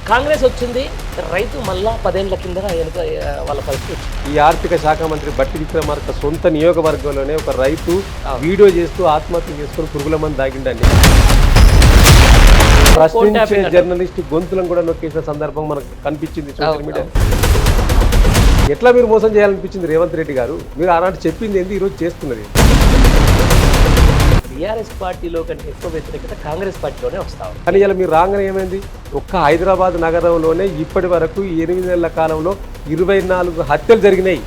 కాంగ్రెస్ వచ్చింది, రైతు మళ్ళా 10 ఏళ్ల కింద వాళ్ళ పరిస్థితి వచ్చింది. ఈ ఆర్థిక శాఖ మంత్రి బట్టి విక్రమార్క సొంత నియోగవర్గంలోనే ఒక రైతు వీడియో చేస్తూ ఆత్మహత్య చేసుకుని పురుగుల మంది దాగిండండి. ప్రశ్నించే జర్నలిస్ట్ గొంతులను కూడా నొక్కేసిన సందర్భం మనకు కనిపించింది సోషల్ మీడియా. ఎట్లా మీరు మోసం చేయాలనిపించింది రేవంత్ రెడ్డి గారు? మీరు ఆనాడు చెప్పింది ఏంది, ఈరోజు చేస్తున్నది? టీఆర్ఎస్ పార్టీలో కంటే ఎక్కువ వ్యతిరేకత కాంగ్రెస్ పార్టీలోనే వస్తాం. కానీ ఇలా మీరు రాగానే ఏమైంది? ఒక్క హైదరాబాద్ నగరంలోనే ఇప్పటి వరకు 8 నెలల కాలంలో 24 హత్యలు జరిగినాయి.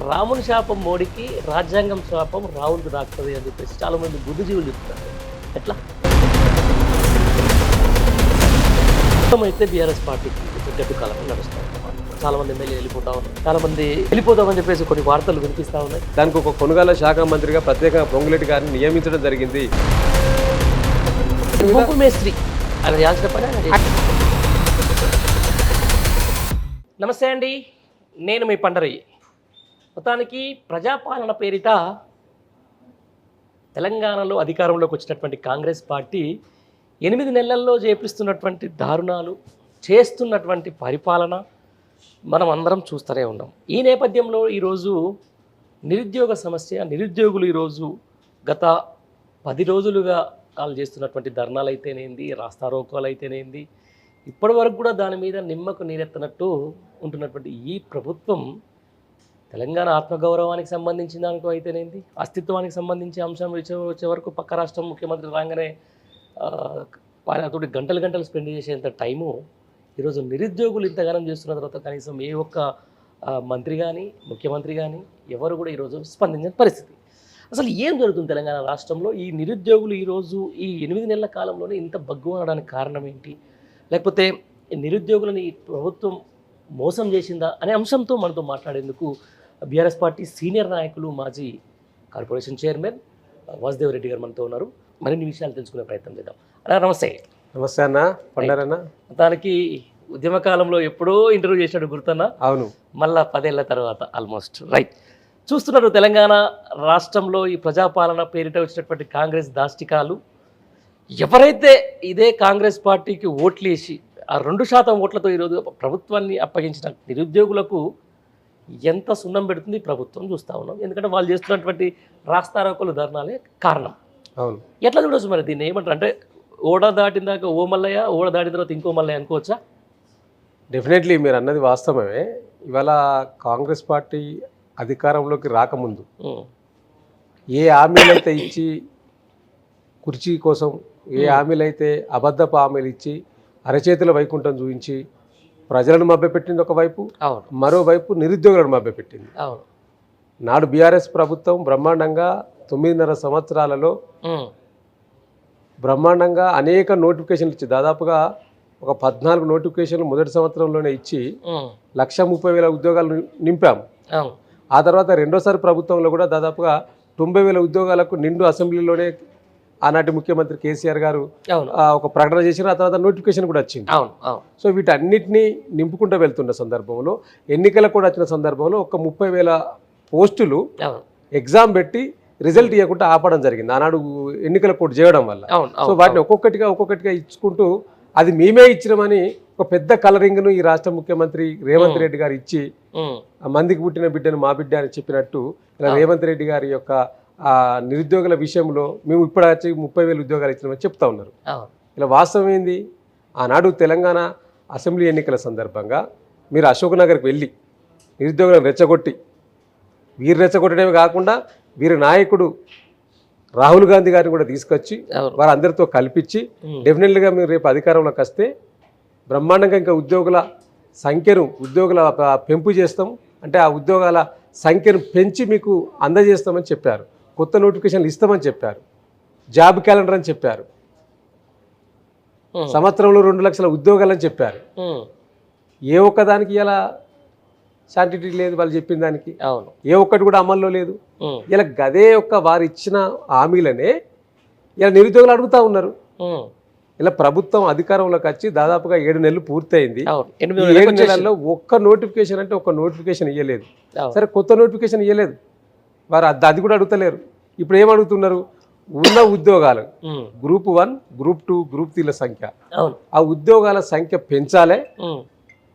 రాముని శాపం మోడీకి, రాజ్యాంగం శాపం రాహుల్కి దాక్కుతుంది అని చెప్పేసి చాలా మంది బుద్ధిజీవులు చెప్తున్నారు. ఎట్లా అయితే బీఆర్ఎస్ పార్టీకి గడ్డు కాలం నడుస్తాం. చాలా మంది ఎమ్మెల్యే వెళ్ళిపోతా ఉన్నారు, చాలా మంది వెళ్ళిపోతామని చెప్పేసి కొన్ని వార్తలు వినిపిస్తూ ఉన్నాయి. దానికి ఒక కొనుగోలు శాఖ మంత్రిగా ప్రత్యేకంగా పొంగులేటి గారిని నియమించడం జరిగింది. మేస్త్రి ఆయన చేయాల్సిన పని. నమస్తే అండి, నేను మీ పండరయ్య. మొత్తానికి ప్రజాపాలన పేరిట తెలంగాణలో అధికారంలోకి వచ్చినటువంటి కాంగ్రెస్ పార్టీ 8 నెలల్లో చేపిస్తున్నటువంటి దారుణాలు, చేస్తున్నటువంటి పరిపాలన మనం అందరం చూస్తూనే ఉన్నాం. ఈ నేపథ్యంలో ఈరోజు నిరుద్యోగ సమస్య, నిరుద్యోగులు ఈరోజు గత 10 రోజులుగా వాళ్ళు చేస్తున్నటువంటి ధర్నాలు అయితేనేంది, రాస్తారోకోలు అయితేనేంది, ఇప్పటి వరకు కూడా దాని మీద నిమ్మకు నీరెత్తనట్టు ఉంటున్నటువంటి ఈ ప్రభుత్వం తెలంగాణ ఆత్మగౌరవానికి సంబంధించిన దానికో అయితేనేంది, అస్తిత్వానికి సంబంధించి అంశం వచ్చే వరకు పక్క రాష్ట్రం ముఖ్యమంత్రి రాగానే వారితో గంటలు స్పెండ్ చేసేంత టైము ఈరోజు నిరుద్యోగులు ఇంతగానం చేస్తున్న తర్వాత కనీసం ఏ ఒక్క మంత్రి కానీ ముఖ్యమంత్రి కానీ ఎవరు కూడా ఈరోజు స్పందించిన పరిస్థితి. అసలు ఏం జరుగుతుంది తెలంగాణ రాష్ట్రంలో? ఈ నిరుద్యోగులు ఈరోజు ఈ 8 నెలల కాలంలోనే ఇంత బగ్గు అనడానికి కారణం ఏంటి? లేకపోతే నిరుద్యోగులని ప్రభుత్వం మోసం చేసిందా అనే అంశంతో మనతో మాట్లాడేందుకు బీఆర్ఎస్ పార్టీ సీనియర్ నాయకులు, మాజీ కార్పొరేషన్ చైర్మన్ వాసుదేవ్ రెడ్డి గారు మనతో ఉన్నారు. మరిన్ని విషయాలు తెలుసుకునే ప్రయత్నం చేద్దాం. అన్నా నమస్తే. నమస్తే అన్న, పండారన్న. దానికి ఉద్యమకాలంలో ఎప్పుడో ఇంటర్వ్యూ చేసినట్టు గుర్తున్నా? అవును, మళ్ళా 10 ఏళ్ల తర్వాత ఆల్మోస్ట్ రైట్. చూస్తున్నారు తెలంగాణ రాష్ట్రంలో ఈ ప్రజాపాలన పేరిట వచ్చినటువంటి కాంగ్రెస్ దాష్టికాలు. ఎవరైతే ఇదే కాంగ్రెస్ పార్టీకి ఓట్లేసి ఆ 2% ఓట్లతో ఈరోజు ప్రభుత్వాన్ని అప్పగించిన నిరుద్యోగులకు ఎంత సున్నం పెడుతుంది ప్రభుత్వం చూస్తూ ఉన్నాం. ఎందుకంటే వాళ్ళు చేస్తున్నటువంటి రాస్తారోకోలు, ధర్నాలే కారణం. అవును. ఎట్లా చూడొచ్చు మరి దీన్ని? ఏమంటారు అంటే ఓడ దాటిన దాకా ఓ మల్లయ్య, ఓడ దాటిన తర్వాత ఇంకో మల్లయ్య అనుకోవచ్చా? డెఫినెట్లీ మీరు అన్నది వాస్తవమే. ఇవాళ కాంగ్రెస్ పార్టీ అధికారంలోకి రాకముందు ఏ హామీలైతే ఇచ్చి కుర్చీ కోసం, ఏ హామీలైతే అబద్ధపు హామీలు ఇచ్చి అరచేతుల వైకుంఠం చూపించి ప్రజలను మభ్యపెట్టింది ఒకవైపు, మరోవైపు నిరుద్యోగులను మభ్యపెట్టింది. నాడు బీఆర్ఎస్ ప్రభుత్వం బ్రహ్మాండంగా 9.5 సంవత్సరాలలో బ్రహ్మాండంగా అనేక నోటిఫికేషన్లు ఇచ్చి, దాదాపుగా ఒక 14 నోటిఫికేషన్లు మొదటి సంవత్సరంలోనే ఇచ్చి 1,30,000 ఉద్యోగాలు నింపాం. ఆ తర్వాత రెండోసారి ప్రభుత్వంలో కూడా దాదాపుగా 90,000 ఉద్యోగాలకు నిండు అసెంబ్లీలోనే ఆనాటి ముఖ్యమంత్రి కేసీఆర్ గారు ఒక ప్రకటన చేశారు. ఆ తర్వాత నోటిఫికేషన్ కూడా వచ్చింది. సో వీటన్నిటినీ నింపుకుంటూ వెళ్తున్న సందర్భంలో, ఎన్నికలకు కూడా వచ్చిన సందర్భంలో ఒక 30,000 పోస్టులు ఎగ్జామ్ పెట్టి రిజల్ట్ ఇవ్వకుండా ఆపడం జరిగింది ఆనాడు ఎన్నికల కోడ్ చేయడం వల్ల. సో వాటిని ఒక్కొక్కటిగా ఇచ్చుకుంటూ అది మేమే ఇచ్చినామని ఒక పెద్ద కలరింగ్ను ఈ రాష్ట్ర ముఖ్యమంత్రి రేవంత్ రెడ్డి గారు ఇచ్చి, మందికి పుట్టిన బిడ్డను మా బిడ్డ అని చెప్పినట్టు ఇలా రేవంత్ రెడ్డి గారి యొక్క నిరుద్యోగుల విషయంలో మేము ఇప్పుడు వచ్చి 30,000 ఉద్యోగాలు ఇచ్చినామని చెప్తా ఉన్నారు. ఇలా వాస్తవం ఏంది? ఆనాడు తెలంగాణ అసెంబ్లీ ఎన్నికల సందర్భంగా మీరు అశోక్ నగర్కి వెళ్ళి నిరుద్యోగులను రెచ్చగొట్టి, వీరు రెచ్చగొట్టడమే కాకుండా వీరి నాయకుడు రాహుల్ గాంధీ గారిని కూడా తీసుకొచ్చి వారందరితో కల్పించి డెఫినెట్లీగా మీరు రేపు అధికారంలోకి వస్తే బ్రహ్మాండంగా ఇంకా ఉద్యోగుల పెంపు చేస్తాం, అంటే ఆ ఉద్యోగాల సంఖ్యను పెంచి మీకు అందజేస్తామని చెప్పారు. కొత్త నోటిఫికేషన్లు ఇస్తామని చెప్పారు. జాబ్ క్యాలెండర్ అని చెప్పారు. సంవత్సరంలో 2 లక్షల ఉద్యోగాలని చెప్పారు. ఏ ఒక్కదానికి ఇలా శాంటిటీ లేదు వాళ్ళు చెప్పిన దానికి. ఏ ఒక్కటి కూడా అమల్లో లేదు. ఇలా గదే వారు ఇచ్చిన హామీలనే ఇలా నిరుద్యోగులు అడుగుతూ ఉన్నారు. ఇలా ప్రభుత్వం అధికారంలోకి వచ్చి దాదాపుగా 7 నెలలు పూర్తయింది. 7 నెలల్లో ఒక్క నోటిఫికేషన్ అంటే ఒక్క నోటిఫికేషన్ ఇవ్వలేదు. సరే, కొత్త నోటిఫికేషన్ ఇవ్వలేదు. వారు అది కూడా అడుగుతలేరు. ఇప్పుడు ఏమడుగుతున్నారు? ఉన్న ఉద్యోగాలు గ్రూప్ 1, గ్రూప్ 2, గ్రూప్ 3ల సంఖ్య, అవును ఆ ఉద్యోగాల సంఖ్య పెంచాలే. ఉమ్,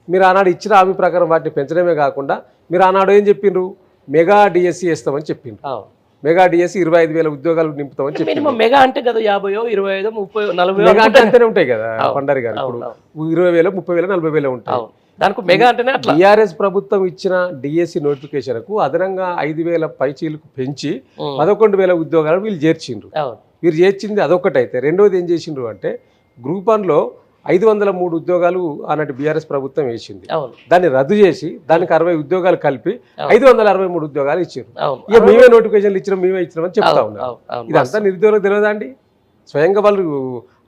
మీరు ఆనాడు ఇచ్చిన హామీ ప్రకారం వాటిని పెంచడమే కాకుండా మీరు ఆనాడు ఏం చెప్పిండ్రు, మెగా డిఎస్సి వేస్తామని చెప్పిండ్రు. అవును మెగా డిఎస్సి 25,000 ఉద్యోగాలు నింపుతామని చెప్పిండ్రు. మినిమం మెగా అంటే కదా 50, 25, 30, 40 మెగా అంటే అంతనే ఉంటాయి కదా పండరి గారు. ఇప్పుడు అవును. 20,000, 30,000, 40,000 ఉంటాయి. అవును దానికి మెగా అంటేనే అట్లా. టీఆర్ఎస్ ప్రభుత్వం ఇచ్చిన డిఎస్సి నోటిఫికేషన్కు అదనంగా 5,000 పైచీలకు పెంచి 11,000 ఉద్యోగాలు వీళ్ళు చేర్చిండ్రు. అవును వీరు చేర్చింది అదొకటైతే, రెండోది ఏం చేసిండ్రు అంటే గ్రూప్ 1లో 503 ఉద్యోగాలు ఆనాటి బీఆర్ఎస్ ప్రభుత్వం వేసింది. అవును దాన్ని రద్దు చేసి దానికి 60 ఉద్యోగాలు కలిపి 563 ఉద్యోగాలు ఇచ్చారు. అవును ఇక మేమే నోటిఫికేషన్లు ఇచ్చినాం, మేమే ఇచ్చినామని చెప్తా ఉన్నారు. అవును అవును ఇదంతా నిరుద్యోగులకు తెలియదా అండి? స్వయంగా వాళ్ళు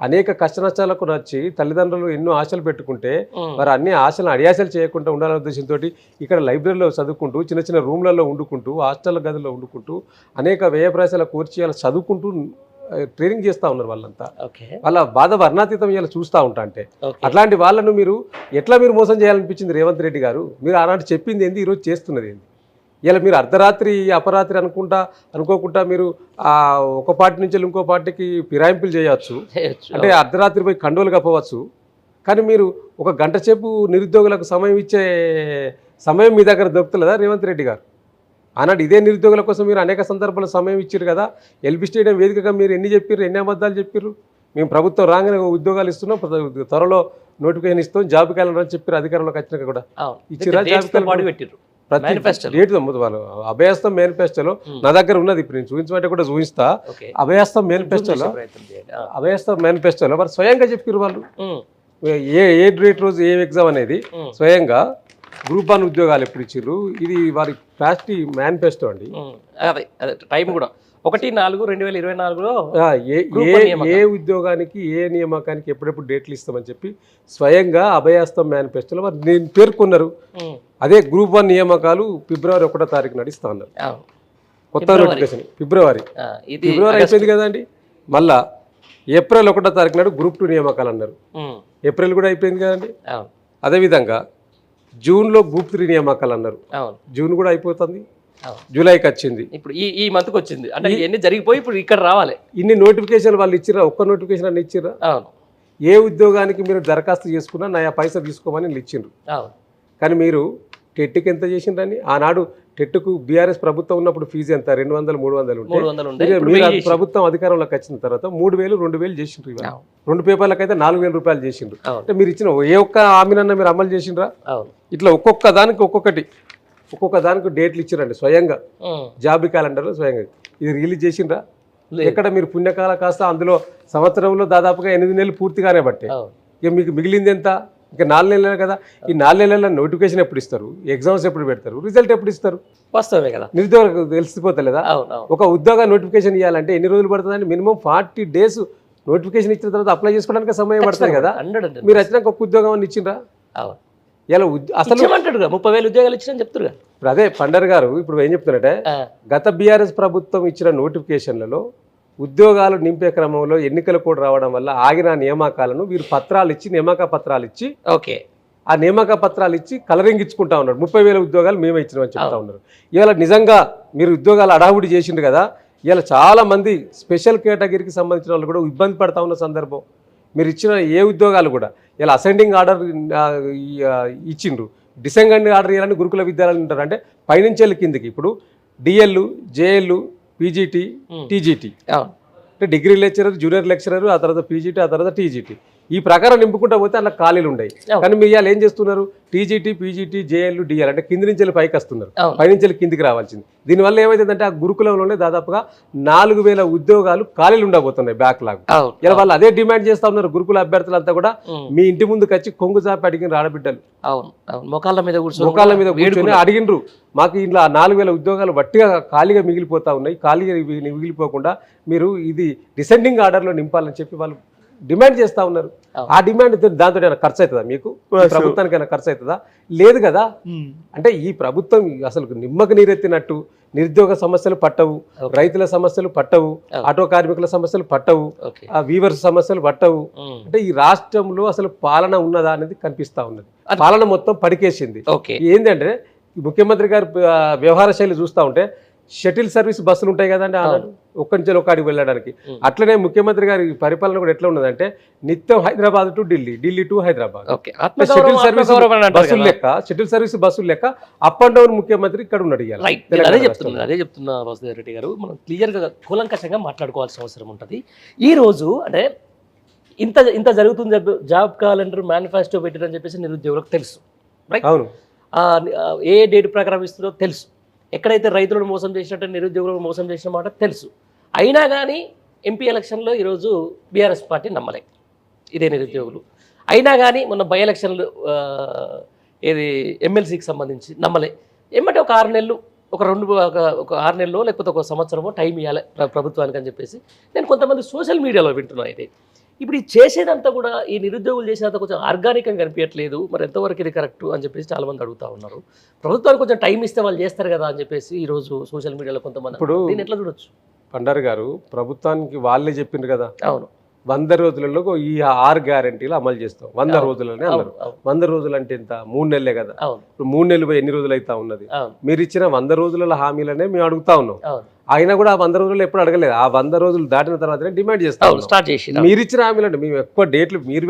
అనేక కష్ట నష్టాలకు నచ్చి తల్లిదండ్రులు ఎన్నో ఆశలు పెట్టుకుంటే మరి అన్ని ఆశలను అడియాసలు చేయకుండా ఉండాలనే ఉద్దేశంతో ఇక్కడ లైబ్రరీలో చదువుకుంటూ, చిన్న చిన్న రూమ్లలో వండుకుంటూ, హాస్టల్ గదుల్లో వండుకుంటూ, అనేక వ్యయ ప్రయాసాల కోర్చి అలా చదువుకుంటూ ట్రైనింగ్ చేస్తూ ఉన్నారు వాళ్ళంతా. ఓకే వాళ్ళ బాధ వర్ణాతీతం ఇలా చూస్తూ ఉంటా అంటే ఓకే అట్లాంటి వాళ్ళను మీరు ఎట్లా మీరు మోసం చేయాలనిపించింది రేవంత్ రెడ్డి గారు? మీరు ఆనాటి చెప్పింది ఏంది, ఈరోజు చేస్తున్నది ఏంది? ఇలా మీరు అర్ధరాత్రి అపరాత్రి అనుకోకుండా మీరు ఒక పార్టీ నుంచి ఇంకో పార్టీకి ఫిరాయింపులు చేయవచ్చు, చేయొచ్చు. అంటే అర్ధరాత్రి పోయి కండోలు కప్పవచ్చు. కానీ మీరు ఒక గంట సేపు నిరుద్యోగులకు సమయం ఇచ్చే సమయం మీ దగ్గర దొరుకుతుందా రేవంత్ రెడ్డి గారు? ఆనాడు ఇదే నిరుద్యోగుల కోసం మీరు అనేక సందర్భాల్లో సమయం ఇచ్చారు కదా. ఎల్బీ స్టేడియం వేదికగా మీరు ఎన్ని చెప్పారు, ఎన్ని అబద్ధాలు చెప్పారు? మేము ప్రభుత్వం రాగానే ఉద్యోగాలు ఇస్తున్నాం, త్వరలో నోటిఫికేషన్ ఇస్తాం, జాబ్ క్యాలెండర్ అని చెప్పారు. అధికారంలోకి వచ్చినాక కూడా అవును. ఇచ్చిరా dates జాబ్ తో పాటు క్యాలెండర్? పెట్టిర్రు. ప్రతి Manifesto. డేట్ వాళ్ళు అభయస్తం మేనిఫెస్టోలో నా దగ్గర ఉన్నది, ఇప్పుడు నేను చూపించమంటే కూడా చూపిస్తా. ఓకే అభయస్తం మేనిఫెస్టోలో ప్రయత్నం చేయండి. అభయస్తం మేనిఫెస్టోలో మరి స్వయంగా చెప్పారు వాళ్ళు ఉమ్, ఏ డేట్ రోజు ఏ ఎగ్జామ్ అనేది స్వయంగా గ్రూప్ 1 ఉద్యోగాలు ఎప్పుడు ఇచ్చిర్రు. ఇది వారి పార్టీ మేనిఫెస్టో అండి. అదే అదే టైం కూడా 1/4/2024లో ఏ ఉద్యోగానికి ఏ నియామకానికి ఎప్పుడెప్పుడు డేట్లు ఇస్తామని చెప్పి స్వయంగా అభయాస్తం మేనిఫెస్టోలో మరి నేను పేర్కొన్నారు. అదే గ్రూప్ 1 నియామకాలు ఫిబ్రవరి 1వ తారీఖు నడుస్తా అన్నారు. కొత్త నోటిఫికేషన్ ఫిబ్రవరి అయిపోయింది కదండి. మళ్ళా ఏప్రిల్ 1వ తారీఖు నాడు గ్రూప్ 2 నియామకాలు అన్నారు. ఏప్రిల్ కూడా అయిపోయింది కదండి. అదేవిధంగా జూన్లో గ్రూప్ 3 నియామకాలు అన్నారు. జూన్ కూడా అయిపోతుంది, జూలైకి వచ్చింది, ఇప్పుడు ఈ మంత్కి వచ్చింది. అంటే ఇవన్నీ జరిగిపోయి ఇప్పుడు ఇక్కడ రావాలి. ఇన్ని నోటిఫికేషన్లు వాళ్ళు ఇచ్చిరా? ఒక్క నోటిఫికేషన్ అని ఇచ్చిరా? అవును ఏ ఉద్యోగానికి మీరు దరఖాస్తు చేసుకున్నా నా పైసలు తీసుకోమని వీళ్ళు ఇచ్చిండ్రు. అవును కానీ మీరు టెట్కి ఎంత చేసిండ్రని? ఆనాడు టెట్కు బీఆర్ఎస్ ప్రభుత్వం ఉన్నప్పుడు ఫీజు ఎంత? 200, 300 ఉంటే 300 ఉండే. మీరు ప్రభుత్వం అధికారంలోకి వచ్చిన తర్వాత 3,000, 2,000 చేసిండ్రు. ఇవాళ 2 పేపర్లకు అయితే 4,000 రూపాయలు చేసిండ్రు. అంటే మీరు ఇచ్చిన ఏ ఒక్క హామీనన్నా మీరు అమలు చేసిండ్రా? అవును ఇట్లా ఒక్కొక్క దానికి డేట్లు ఇచ్చిరండి స్వయంగా. జాబ్ క్యాలెండర్లో స్వయంగా ఇది రిలీజ్ చేసిండ్రా? ఎక్కడ మీరు పుణ్యకాల కాస్త అందులో సంవత్సరంలో దాదాపుగా 8 నెలలు పూర్తిగానే బట్టే. ఇక మీకు మిగిలింది ఎంత? ఇంకా 4 నెలలు కదా. ఈ 4 నెలల నోటిఫికేషన్ ఎప్పుడు ఇస్తారు, ఎగ్జామ్స్ ఎప్పుడు పెడతారు, రిజల్ట్ ఎప్పుడు ఇస్తారు? వాస్తవమే కదా. నిరుద్యోగులకు తెలిసిపోతలేదా? ఒక ఉద్యోగ నోటిఫికేషన్ ఇవ్వాలంటే ఎన్ని రోజులు పడుతుందండి? మినిమం 40 days నోటిఫికేషన్ ఇచ్చిన తర్వాత అప్లై చేసుకోవడానికి సమయం పడుతుంది కదా. మీరు వచ్చినాక ఒక ఉద్యోగం ఇచ్చిండ్రా? ఇలా అసలు 30,000 ఉద్యోగాలు ఇచ్చిన చెప్తారు. ఇప్పుడు అదే పండర్ గారు ఇప్పుడు ఏం చెప్తున్నారంటే గత బీఆర్ఎస్ ప్రభుత్వం ఇచ్చిన నోటిఫికేషన్లలో ఉద్యోగాలు నింపే క్రమంలో ఎన్నికలు కూడా రావడం వల్ల ఆగిన నియామకాలను వీరు పత్రాలు ఇచ్చి, నియామక పత్రాలు ఇచ్చి, ఓకే ఆ నియామక పత్రాలు ఇచ్చి కలరింగ్ ఇచ్చుకుంటా ఉన్నారు. 30,000 ఉద్యోగాలు మేమే ఇచ్చినామని చెప్తా ఉన్నారు. ఇవాళ నిజంగా మీరు ఉద్యోగాలు అడావుడి చేసిండు కదా. ఇవాళ చాలా మంది స్పెషల్ కేటగిరీకి సంబంధించిన వాళ్ళు కూడా ఇబ్బంది పడతా ఉన్న సందర్భం. మీరు ఇచ్చిన ఏ ఉద్యోగాలు కూడా ఇలా అసెండింగ్ ఆర్డర్ ఇచ్చిండ్రు, డిసెండింగ్ ఆర్డర్ ఇవ్వాలని గురుకుల విద్యాలయాలు ఉంటారు. అంటే పైనుంచి వెళ్ళి కిందికి ఇప్పుడు డిఎల్, జేఎల్, పీజీటీ, టీజీటీ అంటే డిగ్రీ లెక్చరర్, జూనియర్ లెక్చరర్, ఆ తర్వాత పీజీటీ, ఆ తర్వాత టీజీటీ, ఈ ప్రకారం నింపుకుంటా పోతే అలా ఖాళీలు ఉన్నాయి. కానీ మీరు ఇవాళ ఏం చేస్తున్నారు? టీజీటీ, పీజీటీ, జేఎల్, డిఎల్ అంటే కింది నుంచి వెళ్ళి పైకి వస్తున్నారు, పైనుంచి వెళ్ళి కిందికి రావాల్సింది. దీనివల్ల ఏమైతుందంటే ఆ గురుకులంలోనే దాదాపుగా 4,000 ఉద్యోగాలు ఖాళీలు ఉండబోతున్నాయి, బ్యాక్లాగ్. ఇలా వాళ్ళు అదే డిమాండ్ చేస్తా ఉన్నారు. గురుకుల అభ్యర్థులంతా కూడా మీ ఇంటి ముందుకు వచ్చి కొంగు చాపి అడిగిన ఆడబిడ్డలు మొకాళ్ళ మీద కూర్చొని అడిగినరు, మాకు ఇంట్లో 4,000 ఉద్యోగాలు వట్టిగా ఖాళీగా మిగిలిపోతా ఉన్నాయి, ఖాళీగా మిగిలిపోకుండా మీరు ఇది డిసెండింగ్ ఆర్డర్లో నింపాలని చెప్పి వాళ్ళు డిమాండ్ చేస్తా ఉన్నారు. ఆ డిమాండ్ దాంతో ఏమైనా ఖర్చు అవుతుందా? మీకు ప్రభుత్వానికి ఏమైనా ఖర్చు అవుతుందా? లేదు కదా. అంటే ఈ ప్రభుత్వం అసలు నిమ్మకు నీరెత్తినట్టు నిరుద్యోగ సమస్యలు పట్టవు, రైతుల సమస్యలు పట్టవు, ఆటో కార్మికుల సమస్యలు పట్టవు, వీవర్స్ సమస్యలు పట్టవు. అంటే ఈ రాష్ట్రంలో అసలు పాలన ఉన్నదా అనేది కనిపిస్తా ఉన్నది. పాలన మొత్తం పడికేసింది. ఏంటంటే ముఖ్యమంత్రి గారి వ్యవహార శైలి చూస్తూ ఉంటే షటిల్ సర్వీస్ బస్సులు ఉంటాయి కదండి ఆనాడు ఒక్కడి నుంచి ఒక్కడికి వెళ్ళడానికి. అట్లనే ముఖ్యమంత్రి గారి పరిపాలన కూడా ఎట్లా ఉన్నదంటే నిత్యం Hyderabad to Delhi, Delhi to Hyderabad, shuttle service బస్సులు లెక్క, షటిల్ సర్వీస్ బస్సులు లెక్క అప్ అండ్ డౌన్ ముఖ్యమంత్రి ఇక్కడ ఉన్నాడు. అదే చెప్తున్నా వాసుదేవ్ రెడ్డి గారు, మనం క్లియర్గా కూలంకషంగా మాట్లాడుకోవాల్సిన అవసరం ఉంటుంది. ఈ రోజు అంటే ఇంత జరుగుతుంది, జాబ్ క్యాలెండర్ మేనిఫెస్టో పెట్టారని చెప్పేసి నిరుద్యోగులకు తెలుసు, రైట్? అవును, ఏ డేట్ ప్రకారం ఇస్తుందో తెలుసు, ఎక్కడైతే రైతులను మోసం చేసినట్టు నిరుద్యోగులను మోసం చేసిన మాట తెలుసు. అయినా కానీ ఎంపీ ఎలక్షన్లో ఈరోజు బీఆర్ఎస్ పార్టీ నమ్మలే ఇదే నిరుద్యోగులు. అయినా కానీ మొన్న బై ఎలక్షన్లు ఏది ఎమ్మెల్సీకి సంబంధించి నమ్మలే. ఏమంటే ఒక 6 నెలలు ఒక 6 నెలలో లేకపోతే ఒక సంవత్సరమో టైం ఇవ్వాలి ప్రభుత్వానికి అని చెప్పేసి నేను కొంతమంది సోషల్ మీడియాలో వింటున్నాను. అయితే ఇప్పుడు ఈ చేసేదంతా కూడా ఈ నిరుద్యోగులు చేసేదంతా కొంచెం ఆర్గానిక్గా కనిపించట్లేదు, మరి ఎంతవరకు ఇది కరెక్ట్ అని చెప్పేసి చాలామంది అడుగుతూ ఉన్నారు. ప్రభుత్వానికి కొంచెం టైం ఇస్తే వాళ్ళు చేస్తారు కదా అని చెప్పేసి ఈరోజు సోషల్ మీడియాలో కొంతమంది ఇప్పుడు దీన్ని ఎట్లా చూడొచ్చు? పండారు గారు ప్రభుత్వానికి వాళ్ళే చెప్పిండ్రు కదా, అవును 100 రోజులలో ఈ 6 గ్యారెంటీలు అమలు చేస్తాం. 100 రోజులనే అన్నారు. 100 రోజులు అంటే ఎంత? 3 నెలలే కదా. ఇప్పుడు 3 నెలలు ఎన్ని రోజులు అవుతా ఉన్నది? మీరు ఇచ్చిన 100 రోజుల హామీలనే మేము అడుగుతా ఉన్నాం. అయినా కూడా ఆ 100 రోజులు ఎప్పుడు అడగలేదు. ఆ 100 రోజులు దాటిన తర్వాతనే డిమాండ్ చేస్తాం. స్టార్ట్ చేసి మీరు ఇచ్చిన హామీలు అంటే మేము ఎక్కువ డేట్లు మీరు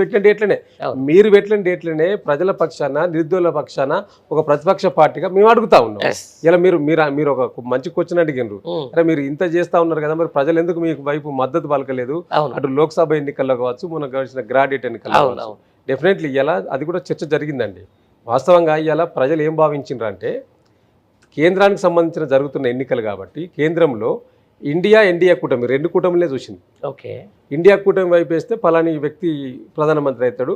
పెట్టిన డేట్లనే ప్రజల పక్షాన నిరుద్యోగుల పక్షాన ఒక ప్రతిపక్ష పార్టీగా మేము అడుగుతా ఉన్నాం. ఇలా మీరు ఒక మంచి క్వశ్చన్ అడిగినారు, అరే మీరు ఇంత చేస్తా ఉన్నారు కదా, మరి ప్రజలు ఎందుకు మీకు వైపు మద్దతు పలకలేదు? అటు లోక్సభ ఎన్నికల్లో కావచ్చు, మొన్న గడిచిన గ్రాడ్యుయేట్ ఎన్నికల్లో కావచ్చు, డెఫినెట్లీ ఇలా అది కూడా చర్చ జరిగిందండి. వాస్తవంగా ఇలా ప్రజలు ఏం భావించారు అంటే కేంద్రానికి సంబంధించిన జరుగుతున్న ఎన్నికలు కాబట్టి కేంద్రంలో ఎన్డీఏ కూటమి 2 కూటమిలే చూసింది. ఓకే, ఇండియా కూటమి వైపు వేస్తే ఫలాని వ్యక్తి ప్రధానమంత్రి అవుతాడు,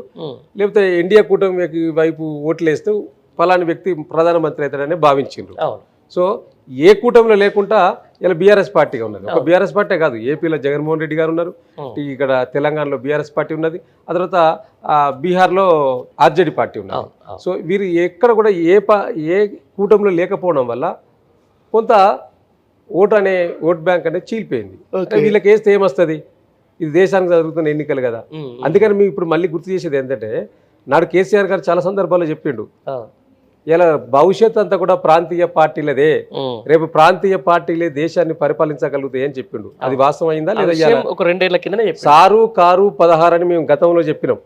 లేకపోతే ఎన్డీఏ కూటమి వైపు ఓట్లు వేస్తే ఫలాని వ్యక్తి ప్రధానమంత్రి అవుతాడని భావించిండ్రు. సో ఏ కూటమిలో లేకుండా ఇలా బీఆర్ఎస్ పార్టీగా ఉన్నది. ఒక బీఆర్ఎస్ పార్టీ కాదు, ఏపీలో జగన్మోహన్ రెడ్డి గారు ఉన్నారు, ఇక్కడ తెలంగాణలో బీఆర్ఎస్ పార్టీ ఉన్నది, ఆ తర్వాత బీహార్లో ఆర్జేడీ పార్టీ ఉన్నది. సో వీరు ఎక్కడ కూడా ఏ కూటమిలో లేకపోవడం వల్ల కొంత ఓట్ బ్యాంక్ అనేది చీలిపోయింది. వీళ్ళకి వేస్తే ఏమొస్తుంది? ఇది దేశానికి జరుగుతున్న ఎన్నికలు కదా. అందుకని మేము ఇప్పుడు మళ్ళీ గుర్తు చేసేది ఏంటంటే, నాడు కేసీఆర్ గారు చాలా సందర్భాల్లో చెప్పిండు, ఇలా భవిష్యత్ అంతా కూడా ప్రాంతీయ పార్టీలదే, రేపు ప్రాంతీయ పార్టీలే దేశాన్ని పరిపాలించగలుగుతాయి అని చెప్పిండు. అది వాస్తవం అయిందా లేదా? ఒక 2 ఏళ్ల కింద సారు కారు 16 అని మేము గతంలో చెప్పినాం,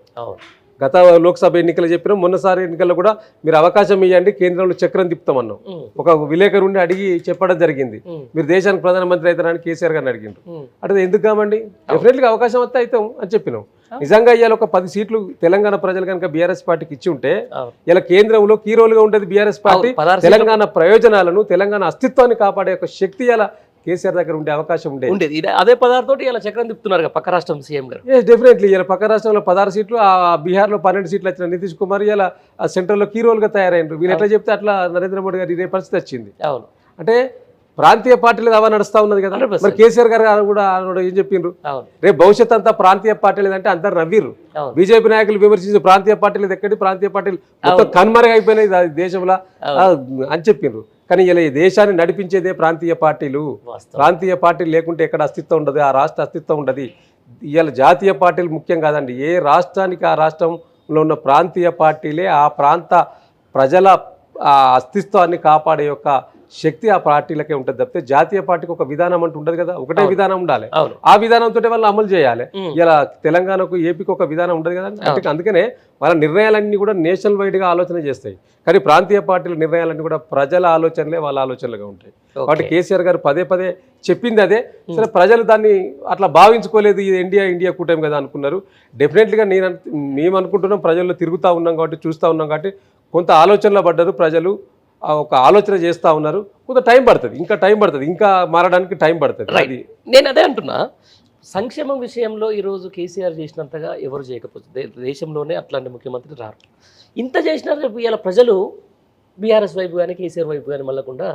గత లోక్సభ ఎన్నికలు చెప్పినాం. మొన్నసారి ఎన్నికల్లో కూడా మీరు అవకాశం ఇవ్వండి, కేంద్రంలో చక్రం తిప్పుతామన్నాం. ఒక విలేకరుండి అడిగి చెప్పడం జరిగింది, మీరు దేశానికి ప్రధానమంత్రి అవుతారని కేసీఆర్ గారిని అడిగిండ్రు. అంటే ఎందుకు కామండి, డెఫినెట్గా అవకాశం వస్తే అవుతాం అని చెప్పినాం. నిజంగా ఇవాళ ఒక 10 సీట్లు తెలంగాణ ప్రజలు కనుక బీఆర్ఎస్ పార్టీకి ఇచ్చి ఉంటే ఇలా కేంద్రంలో కీ రోల్ గా ఉండేది బీఆర్ఎస్ పార్టీ. తెలంగాణ ప్రయోజనాలను, తెలంగాణ అస్తిత్వాన్ని కాపాడే ఒక శక్తి ఇలా కేసీఆర్ దగ్గర ఉండే అవకాశం ఉండేది. అదే 16 తోటి ఇలా చక్రం తిప్పుతున్నారు పక్క రాష్ట్రం సీఎం గారు. డెఫినెట్లీ ఇలా పక్క రాష్ట్రంలో 16 సీట్లు, ఆ బీహార్లో 12 సీట్లు వచ్చిన నితీష్ కుమార్ ఇలా సెంట్రల్లో కీ రోల్ గా తయారైనరు. వీళ్ళు ఎట్లా చెప్తే అట్లా నరేంద్ర మోడీ గారు ఇదే పరిస్థితి వచ్చింది. అవును, అంటే ప్రాంతీయ పార్టీలు దావా నడుస్తా ఉన్నది కదా. మరి కేసీఆర్ గారు కూడా ఏం చెప్పిండ్రు, రేపు భవిష్యత్ అంతా ప్రాంతీయ పార్టీలు అంటే అందరు నవ్విర్రు. బీజేపీ నాయకులు విమర్శించి ప్రాంతీయ పార్టీలు ఎక్కడి ప్రాంతీయ పార్టీలు మొత్తం కనుమరుగు అయిపోయినాయి దేశంలో అని చెప్పిండ్రు. కానీ ఇలా ఈ దేశాన్ని నడిపించేదే ప్రాంతీయ పార్టీలు. ప్రాంతీయ పార్టీలు లేకుంటే ఎక్కడ అస్తిత్వం ఉండదు, ఆ రాష్ట్ర అస్తిత్వం ఉండదు. ఇవాళ జాతీయ పార్టీలు ముఖ్యం కాదండి, ఏ రాష్ట్రానికి ఆ రాష్ట్రంలో ఉన్న ప్రాంతీయ పార్టీలే ఆ ప్రాంత ప్రజల అస్తిత్వాన్ని కాపాడే యొక్క శక్తి ఆ పార్టీలకే ఉంటుంది తప్పితే జాతీయ పార్టీకి ఒక విధానం అంటూ ఉండదు కదా. ఒకటే విధానం ఉండాలి, ఆ విధానంతో వాళ్ళు అమలు చేయాలి. ఇలా తెలంగాణకు ఏపీకి ఒక విధానం ఉండదు కదా. అందుకనే వాళ్ళ నిర్ణయాలన్నీ కూడా నేషనల్ వైడ్ గా ఆలోచన చేస్తాయి. కానీ ప్రాంతీయ పార్టీల నిర్ణయాలన్నీ కూడా ప్రజల ఆలోచనలే వాళ్ళ ఆలోచనలుగా ఉంటాయి. కాబట్టి కేసీఆర్ గారు పదే పదే చెప్పింది అదే. సరే, ప్రజలు దాన్ని అట్లా భావించుకోలేదు, ఇది ఇండియా కూటమి కదా అనుకున్నారు. డెఫినెట్లీగా మేము అనుకుంటున్నాం, ప్రజల్లో తిరుగుతూ ఉన్నాం కాబట్టి, చూస్తూ ఉన్నాం కాబట్టి కొంత ఆలోచనలో పడ్డారు ప్రజలు, ఒక ఆలోచన చేస్తూ ఉన్నారు. కొంత టైం పడుతుంది, ఇంకా మారడానికి టైం పడుతుంది. నేను అదే అంటున్నా, సంక్షేమం విషయంలో ఈరోజు కేసీఆర్ చేసినంతగా ఎవరు చేయకపోతే దేశంలోనే అట్లాంటి ముఖ్యమంత్రి రారు. ఇంత చేసినా రేపు ఇలా ప్రజలు బీఆర్ఎస్ వైపు కానీ కేసీఆర్ వైపు కానీ మళ్ళకుండా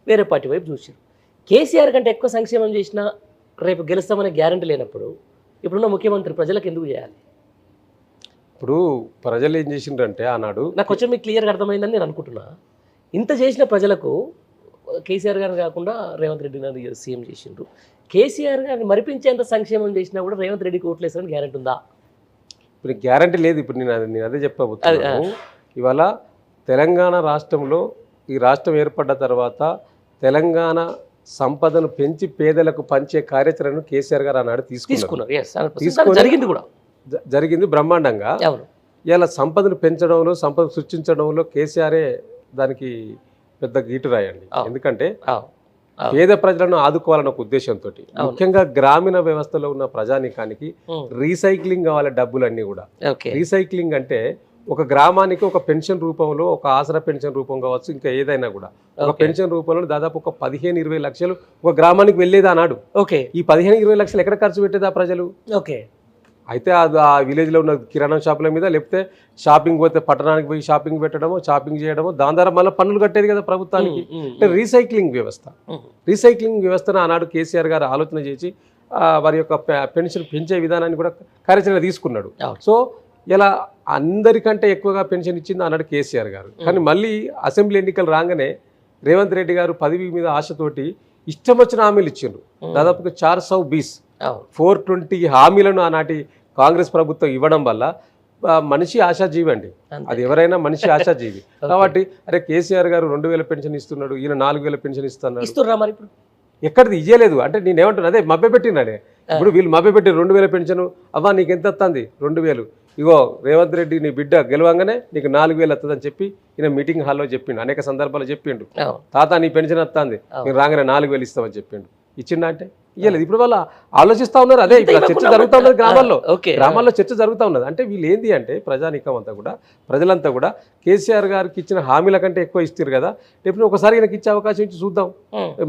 వేరే పార్టీ వైపు చూసారు. కేసీఆర్ కంటే ఎక్కువ సంక్షేమం చేసినా రేపు గెలుస్తామనే గ్యారంటీ లేనప్పుడు ఇప్పుడున్న ముఖ్యమంత్రి ప్రజలకు ఎందుకు చేయాలి? ఇప్పుడు ప్రజలు ఏం చేసిండ్రంటే ఆనాడు, నాకు కొంచెం మీకు క్లియర్గా అర్థమైందని నేను అనుకుంటున్నా. ఇంత చేసిన ప్రజలకు కేసీఆర్ గారిని కాకుండా రేవంత్ రెడ్డి గారిని సీఎం చేసిండ్రు. కేసీఆర్ గారిని మరిపించేంత సంక్షేమం చేసినా కూడా రేవంత్ రెడ్డికి ఓట్లు వేసారని గ్యారెంటీ ఉందా? ఇప్పుడు గ్యారెంటీ లేదు. ఇప్పుడు నేను అదే చెప్పబోతున్నాను. ఇవాళ తెలంగాణ రాష్ట్రంలో ఈ రాష్ట్రం ఏర్పడ్డ తర్వాత తెలంగాణ సంపదను పెంచి పేదలకు పంచే కార్యాచరణను కేసీఆర్ గారు ఆనాడు తీసుకున్నారు. Yes, 100% జరిగింది కూడా. జరిగింది బ్రహ్మాండంగా. అవును. ఇలా సంపదను పెంచడంలో సంపద సృష్టించడంలో కేసీఆరే దానికి పెద్ద గీటురాయండి. ఎందుకంటే పేద ప్రజలను ఆదుకోవాలన్న ఒక ఉద్దేశంతో ముఖ్యంగా గ్రామీణ వ్యవస్థలో ఉన్న ప్రజానీకానికి రీసైక్లింగ్ కావాలి డబ్బులన్నీ కూడా. రీసైక్లింగ్ అంటే ఒక గ్రామానికి ఒక పెన్షన్ రూపంలో, ఒక ఆసరా పెన్షన్ రూపం కావచ్చు, ఇంకా ఏదైనా కూడా ఒక పెన్షన్ రూపంలో దాదాపు ఒక 15-20 లక్షలు ఒక గ్రామానికి వెళ్ళేది అన్నాడు. ఈ 15-20 లక్షలు ఎక్కడ ఖర్చు పెట్టేదా ప్రజలు? అయితే ఆ విలేజ్లో ఉన్న కిరాణా షాపుల మీద, లేకపోతే షాపింగ్ పోతే పట్టణానికి పోయి షాపింగ్ పెట్టడమో, షాపింగ్ చేయడమో, దాని ద్వారా మళ్ళీ పన్నులు కట్టేది కదా ప్రభుత్వానికి. అంటే రీసైక్లింగ్ వ్యవస్థను ఆనాడు కేసీఆర్ గారు ఆలోచన చేసి వారి యొక్క పెన్షన్ పెంచే విధానాన్ని కూడా కార్యాచరణ తీసుకున్నాడు. సో ఇలా అందరికంటే ఎక్కువగా పెన్షన్ ఇచ్చింది ఆనాడు కేసీఆర్ గారు. కానీ మళ్ళీ అసెంబ్లీ ఎన్నికలు రాగానే రేవంత్ రెడ్డి గారు పదవి మీద ఆశతోటి ఇష్టం వచ్చిన హామీలు ఇచ్చిండ్రు. దాదాపుగా 420 హామీలను ఆనాటి కాంగ్రెస్ ప్రభుత్వం ఇవ్వడం వల్ల మనిషి ఆశాజీవి అండి, అది ఎవరైనా మనిషి ఆశాజీవి. కాబట్టి అరే కేసీఆర్ గారు 2000 పెన్షన్ ఇస్తున్నాడు, ఈయన 4000 పెన్షన్ ఇస్తున్నాడు, ఎక్కడిది ఇయ్యలేదు అంటే నేనేమంటున్నా, అదే మభ్యపెట్టినాడే. ఇప్పుడు వీళ్ళు మభ్యపెట్టి 2000 పెన్షన్, అవ్వా నీకు ఎంత వస్తుంది 2000, ఇగో రేవంత్ రెడ్డి నీ బిడ్డ గెలవంగానే నీకు 4000 వస్తుందని చెప్పి ఈయన మీటింగ్ హాల్లో చెప్పిండు, అనేక సందర్భాలు చెప్పిండు. తాత నీ పెన్షన్ వస్తుంది, నేను రాగానే 4000 ఇస్తామని చెప్పిండు. ఇచ్చిండా అంటే ఇయ్యలేదు. ఇప్పుడు వాళ్ళు ఆలోచిస్తా ఉన్నారు. అదే ఇప్పుడు చర్చ జరుగుతూ ఉన్నది గ్రామాల్లో చర్చ జరుగుతూ ఉన్నది. అంటే వీళ్ళు ఏంది అంటే ప్రజానీకం అంతా కూడా, ప్రజలంతా కూడా కేసీఆర్ గారికి ఇచ్చిన హామీల కంటే ఎక్కువ ఇస్తారు కదా, లేకపోతే ఒకసారి ఈయనకి ఇచ్చే అవకాశం ఇచ్చి చూద్దాం,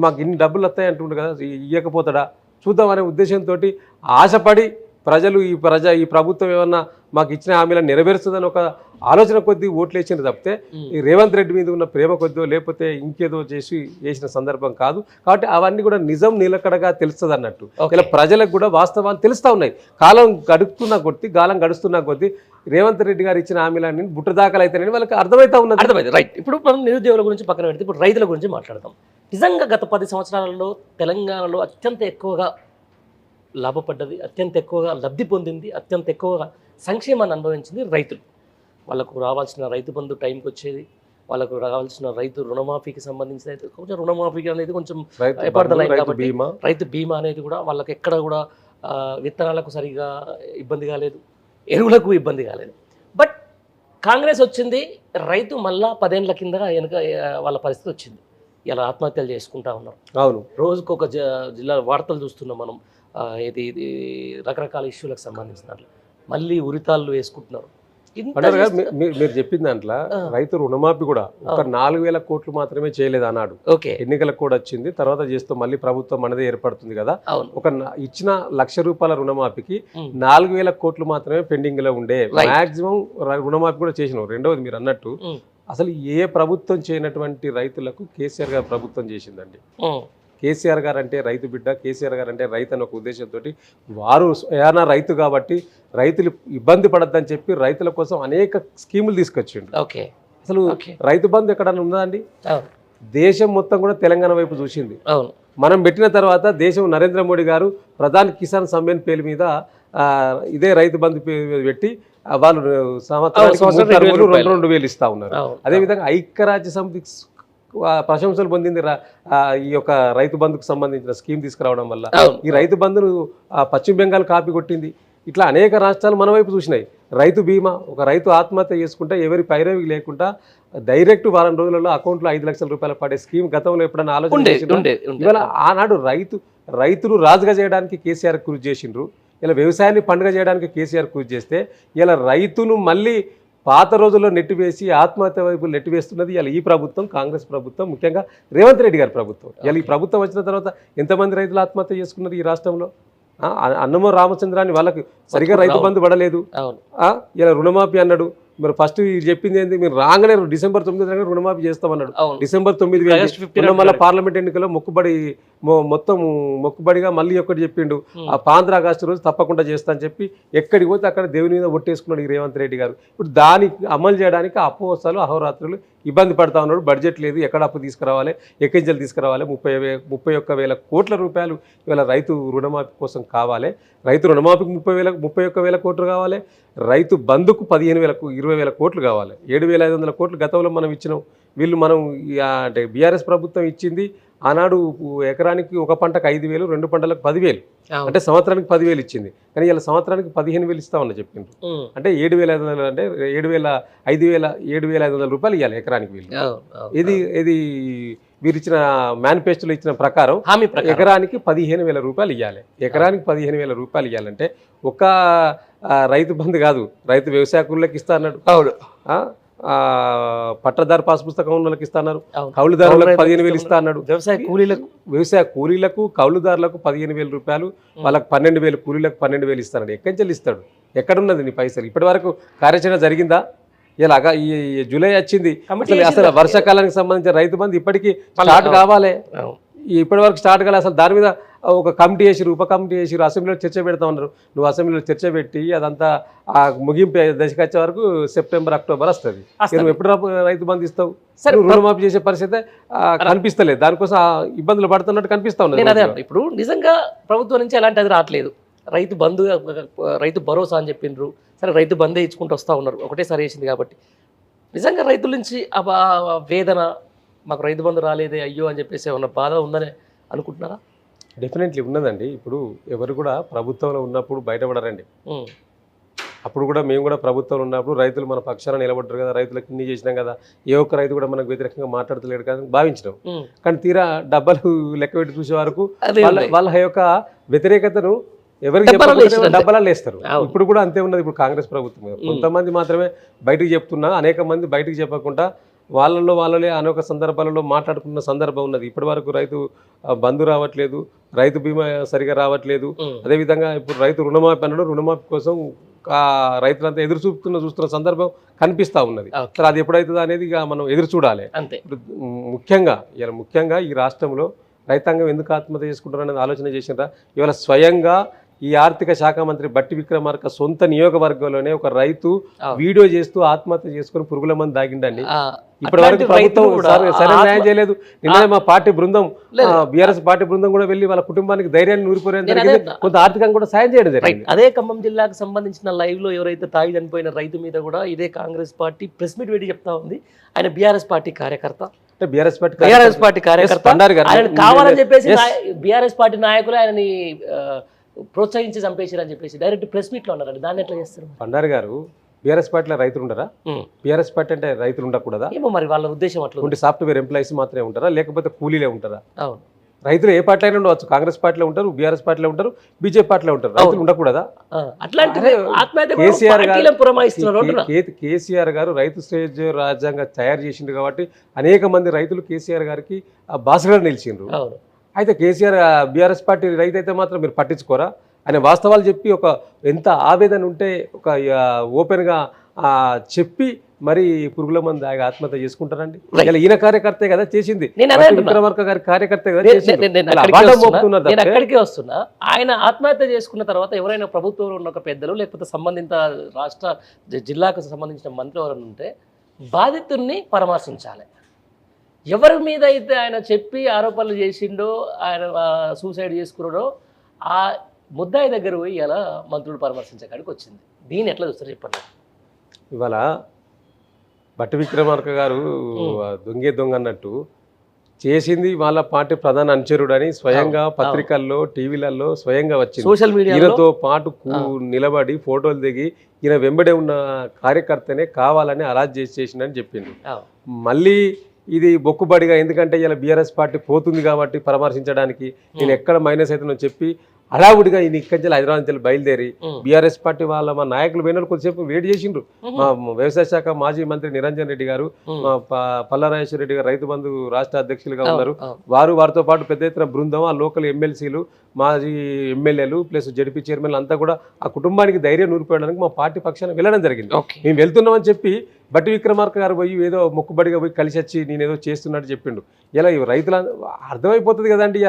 మాకు ఇన్ని డబ్బులు వస్తాయి అంటుండ్రు కదా, ఇవ్వకపోతాడా చూద్దాం అనే ఉద్దేశంతో ఆశపడి ప్రజలు ఈ ప్రభుత్వం ఏమన్నా మాకు ఇచ్చిన హామీలను నెరవేరుస్తుందని ఒక ఆలోచన కొద్దీ ఓట్లు వేసిన తప్పితే ఈ రేవంత్ రెడ్డి మీద ఉన్న ప్రేమ కొద్దో లేకపోతే ఇంకేదో చేసిన సందర్భం కాదు. కాబట్టి అవన్నీ కూడా నిజం నిలకడగా తెలుస్తుంది అన్నట్టు. ఇలా ప్రజలకు కూడా వాస్తవాలు తెలుస్తూ ఉన్నాయి. కాలం గడుస్తున్న కొద్దీ రేవంత్ రెడ్డి గారు ఇచ్చిన హామీలన్నీ బుట్టదాఖలు అయితేనే వాళ్ళకి అర్థమవుతా ఉన్నది. రైట్. ఇప్పుడు మనం నిరుద్యోగుల గురించి పక్కన పెడితే ఇప్పుడు రైతుల గురించి మాట్లాడదాం. నిజంగా గత 10 సంవత్సరాలలో తెలంగాణలో అత్యంత ఎక్కువగా లాభపడ్డది, అత్యంత ఎక్కువగా లబ్ధి పొందింది, అత్యంత ఎక్కువగా సంక్షేమాన్ని అనుభవించింది రైతులు. వాళ్ళకు రావాల్సిన రైతు బంధు టైంకి వచ్చేది, వాళ్ళకు రావాల్సిన రైతు రుణమాఫీకి సంబంధించిన కొంచెం రుణమాఫీకి అనేది కొంచెం కాబట్టి రైతు బీమా అనేది కూడా వాళ్ళకి ఎక్కడ కూడా విత్తనాలకు సరిగా ఇబ్బంది కాలేదు, ఎరువులకు ఇబ్బంది కాలేదు. బట్ కాంగ్రెస్ వచ్చింది, రైతు మళ్ళా 10 ఏళ్ల కింద వెనుక వాళ్ళ పరిస్థితి వచ్చింది. ఇలా ఆత్మహత్యలు చేసుకుంటా ఉన్నారు. అవును, రోజుకు ఒక జిల్లా వార్తలు చూస్తున్నాం మనం. ఇది రకరకాల ఇష్యూలకు సంబంధించిన మళ్ళీ ఉరితాళ్ళు వేసుకుంటున్నారు. మీరు చెప్పిన దాంట్లో రైతు రుణమాఫీ కూడా ఒక 4000 కోట్లు మాత్రమే చేయలేదు అన్నాడు. ఎన్నికలకు కూడా వచ్చింది, తర్వాత చేస్తూ మళ్ళీ ప్రభుత్వం మనదే ఏర్పడుతుంది కదా. ఒక ఇచ్చిన ₹1,00,000 రుణమాఫీకి 4000 కోట్లు మాత్రమే పెండింగ్ లో ఉండే. మాక్సిమం రుణమాఫీ కూడా చేసినాం. రెండవది మీరు అన్నట్టు అసలు ఏ ప్రభుత్వం చేయనటువంటి రైతులకు కేసీఆర్ గారు ప్రభుత్వం చేసిందండి. కేసీఆర్ గారు అంటే రైతు బిడ్డ, కేసీఆర్ గారు అంటే రైతు అనే ఒక ఉద్దేశంతో వారు ఏమైనా రైతు కాబట్టి రైతులు ఇబ్బంది పడద్దని చెప్పి రైతుల కోసం అనేక స్కీములు తీసుకొచ్చిండు. అసలు రైతు బంధు ఎక్కడన్నా ఉందా అండి? దేశం మొత్తం కూడా తెలంగాణ వైపు చూసింది. మనం పెట్టిన తర్వాత దేశం నరేంద్ర మోడీ గారు ప్రధాన్ కిసాన్ సమ్మాన్ పేరు మీద ఇదే రైతు బంధు పెట్టి వాళ్ళు సంవత్సరానికి 2,000 ఇస్తా ఉన్నారు. అదేవిధంగా ఐక్యరాజ్య సమితి ప్రశంసలు పొందింది ఈ యొక్క రైతు బంధుకు సంబంధించిన స్కీమ్ తీసుకురావడం వల్ల. ఈ రైతు బంధును పశ్చిమ బెంగాల్ కాపీ కొట్టింది. ఇట్లా అనేక రాష్ట్రాలు మన వైపు చూసినాయి. రైతు బీమా, ఒక రైతు ఆత్మహత్య చేసుకుంటే ఎవరి పైరవి లేకుండా డైరెక్ట్ వారం రోజులలో అకౌంట్లో 5 లక్షల రూపాయలు పడే స్కీమ్ గతంలో ఎప్పుడైనా ఆలోచన ఇవాళ ఆనాడు రైతును రాజుగా చేయడానికి కేసీఆర్ కృషి చేసిండ్రు. ఇలా వ్యవసాయాన్ని పండుగ చేయడానికి కేసీఆర్ కృషి చేస్తే ఇలా రైతును మళ్ళీ పాత రోజుల్లో నెట్టివేసి ఆత్మహత్య వైపు నెట్టివేస్తున్నది ఇలా ఈ ప్రభుత్వం, కాంగ్రెస్ ప్రభుత్వం, ముఖ్యంగా రేవంత్ రెడ్డి గారి ప్రభుత్వం. ఇలా ఈ ప్రభుత్వం వచ్చిన తర్వాత ఎంతమంది రైతులు ఆత్మహత్య చేసుకున్నారు ఈ రాష్ట్రంలో? అన్నమో రామచంద్రాన్ని వాళ్ళకి సరిగా రైతు బంధు పడలేదు. ఇలా రుణమాఫీ అన్నాడు. మరి ఫస్ట్ చెప్పింది ఏంటి, మీరు రాగానే డిసెంబర్ 9 రుణమాఫీ చేస్తామన్నాడు. డిసెంబర్ 9 మళ్ళీ పార్లమెంట్ ఎన్నికల్లో మొక్కుబడిగా మళ్ళీ ఒకటి చెప్పిండు, ఆ 15 ఆగస్టు రోజు తప్పకుండా చేస్తా అని చెప్పి ఎక్కడికి పోతే అక్కడ దేవుని మీద ఒట్టేసుకున్నాడు ఈ రేవంత్ రెడ్డి గారు. ఇప్పుడు దానికి అమలు చేయడానికి అపోహసాలు అహోరాత్రులు ఇబ్బంది పడతా ఉన్నాడు. బడ్జెట్ లేదు, ఎక్కడ అప్పు తీసుకురావాలి, ఎక్కించలు తీసుకురావాలి. 31,000 కోట్ల రూపాయలు ఇవాళ రైతు రుణమాఫీ కోసం కావాలి. రైతు రుణమాఫీకి 31,000 కోట్లు కావాలి. రైతు బంధుకు 20,000 కోట్లు కావాలి. 7,500 కోట్లు గతంలో మనం ఇచ్చినాం. మనం అంటే బీఆర్ఎస్ ప్రభుత్వం ఇచ్చింది ఆనాడు ఎకరానికి ఒక పంటకు 5,000, 2 పంటలకు 10,000, అవును. అంటే సంవత్సరానికి 10,000 ఇచ్చింది. కానీ ఇలా సంవత్సరానికి 15,000 ఇస్తామని చెప్పిండ్రు. అంటే 7,500, అంటే 7,500 రూపాయలు ఇవ్వాలి ఎకరానికి వీళ్ళు. ఇది వీరిచ్చిన మేనిఫెస్టోలో ఇచ్చిన ప్రకారం హామీ ప్రకారం ఎకరానికి 15,000 రూపాయలు ఇవ్వాలి. ఎకరానికి 15,000 రూపాయలు ఇవ్వాలంటే ఒక రైతు బంధు కాదు, రైతు వ్యవసాయ కూలీలకు ఇస్తా అన్నాడు, పట్టదారు పాస్ పుస్తకం ఉన్న వాళ్ళకి ఇస్తా అన్నారు, కౌలుదారులకు 15,000 ఇస్తా అన్నాడు, వ్యవసాయ కూలీలకు కౌలుదారులకు 15,000 రూపాయలు, వాళ్ళకి 12,000, కూలీలకు 12,000 ఇస్తాడు. ఎక్కడి నుంచి ఇస్తాడు? ఎక్కడున్నది నీ పైసలు? ఇప్పటి వరకు కార్యాచరణ జరిగిందా? ఇలాగా ఈ జూలై వచ్చింది, అసలు వర్షాకాలానికి సంబంధించిన రైతు బంధు ఇప్పటికీ స్టార్ట్ కావాలి. ఇప్పటి వరకు స్టార్ట్ కావాలి. అసలు దాని మీద ఒక కమిటీ చేసిరు, ఉప కమిటీ చేసిరు, అసెంబ్లీలో చర్చ పెడతా ఉన్నారు. నువ్వు అసెంబ్లీలో చర్చ పెట్టి అదంతా ఆ ముగింపు దశకు వచ్చే వరకు సెప్టెంబర్, అక్టోబర్ వస్తుంది. నువ్వు ఎప్పుడు రైతు బంధు ఇస్తావు? రుణమాఫీ చేసే పరిస్థితి కనిపిస్తలేదు. దానికోసం ఇబ్బందులు పడుతున్నట్టు కనిపిస్తా ఉన్నది. ఇప్పుడు నిజంగా ప్రభుత్వం నుంచి ఎలాంటి అది రావట్లేదు. రైతు బంధు, రైతు భరోసా అని చెప్పిండ్రు. సరే, రైతు బంధే ఇచ్చుకుంటూ వస్తూ ఉన్నారు, ఒకటేసారి వేసింది కాబట్టి. నిజంగా రైతుల నుంచి ఆ వేదన, మాకు రైతు బంధు రాలేదే అయ్యో అని చెప్పేసి ఏమన్నా బాధ ఉందని అనుకుంటున్నారా? డెఫినెట్లీ ఉన్నదండి. ఇప్పుడు ఎవరు కూడా ప్రభుత్వంలో ఉన్నప్పుడు బయటపడరండి. అప్పుడు కూడా మేము కూడా ప్రభుత్వంలో ఉన్నప్పుడు రైతులు మన పక్షాన నిలబడ్డారు కదా, రైతులకు ఇన్ని చేసినాం కదా, ఏ ఒక్క రైతు కూడా మనకు వ్యతిరేకంగా మాట్లాడతలేడు కదా భావించినాం. కానీ తీరా డబ్బలు లెక్క పెట్టి చూసే వరకు వాళ్ళ యొక్క వ్యతిరేకతను ఎవరికి డబ్బలా లేస్తారు. ఇప్పుడు కూడా అంతే ఉన్నది. ఇప్పుడు కాంగ్రెస్ ప్రభుత్వం కొంతమంది మాత్రమే బయటకు చెప్తున్నా, అనేక మంది బయటకు చెప్పకుండా వాళ్ళే అనేక సందర్భాలలో మాట్లాడుకున్న సందర్భం ఉన్నది. ఇప్పటి వరకు రైతు బంధు రావట్లేదు, రైతు బీమా సరిగా రావట్లేదు. అదేవిధంగా ఇప్పుడు రైతు రుణమాఫీ అన్నాడు, రుణమాఫీ కోసం రైతులంతా ఎదురు చూస్తున్న సందర్భం కనిపిస్తూ ఉన్నది. సరే, అది ఎప్పుడైతుందో అనేది ఇక మనం ఎదురు చూడాలి. ముఖ్యంగా ఈ రాష్ట్రంలో రైతాంగం ఎందుకు ఆత్మహత్య చేసుకుంటారు అనేది ఆలోచన చేసినారా? ఇవాళ స్వయంగా ఈ ఆర్థిక శాఖ మంత్రి బట్టి విక్రమార్క సొంత నియోజకవర్గంలోనే ఒక రైతు వీడియో చేస్తూ ఆత్మహత్య చేసుకుని పురుగుల మంది దాగిండండి. ఇప్పటి వరకు ప్రభుత్వం సరైన న్యాయం చేయలేదు. నిన్న మా పార్టీ బృందం, బీఆర్ఎస్ పార్టీ బృందం కూడా వెళ్ళి వాళ్ళ కుటుంబానికి ధైర్యాన్ని నూరిపోయేది జరిగింది, కొంత ఆర్థికంగా కూడా సాయం చేయడం జరిగింది. అదే ఖమ్మం జిల్లాకు సంబంధించిన లైవ్ లో ఎవరైతే తాగి చనిపోయిన రైతు మీద కూడా ఇదే కాంగ్రెస్ పార్టీ ప్రెస్ మీట్ పెట్టి చెప్తా ఉంది. ఆయన బీఆర్ఎస్ పార్టీ కార్యకర్త, బీఆర్ఎస్ పార్టీ కార్యకర్త కావాలని చెప్పేసి బీఆర్ఎస్ పార్టీ నాయకులు ఆయనని ప్రోత్సహించి చంపేసారని చెప్పేసి డైరెక్ట్ ప్రెస్ మీట్ లో ఉన్నారండి. దాన్ని ఎట్లా చేస్తారు? బండారు గారు, బీఆర్ఎస్ పార్టీలో రైతులు ఉండరా? బీఆర్ఎస్ పార్టీ అంటే రైతులు ఉండకూడదా? ఏమో మరి వాళ్ళ ఉద్దేశం అట్లా ఉంటే సాఫ్ట్వేర్ ఎంప్లాయీస్ మాత్రమే ఉంటారా, లేకపోతే కూలీలే ఉంటారా? రైతులు ఏ పార్టీ అయినా ఉండవచ్చు. కాంగ్రెస్ పార్టీలో ఉంటారు, బీఆర్ఎస్ పార్టీలో ఉంటారు, బీజేపీ పార్టీలో ఉంటారు. రైతులు ఉండకూడదా? కేసీఆర్ గారు రైతు శ్రేయస్ రాజ్యాంగం తయారు చేసిండు కాబట్టి అనేక మంది రైతులు కేసీఆర్ గారికి బాసగా నిలిచిండ్రు. అయితే కేసీఆర్ బీఆర్ఎస్ పార్టీ రైతు అయితే మాత్రం మీరు పట్టించుకోరా అనే వాస్తవాలు చెప్పి ఒక ఎంత ఆవేదన ఉంటే ఒక ఓపెన్గా చెప్పి మరి పురుగుల మంది ఆత్మహత్య చేసుకుంటారండి. ఇలా ఈయన కార్యకర్తే కదా చేసింది, విక్రమార్క గారి కార్యకర్తే కదా చేసింది. నేను అక్కడికే వస్తున్నా. ఆయన ఆత్మహత్య చేసుకున్న తర్వాత ఎవరైనా ప్రభుత్వంలో ఉన్న ఒక పెద్దలు లేకపోతే సంబంధిత రాష్ట్ర జిల్లాకు సంబంధించిన మంత్రి ఎవరైనా ఉంటే బాధితుడిని పరామర్శించాలి. ఎవరి మీద అయితే ఆయన చెప్పి ఆరోపణలు చేసిండో, ఆయన సూసైడ్ చేసుకున్నాడో ఆ ముద్దాయి దగ్గర పోయి ఇలా మంత్రులు పరామర్శించడానికి వచ్చింది. దీన్ని ఎట్లా చూస్తారు చెప్పండి? ఇవాళ బట్టి విక్రమార్క గారు దొంగ అన్నట్టు చేసింది వాళ్ళ పార్టీ ప్రధాన అనుచరుడు అని స్వయంగా పత్రికల్లో, టీవీలలో స్వయంగా వచ్చింది. సోషల్ మీడియా ఈయనతో పాటు నిలబడి ఫోటోలు దిగి ఈయన వెంబడే ఉన్న కార్యకర్తనే కావాలని అరాజ్ చేసిందని చెప్పింది. మళ్ళీ ఇది బొక్కుబడిగా, ఎందుకంటే ఇలా బీఆర్ఎస్ పార్టీ పోతుంది కాబట్టి పరామర్శించడానికి నేను ఎక్కడ మైనస్ అవుతుందని చెప్పి హడావుడిగా ఈయన ఇక్కడి నుంచి హైదరాబాద్ నుంచి బయలుదేరి బీఆర్ఎస్ పార్టీ వాళ్ళ మా నాయకులు పోయిన కొద్దిసేపు వేడి చేసిండ్రు. మా వ్యవసాయ శాఖ మాజీ మంత్రి నిరంజన్ రెడ్డి గారు, మా పల్లారాజేశ్వర రెడ్డి గారు రైతు బంధు రాష్ట్ర అధ్యక్షులుగా ఉన్నారు. వారితో పాటు పెద్ద ఎత్తున బృందం, ఆ లోకల్ ఎమ్మెల్సీలు, మాజీ ఎమ్మెల్యేలు ప్లస్ జడ్పీ చైర్మన్లు అంతా కూడా ఆ కుటుంబానికి ధైర్యం నూరిపోయడానికి మా పార్టీ పక్షాన వెళ్ళడం జరిగింది. మేము వెళ్తున్నామని చెప్పి బట్టి విక్రమార్క గారు పోయి ఏదో మొక్కుబడిగా పోయి కలిసి వచ్చి నేనేదో చేస్తున్నట్టు చెప్పిండు. ఇలా రైతుల అర్థమైపోతుంది కదండి.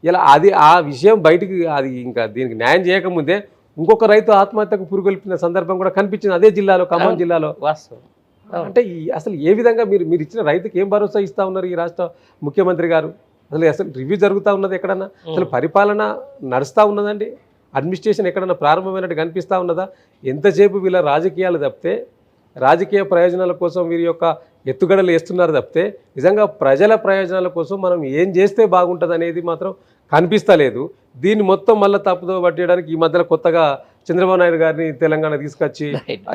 ఇలా అది ఆ విషయం బయటికి అది ఇంకా దీనికి న్యాయం చేయకముందే ఇంకొక రైతు ఆత్మహత్యకు పురుగొల్పిన సందర్భం కూడా కనిపించింది అదే జిల్లాలో, ఖమ్మం జిల్లాలో. అంటే అసలు ఏ విధంగా మీరు ఇచ్చిన రైతుకి ఏం భరోసా ఇస్తా ఉన్నారు ఈ రాష్ట్ర ముఖ్యమంత్రి గారు? అసలు రివ్యూ జరుగుతూ ఉన్నది ఎక్కడన్నా? అసలు పరిపాలన నడుస్తూ ఉన్నదండి? అడ్మినిస్ట్రేషన్ ఎక్కడన్నా ప్రారంభమైనట్టు కనిపిస్తూ ఉన్నదా? ఎంతసేపు వీళ్ళ రాజకీయాలు తప్పితే రాజకీయ ప్రయోజనాల కోసం వీరి యొక్క ఎత్తుగడలు వేస్తున్నారు తప్పితే నిజంగా ప్రజల ప్రయోజనాల కోసం మనం ఏం చేస్తే బాగుంటుంది అనేది మాత్రం కనిపిస్తలేదు. దీన్ని మొత్తం మళ్ళీ తప్పుదో పట్టేయడానికి ఈ మధ్యలో కొత్తగా చంద్రబాబు నాయుడు గారిని తెలంగాణ తీసుకొచ్చి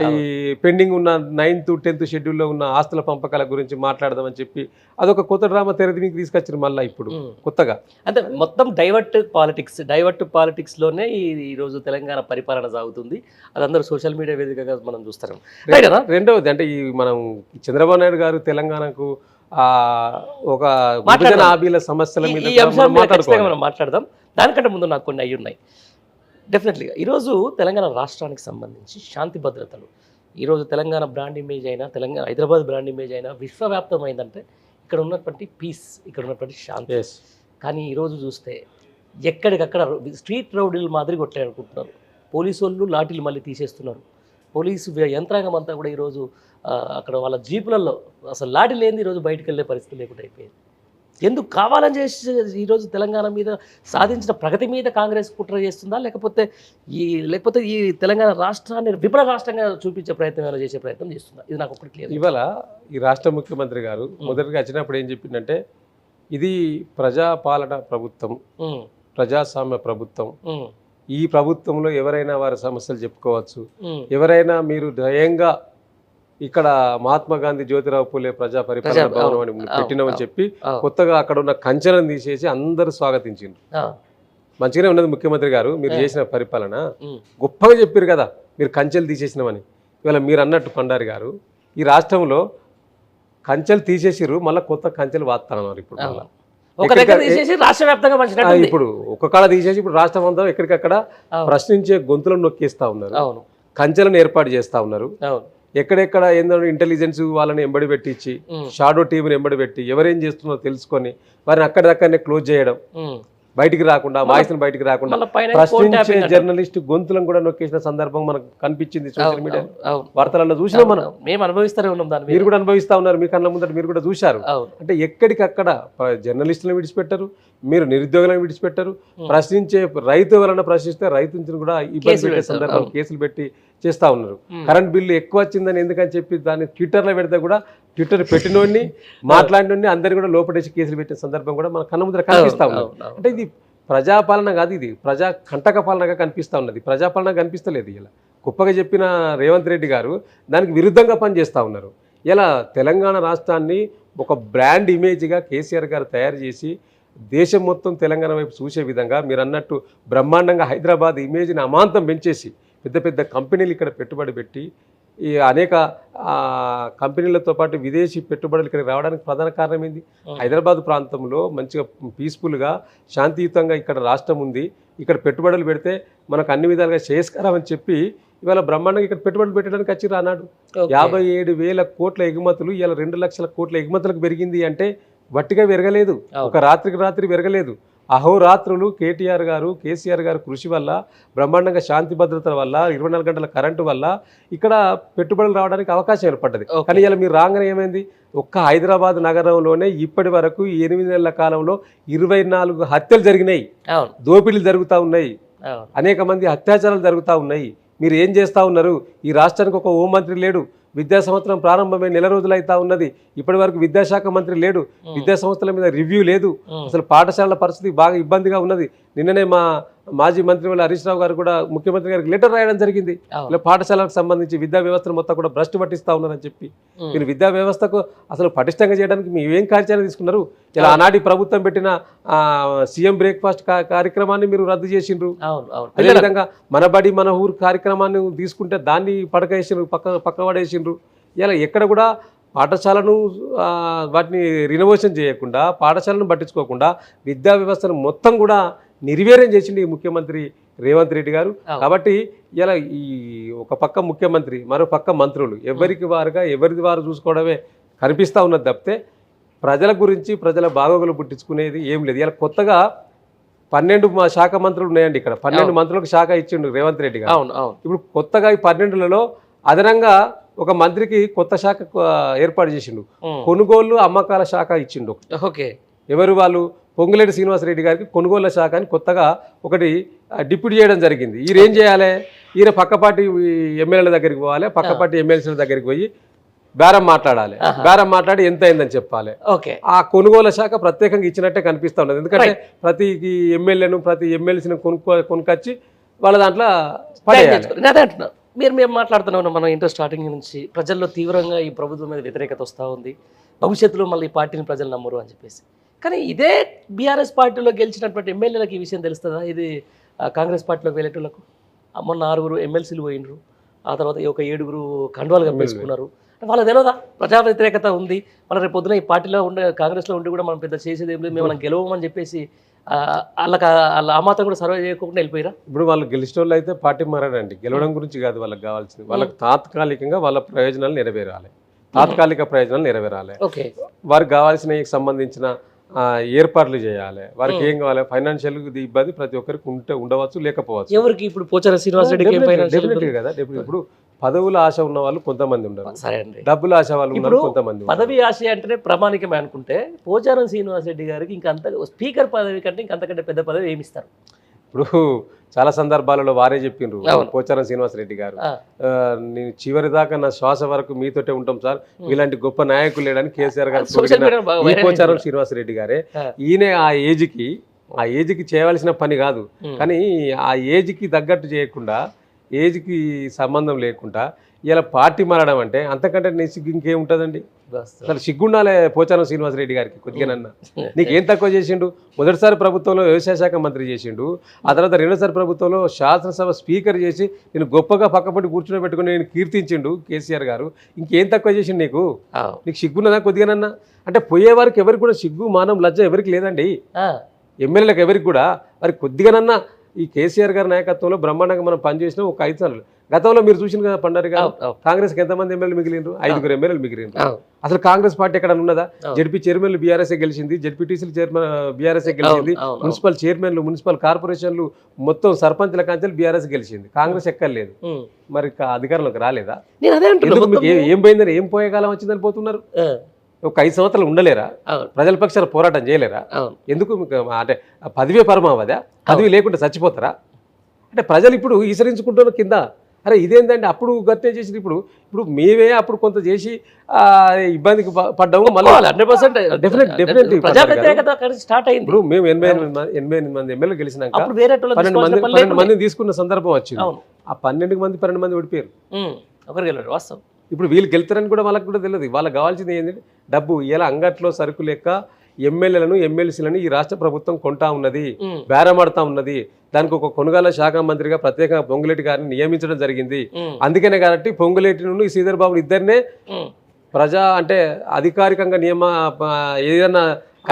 ఈ పెండింగ్ ఉన్న 9th 10th షెడ్యూల్లో ఉన్న ఆస్తుల పంపకాల గురించి మాట్లాడదామని చెప్పి అదొక కొత్త డ్రామా తెరదీనికి తీసుకొచ్చారు మళ్ళీ ఇప్పుడు కొత్తగా. అంటే మొత్తం డైవర్ట్ పాలిటిక్స్లోనే ఈరోజు తెలంగాణ పరిపాలన సాగుతుంది. అది అందరూ సోషల్ మీడియా వేదికగా మనం చూస్తాం. రెండవది అంటే ఈ మనం చంద్రబాబు నాయుడు గారు తెలంగాణకు ఒక విభజన హామీల సమస్యల మీద మనం మాట్లాడదాం. దానికంటే ముందు నాకు కొన్ని అయ్యి ఉన్నాయి. డెఫినెట్లీగా ఈరోజు తెలంగాణ రాష్ట్రానికి సంబంధించి శాంతి భద్రతలు, ఈరోజు తెలంగాణ బ్రాండ్ ఇమేజ్ అయినా, తెలంగాణ హైదరాబాద్ బ్రాండ్ ఇమేజ్ అయినా విశ్వవ్యాప్తమైందంటే ఇక్కడ ఉన్నటువంటి పీస్, ఇక్కడ ఉన్నటువంటి శాంతి. కానీ ఈరోజు చూస్తే ఎక్కడికక్కడ స్ట్రీట్ రౌడీలు మాదిరి కొట్టాడుకుంటున్నారు. పోలీసు వాళ్ళు లాఠీలు మళ్ళీ తీసేస్తున్నారు. పోలీసు యంత్రాంగం అంతా కూడా ఈరోజు అక్కడ వాళ్ళ జీపులలో అసలు లాఠీ లేని ఈరోజు బయటకు వెళ్ళే పరిస్థితి లేకుండా అయిపోయింది. ఎందుకు కావాలని చేసి ఈరోజు తెలంగాణ మీద సాధించిన ప్రగతి మీద కాంగ్రెస్ కుట్ర చేస్తుందా, లేకపోతే ఈ తెలంగాణ రాష్ట్రాన్ని విఫల రాష్ట్రంగా చూపించే ప్రయత్నం చేసే ప్రయత్నం చేస్తుందా? ఇది నాకు ఒకటి క్లియర్. ఇవాళ ఈ రాష్ట్ర ముఖ్యమంత్రి గారు మొదటిగా వచ్చినప్పుడు ఏం చెప్పిందంటే ఇది ప్రజాపాలన ప్రభుత్వం, ప్రజాస్వామ్య ప్రభుత్వం. ఈ ప్రభుత్వంలో ఎవరైనా వారి సమస్యలు చెప్పుకోవచ్చు. ఎవరైనా మీరు దయంగా ఇక్కడ మహాత్మా గాంధీ జ్యోతిరావు పూలే ప్రజా పరిపాలన భవనం అని పెట్టినామని చెప్పి కొత్తగా అక్కడ ఉన్న కంచెలను తీసేసి అందరూ స్వాగతించారు. మంచిగానే ఉన్నది ముఖ్యమంత్రి గారు, మీరు చేసిన పరిపాలన గొప్పగా చెప్పారు కదా, మీరు కంచెలు తీసేసినామని. ఇవాళ మీరు అన్నట్టు కొండారి గారు ఈ రాష్ట్రంలో కంచెలు తీసేసిరు, మళ్ళీ కొత్త కంచెలు వాస్తున్నారు. ఇప్పుడు ఇప్పుడు ఒక్క కాడ తీసేసి ఇప్పుడు రాష్ట్రం అంతా ఎక్కడికక్కడ ప్రశ్నించే గొంతులను నొక్కేస్తా ఉన్నారు, కంచెలను ఏర్పాటు చేస్తా ఉన్నారు. ఎక్కడెక్కడ ఏంటంటే ఇంటెలిజెన్స్ వాళ్ళని ఎంబడి పెట్టించి షాడో టీంని ఎంబడి పెట్టి ఎవరేం చేస్తున్నారో తెలుసుకొని వారిని అక్కడిదక్కడనే క్లోజ్ చేయడం, బయటికి రాకుండా వాయిస్ని బయటికి రాకుండా ప్రశ్నించే జర్నలిస్ట్ గొంతులను కూడా నొక్కేసిన సందర్భం మనకు కనిపించింది సోషల్ మీడియా వార్తలలో చూసినాం. మనం మేము అనుభవిస్తూనే ఉన్నాం, దాన్ని మీరు కూడా అనుభవిస్తా ఉన్నారు, మీ కళ్ళ ముందట మీరు కూడా చూశారు. అంటే ఎక్కడికక్కడ జర్నలిస్టులను విడిచిపెట్టారు, మీరు నిరుద్యోగులను విడిచిపెట్టారు, ప్రశ్నించే రైతు వలన ప్రశ్నిస్తే రైతును కూడా ఇబ్బంది పెట్టే సందర్భం కేసులు పెట్టి చేస్తా ఉన్నారు. కరెంట్ బిల్లు ఎక్కువ వచ్చిందని ఎందుకని చెప్పి దాన్ని ట్విట్టర్లో పెడితే కూడా ట్విట్టర్ పెట్టినోడిని మాట్లాడినోడిని అందరినీ కూడా లోపడేసి కేసులు పెట్టే సందర్భం కూడా మన కళ్ళ ముందర కనిపిస్తా ఉన్నారు. అంటే ఇది ప్రజాపాలన కాదు, ఇది ప్రజా కంటక పాలనగా కనిపిస్తూ ఉన్నది, ప్రజాపాలన కనిపిస్తలేదు. ఇలా గొప్పగా చెప్పిన రేవంత్ రెడ్డి గారు దానికి విరుద్ధంగా పనిచేస్తూ ఉన్నారు. ఇలా తెలంగాణ రాష్ట్రాన్ని ఒక బ్రాండ్ ఇమేజ్గా కేసీఆర్ గారు తయారు చేసి దేశం మొత్తం తెలంగాణ వైపు చూసే విధంగా మీరు అన్నట్టు బ్రహ్మాండంగా హైదరాబాద్ ఇమేజ్ని అమాంతం పెంచేసి పెద్ద పెద్ద కంపెనీలు ఇక్కడ పెట్టుబడి పెట్టి ఈ అనేక కంపెనీలతో పాటు విదేశీ పెట్టుబడులు ఇక్కడ రావడానికి ప్రధాన కారణం ఏంది? హైదరాబాద్ ప్రాంతంలో మంచిగా పీస్ఫుల్గా శాంతియుతంగా ఇక్కడ రాష్ట్రం ఉంది, ఇక్కడ పెట్టుబడులు పెడితే మనకు అన్ని విధాలుగా శ్రేయస్కరం అని చెప్పి ఇవాళ బ్రహ్మాండంగా ఇక్కడ పెట్టుబడులు పెట్టడానికి వచ్చి రానాడు. 57,000 కోట్ల ఎగుమతులు ఇవాళ 2 లక్షల కోట్ల ఎగుమతులకు పెరిగింది అంటే వట్టిగా పెరగలేదు, ఒక రాత్రికి రాత్రి పెరగలేదు. అహోరాత్రులు కేటీఆర్ గారు కేసీఆర్ గారు కృషి వల్ల, బ్రహ్మాండంగా శాంతి భద్రతల వల్ల, 24 గంటల కరెంటు వల్ల ఇక్కడ పెట్టుబడులు రావడానికి అవకాశం ఏర్పడ్డది. కానీ ఇలా మీరు రాగానే ఏమైంది? ఒక్క హైదరాబాద్ నగరంలోనే ఇప్పటి వరకు 8 నెలల కాలంలో 24 హత్యలు జరిగినాయి, దోపిడీలు జరుగుతూ ఉన్నాయి, అనేక మంది అత్యాచారాలు జరుగుతూ ఉన్నాయి. మీరు ఏం చేస్తూ ఉన్నారు? ఈ రాష్ట్రానికి ఒక హోంమంత్రి లేడు, విద్యా సంవత్సరం ప్రారంభమై నెల రోజులు అవుతా ఉన్నది, ఇప్పటి వరకు విద్యాశాఖ మంత్రి లేడు, విద్యా సంస్థల మీద రివ్యూ లేదు, అసలు పాఠశాలల పరిస్థితి బాగా ఇబ్బందిగా ఉన్నది. నిన్ననే మా మాజీ మంత్రి వాళ్ళ హరీష్ రావు గారు కూడా ముఖ్యమంత్రి గారికి లెటర్ రాయడం జరిగింది, ఇలా పాఠశాలకు సంబంధించి విద్యా వ్యవస్థను మొత్తం కూడా భ్రష్టు పట్టిస్తూ ఉన్నారని చెప్పి. మీరు విద్యా వ్యవస్థకు అసలు పటిష్టంగా చేయడానికి మీరు ఏం కార్యాచరణ తీసుకున్నారు? ఇలా ఆనాటి ప్రభుత్వం పెట్టిన సీఎం బ్రేక్ఫాస్ట్ కార్యక్రమాన్ని మీరు రద్దు చేసిండ్రు. అదేవిధంగా మన బడి మన ఊరు కార్యక్రమాన్ని తీసుకుంటే దాన్ని పడకేసిండ్రు, పక్క పడేసిండ్రు. ఇలా ఎక్కడ కూడా పాఠశాలను వాటిని రినోవేషన్ చేయకుండా, పాఠశాలను పట్టించుకోకుండా విద్యా వ్యవస్థను మొత్తం కూడా నిర్వీర్యం చేసింది ఈ ముఖ్యమంత్రి రేవంత్ రెడ్డి గారు. కాబట్టి ఇలా ఈ ఒక పక్క ముఖ్యమంత్రి, మరో పక్క మంత్రులు ఎవరికి వారుగా ఎవరిది వారు చూసుకోవడమే కనిపిస్తూ ఉన్నది తప్పితే ప్రజల గురించి ప్రజల బాగోగులు పుట్టించుకునేది ఏం లేదు. ఇలా కొత్తగా 12 శాఖ మంత్రులు ఉన్నాయండి, ఇక్కడ 12 మంత్రులకు శాఖ ఇచ్చిండు రేవంత్ రెడ్డి గారు. ఇప్పుడు కొత్తగా ఈ 12లలో అదనంగా ఒక మంత్రికి కొత్త శాఖ ఏర్పాటు చేసిండు, కొనుగోలు అమ్మకాల శాఖ ఇచ్చిండు. ఎవరు వాళ్ళు? పొంగులేటి శ్రీనివాసరెడ్డి గారికి కొనుగోళ్ల శాఖ అని కొత్తగా ఒకటి డిప్యూటీ చేయడం జరిగింది. వీరేం చేయాలి? ఈయన పక్కపాటి ఎమ్మెల్యేల దగ్గరికి పోవాలి, పక్కపాటి ఎమ్మెల్సీల దగ్గరికి పోయి బేరం మాట్లాడాలి, బేరం మాట్లాడి ఎంత అయిందని చెప్పాలి. ఓకే, ఆ కొనుగోలు శాఖ ప్రత్యేకంగా ఇచ్చినట్టే కనిపిస్తూ ఉన్నది. ఎందుకంటే ప్రతి ఎమ్మెల్యేను ప్రతి ఎమ్మెల్సీని కొనుక్కొచ్చి వాళ్ళ దాంట్లో పడేయాలి. అదే అంటున్నా, మేము మాట్లాడుతున్నాం మనం ఇంటర్ స్టార్టింగ్ నుంచి ప్రజల్లో తీవ్రంగా ఈ ప్రభుత్వం మీద వ్యతిరేకత వస్తూ ఉంది, భవిష్యత్తులో మళ్ళీ ఈ పార్టీని ప్రజలు నమ్మరు అని చెప్పేసి. కానీ ఇదే బీఆర్ఎస్ పార్టీలో గెలిచినటువంటి ఎమ్మెల్యేలకు ఈ విషయం తెలుస్తుందా? ఇది కాంగ్రెస్ పార్టీలోకి వెళ్ళేటోళ్ళకు మొన్న 6 ఎమ్మెల్సీలు పోయినరు, ఆ తర్వాత ఒక 7 కండువాలు కప్పేసుకున్నారు. వాళ్ళకి తెలియదా ప్రజా వ్యతిరేకత ఉంది, మన రేపు పొద్దున ఈ పార్టీలో ఉండే కాంగ్రెస్లో ఉండి కూడా మనం పెద్ద చేసేది ఏం లేదు, మేము మనం గెలవమని చెప్పేసి వాళ్ళ ఆ మాత్రం కూడా సర్వే చేయకుండా వెళ్ళిపోయారా? ఇప్పుడు వాళ్ళు గెలిచిన వాళ్ళు అయితే పార్టీ మారాడండి, గెలవడం గురించి కాదు వాళ్ళకి కావాల్సింది. వాళ్ళకి తాత్కాలికంగా వాళ్ళ ప్రయోజనాలు నెరవేరాలి, తాత్కాలిక ప్రయోజనాలు నెరవేరాలి. ఓకే, వారికి కావాల్సిన సంబంధించిన ఏర్పాట్లు చేయాలి. వారికి ఏం కావాలి, ఫైనాన్షియల్ ఇబ్బంది ప్రతి ఒక్కరికి ఉండవచ్చు, లేకపోవచ్చు. ఎవరికి ఇప్పుడు పోచారం శ్రీనివాస్ రెడ్డికి డెఫినెట్గా కదా. ఇప్పుడు పదవుల ఆశ ఉన్న వాళ్ళు కొంతమంది ఉండరు, సరే అండి, డబ్బుల ఆశ వాళ్ళు ఉన్నారు కొంతమంది. పదవి ఆశ అంటేనే ప్రామాణికమే అనుకుంటే పోచారం శ్రీనివాస్ రెడ్డి గారికి ఇంకంత స్పీకర్ పదవి కంటే ఇంకంతకంటే పెద్ద పదవి ఏమి ఇస్తారు? ఇప్పుడు చాలా సందర్భాలలో వారే చెప్పిండ్రు, పోచారం శ్రీనివాస్ రెడ్డి గారు, నేను చివరి దాకా నా శ్వాస వరకు మీతోటే ఉంటాం సార్, ఇలాంటి గొప్ప నాయకులు లేడని కేసీఆర్ గారు ఈ పోచారం శ్రీనివాస్ రెడ్డి గారే. ఈయన ఆ ఏజ్కి చేయవలసిన పని కాదు, కానీ ఆ ఏజ్కి తగ్గట్టు చేయకుండా, ఏజ్కి సంబంధం లేకుండా ఇలా పార్టీ మారడం అంటే అంతకంటే నీ సిగ్గు ఇంకేముంటుందండి? అసలు సిగ్గుండాలే పోచారం శ్రీనివాస్ రెడ్డి గారికి కొద్దిగానన్నా. నీకేం తక్కువ చేసిండు? మొదటిసారి ప్రభుత్వంలో వ్యవసాయ శాఖ మంత్రి చేసిండు, ఆ తర్వాత రెండోసారి ప్రభుత్వంలో శాసనసభ స్పీకర్ చేసి నేను గొప్పగా పక్కపట్టి కూర్చుని పెట్టుకుని నేను కీర్తించిండు కేసీఆర్ గారు. ఇంకేం తక్కువ చేసిండు నీకు? నీకు సిగ్గున్నదా కొద్దిగానన్నా? అంటే పోయేవారికి ఎవరికి కూడా సిగ్గు మానం లజ్జ ఎవరికి లేదండి, ఎమ్మెల్యేలకు ఎవరికి కూడా. వారికి కొద్దిగానన్నా ఈ కేసీఆర్ గారి నాయకత్వంలో బ్రహ్మాండంగా మనం పనిచేసినాం ఒక 5 సార్లు. గతంలో మీరు చూసిన కదా పండారు గారు, కాంగ్రెస్కి ఎంతమంది ఎమ్మెల్యేలు మిగిలిండ్రు? 5 ఎమ్మెల్యేలు మిగిలిండ్రు. అసలు కాంగ్రెస్ పార్టీ ఎక్కడ ఉన్నదా? జడ్పీ చైర్మన్లు బీఆర్ఎస్ గెలిచింది, జడ్పీటీసీలు చైర్మన్ బీఆర్ఎస్ గెలిచింది, మున్సిపల్ చైర్మన్లు, మున్సిపల్ కార్పొరేషన్లు, మొత్తం సర్పంచ్ల కాంచెలు బీఆర్ఎస్ గెలిచింది. కాంగ్రెస్ ఎక్కర్లేదు, మరి అధికారంలోకి రాలేదా? ఏం పోయిందని, ఏం పోయే కాలం వచ్చిందని పోతున్నారు? ఒక 5 సంవత్సరాలు ఉండలేరా? ప్రజల పక్షాల పోరాటం చేయలేరా? ఎందుకు అంటే పదవే పరమావదా? పదవి లేకుండా చచ్చిపోతారా? అంటే ప్రజలు ఇప్పుడు ఈసరించుకుంటున్న కింద, అరే ఇదేంటంటే అప్పుడు గట్టే చేసి ఇప్పుడు మేమే అప్పుడు కొంత చేసి ఇబ్బందికి పడ్డాము. మళ్ళీ 100% స్టార్ట్ అయింది. ఇప్పుడు మేము 88 మంది ఎమ్మెల్యేలు గెలిచినాక 12 మందిని తీసుకున్న సందర్భం వచ్చింది. ఆ 12 మంది 12 మంది ఓడిపోయారు, ఒకరు గెలరు వాస్తవం. ఇప్పుడు వీళ్ళు గెలుతారని కూడా వాళ్ళకి కూడా తెలియదు. వాళ్ళకి కావాల్సింది ఏంటంటే డబ్బు. ఇలా అంగట్లో సరుకు లెక్క ఎమ్మెల్యేలను ఎమ్మెల్సీలను ఈ రాష్ట్ర ప్రభుత్వం కొంటా ఉన్నది, బేరమాడుతా ఉన్నది. దానికి ఒక కొనుగోలు శాఖ మంత్రిగా ప్రత్యేకంగా పొంగులేటి గారిని నియమించడం జరిగింది. అందుకనే కాబట్టి పొంగులేటిను శ్రీధర్ బాబుని ఇద్దరినే అంటే అధికారికంగా ఏదైనా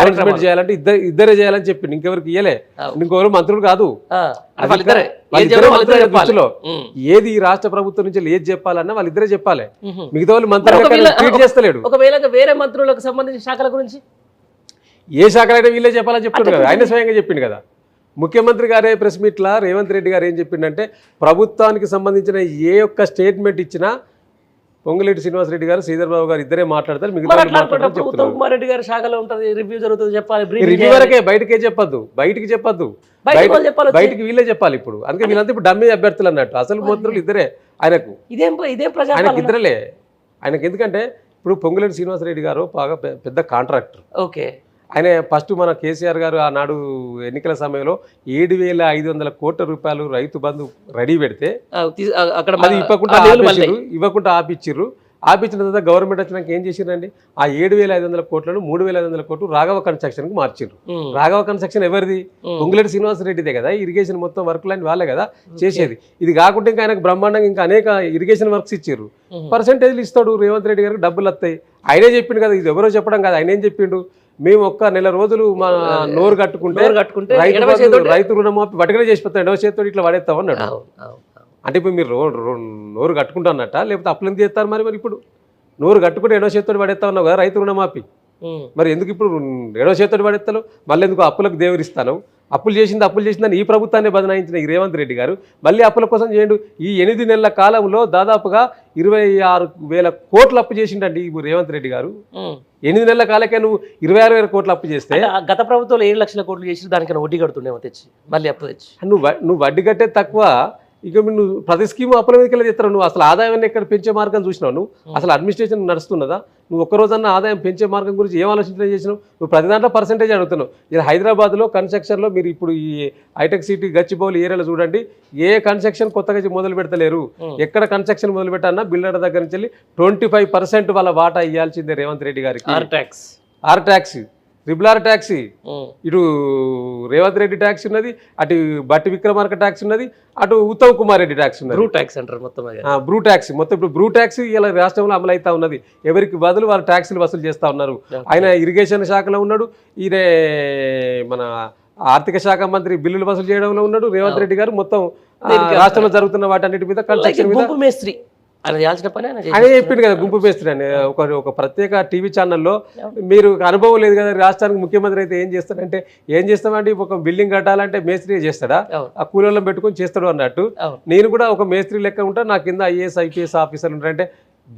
అనౌన్స్మెంట్ చేయాలంటే ఇద్దరే చేయాలని చెప్పింది, ఇంకెవరికి ఇయ్యలే. ఇంకెవరు మంత్రులు కాదు, దృష్టిలో ఏది ఈ రాష్ట్ర ప్రభుత్వం నుంచి ఏది చెప్పాలన్నా వాళ్ళిద్దరే చెప్పాలి. మిగతా వాళ్ళు మంత్రులు చేస్తలేడు. ఒకవేళ వేరే మంత్రులకు సంబంధించిన శాఖల గురించి ఏ శాఖలైనా వీళ్ళే చెప్పాలని చెప్తున్నాడు కదా, ఆయన స్వయంగా చెప్పిండు కదా. ముఖ్యమంత్రి గారే ప్రెస్ మీట్లా రేవంత్ రెడ్డి గారు ఏం చెప్పిండంటే, ప్రభుత్వానికి సంబంధించిన ఏ ఒక్క స్టేట్మెంట్ ఇచ్చినా పొంగులేటి శ్రీనివాస్ రెడ్డి గారు, శ్రీధర్ బాబు గారు ఇద్దరే మాట్లాడతారు, మిగతా ఉత్తమ్ కుమార్ రెడ్డి గారి శాఖలో ఉంటుంది, రివ్యూ జరుగుతుంది, చెప్పాలి. రివ్యూ వరకే, బయటకే చెప్పొద్దు, బయటికి చెప్పొద్దు, బయటికి వీళ్ళే చెప్పాలి. ఇప్పుడు అందుకే వీళ్ళంతా ఇప్పుడు డమ్మీ అభ్యర్థులు అన్నట్టు. అసలు మంత్రులు ఇద్దరే ఆయనకు, ఆయనకు ఇద్దరలే ఆయనకు. ఎందుకంటే ఇప్పుడు పొంగులేటి శ్రీనివాస్ రెడ్డి గారు బాగా పెద్ద కాంట్రాక్టర్. ఓకే, ఆయన ఫస్ట్ మన కేసీఆర్ గారు ఆనాడు ఎన్నికల సమయంలో 7,500 కోట్ల రూపాయలు రైతు బంధు రెడీ పెడితే అది ఇవ్వకుండా ఆపిచ్చిర్రు. ఆపించిన తర్వాత గవర్నమెంట్ వచ్చినాక ఏం చేసిరండి, ఆ 7,500 కోట్లను 3,500 కోట్లు రాఘవ కన్స్ట్రక్షన్ కి మార్చిర్రు. రాఘవ కన్స్ట్రక్షన్ ఎవరిది? పొంగులేటి శ్రీనివాస్ రెడ్డిదే కదా. ఇరిగేషన్ మొత్తం వర్క్లన్నీ వాళ్ళే కదా చేసేది. ఇది కాకుండా ఇంకా ఆయనకు బ్రహ్మాండంగా ఇంకా అనేక ఇరిగేషన్ వర్క్స్ ఇచ్చిర్రు. పర్సెంటేజ్లు ఇస్తాడు రేవంత్ రెడ్డి గారికి, డబ్బులు వస్తాయి. ఆయనే చెప్పిండు కదా, ఇది ఎవరో చెప్పడం కాదు, ఆయన ఏం చెప్పిండు, మేము ఒక్క నెల రోజులు మా నోరు కట్టుకుంటే రైతు రుణమాఫీ బట్టుకనే చేసిపోతాం, 2వ చేతితో ఇట్లా పడేస్తాం అన్నాడు. అంటే ఇప్పుడు మీరు నోరు కట్టుకుంటున్నట్ట, లేకపోతే అప్పులు ఎంత చేస్తారు? మరి ఇప్పుడు నోరు కట్టుకుంటే 2వ చేతితో పడేస్తా ఉన్నావు కదా రైతు రుణమాఫీ. మరి ఎందుకు ఇప్పుడు 2వ చేతితో పడేస్తాను? మళ్ళీ ఎందుకు అప్పులకు దేవురిస్తాను? అప్పులు చేసిందని ఈ ప్రభుత్వాన్ని బదనాయించిన ఈ రేవంత్ రెడ్డి గారు మళ్ళీ అప్పుల కోసం చేయండు. ఈ 8 నెలల కాలంలో దాదాపుగా 26,000 కోట్లు అప్పు చేసిండండి ఈ రేవంత్ రెడ్డి గారు. 8 నెలల కాలకే నువ్వు 26,000 కోట్లు అప్పు చేస్తే, గత ప్రభుత్వంలో 7 లక్షల కోట్లు చేసి దానికన్నా వడ్డీ కడుతుండేమో తెచ్చి మళ్ళీ అప్పు తెచ్చి, నువ్వు వడ్డీ కట్టే తక్కువ ఇక నువ్వు ప్రతి స్కీమ్ అప్పుల మీదకి వెళ్ళి తెస్తావు. నువ్వు అసలు ఆదాయాన్ని ఎక్కడ పెంచే మార్గం చూసినావు? నువ్వు అసలు అడ్మినిస్ట్రేషన్ నడుస్తున్నదా? నువ్వు ఒక్కరోజన్నా ఆదాయం పెంచే మార్గం గురించి ఏం ఆలోచన చేసినావు? నువ్వు ప్రతి దాంట్లో పర్సెంటేజ్ అడుగుతున్నావు. ఇది హైదరాబాద్లో కన్స్ట్రక్షన్లో మీరు ఇప్పుడు ఈ హైటెక్ సిటీ గచ్చిబౌలి ఏరియాలో చూడండి, ఏ కన్స్ట్రక్షన్ కొత్తగా మొదలు పెడతలేరు. ఎక్కడ కన్స్ట్రక్షన్ మొదలు పెట్టాలన్నా బిల్డర్ దగ్గర నుంచి వెళ్ళి 25% వాళ్ళ వాటా ఇవ్వాల్సిందే రేవంత్ రెడ్డి గారికి. ఆర్ ట్యాక్స్, ట్రిపుల్ ట్యాక్స్, ఇటు రేవంత్ రెడ్డి ట్యాక్స్ ఉన్నది, అటు బట్టి విక్రమార్క ట్యాక్స్ ఉన్నది, అటు ఉత్తమ్ కుమార్ రెడ్డి ట్యాక్స్ ఉన్నది. బ్రూ ట్యాక్స్ అంటారు మొత్తం. బ్రూ ట్యాక్స్ మొత్తం ఇప్పుడు బ్రూ ట్యాక్స్ ఇలా రాష్ట్రంలో అమలు అవుతా ఉన్నది. ఎవరికి బదులు వారు ట్యాక్సులు వసూలు చేస్తూ ఉన్నారు. ఆయన ఇరిగేషన్ శాఖలో ఉన్నాడు, ఈయన మన ఆర్థిక శాఖ మంత్రి బిల్లులు వసూలు చేయడంలో ఉన్నాడు. రేవంత్ రెడ్డి గారు మొత్తం రాష్ట్రంలో జరుగుతున్న వాటన్నిటి మీద కన్స్ట్రక్షన్ మీద ఆయన చెప్పింది కదా గుంపు మేస్త్రి అని. ఒక ప్రత్యేక టీవీ ఛానల్లో మీరు అనుభవం లేదు కదా, రాష్ట్రానికి ముఖ్యమంత్రి అయితే ఏం చేస్తాడంటే, ఏం చేస్తామంటే ఒక బిల్డింగ్ కట్టాలంటే మేస్త్రి చేస్తాడా, ఆ కూలీలను పెట్టుకొని చేస్తాడు అన్నట్టు. నేను కూడా ఒక మేస్త్రి లెక్క ఉంటా, నా కింద ఐఏఎస్ ఐపీఎస్ ఆఫీసర్లు ఉంటారంటే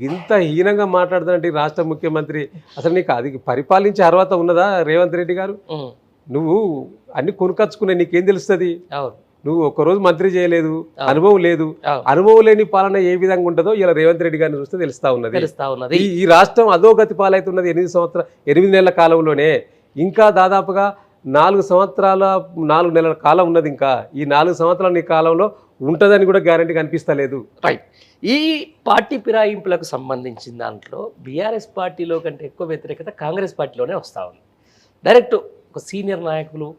ఇంత హీనంగా మాట్లాడుతానంటే రాష్ట్ర ముఖ్యమంత్రి. అసలు నీకు అది పరిపాలించే అర్హత ఉన్నదా రేవంత్ రెడ్డి గారు? నువ్వు అన్ని కొనుకొచ్చుకునే నీకేం తెలుస్తుంది? నువ్వు ఒక్కరోజు మంత్రి చేయలేదు, అనుభవం లేదు. అనుభవం లేని పాలన ఏ విధంగా ఉంటుందో ఇలా రేవంత్ రెడ్డి గారిని చూస్తే తెలుస్తా ఉన్నది. ఈ రాష్ట్రం అధోగతి పాలవుతున్నది 8 నెలల కాలంలోనే. ఇంకా దాదాపుగా 4 నెలల కాలం ఉన్నది. ఇంకా ఈ 4 సంవత్సరాల నీ కాలంలో ఉంటుందని కూడా గ్యారంటీ కనిపిస్తలేదు. రైట్. ఈ పార్టీ ఫిరాయింపులకు సంబంధించిన దాంట్లో బీఆర్ఎస్ పార్టీలో కంటే ఎక్కువ వ్యతిరేకత కాంగ్రెస్ పార్టీలోనే వస్తూ ఉంది. డైరెక్ట్ ఒక సీనియర్ నాయకులు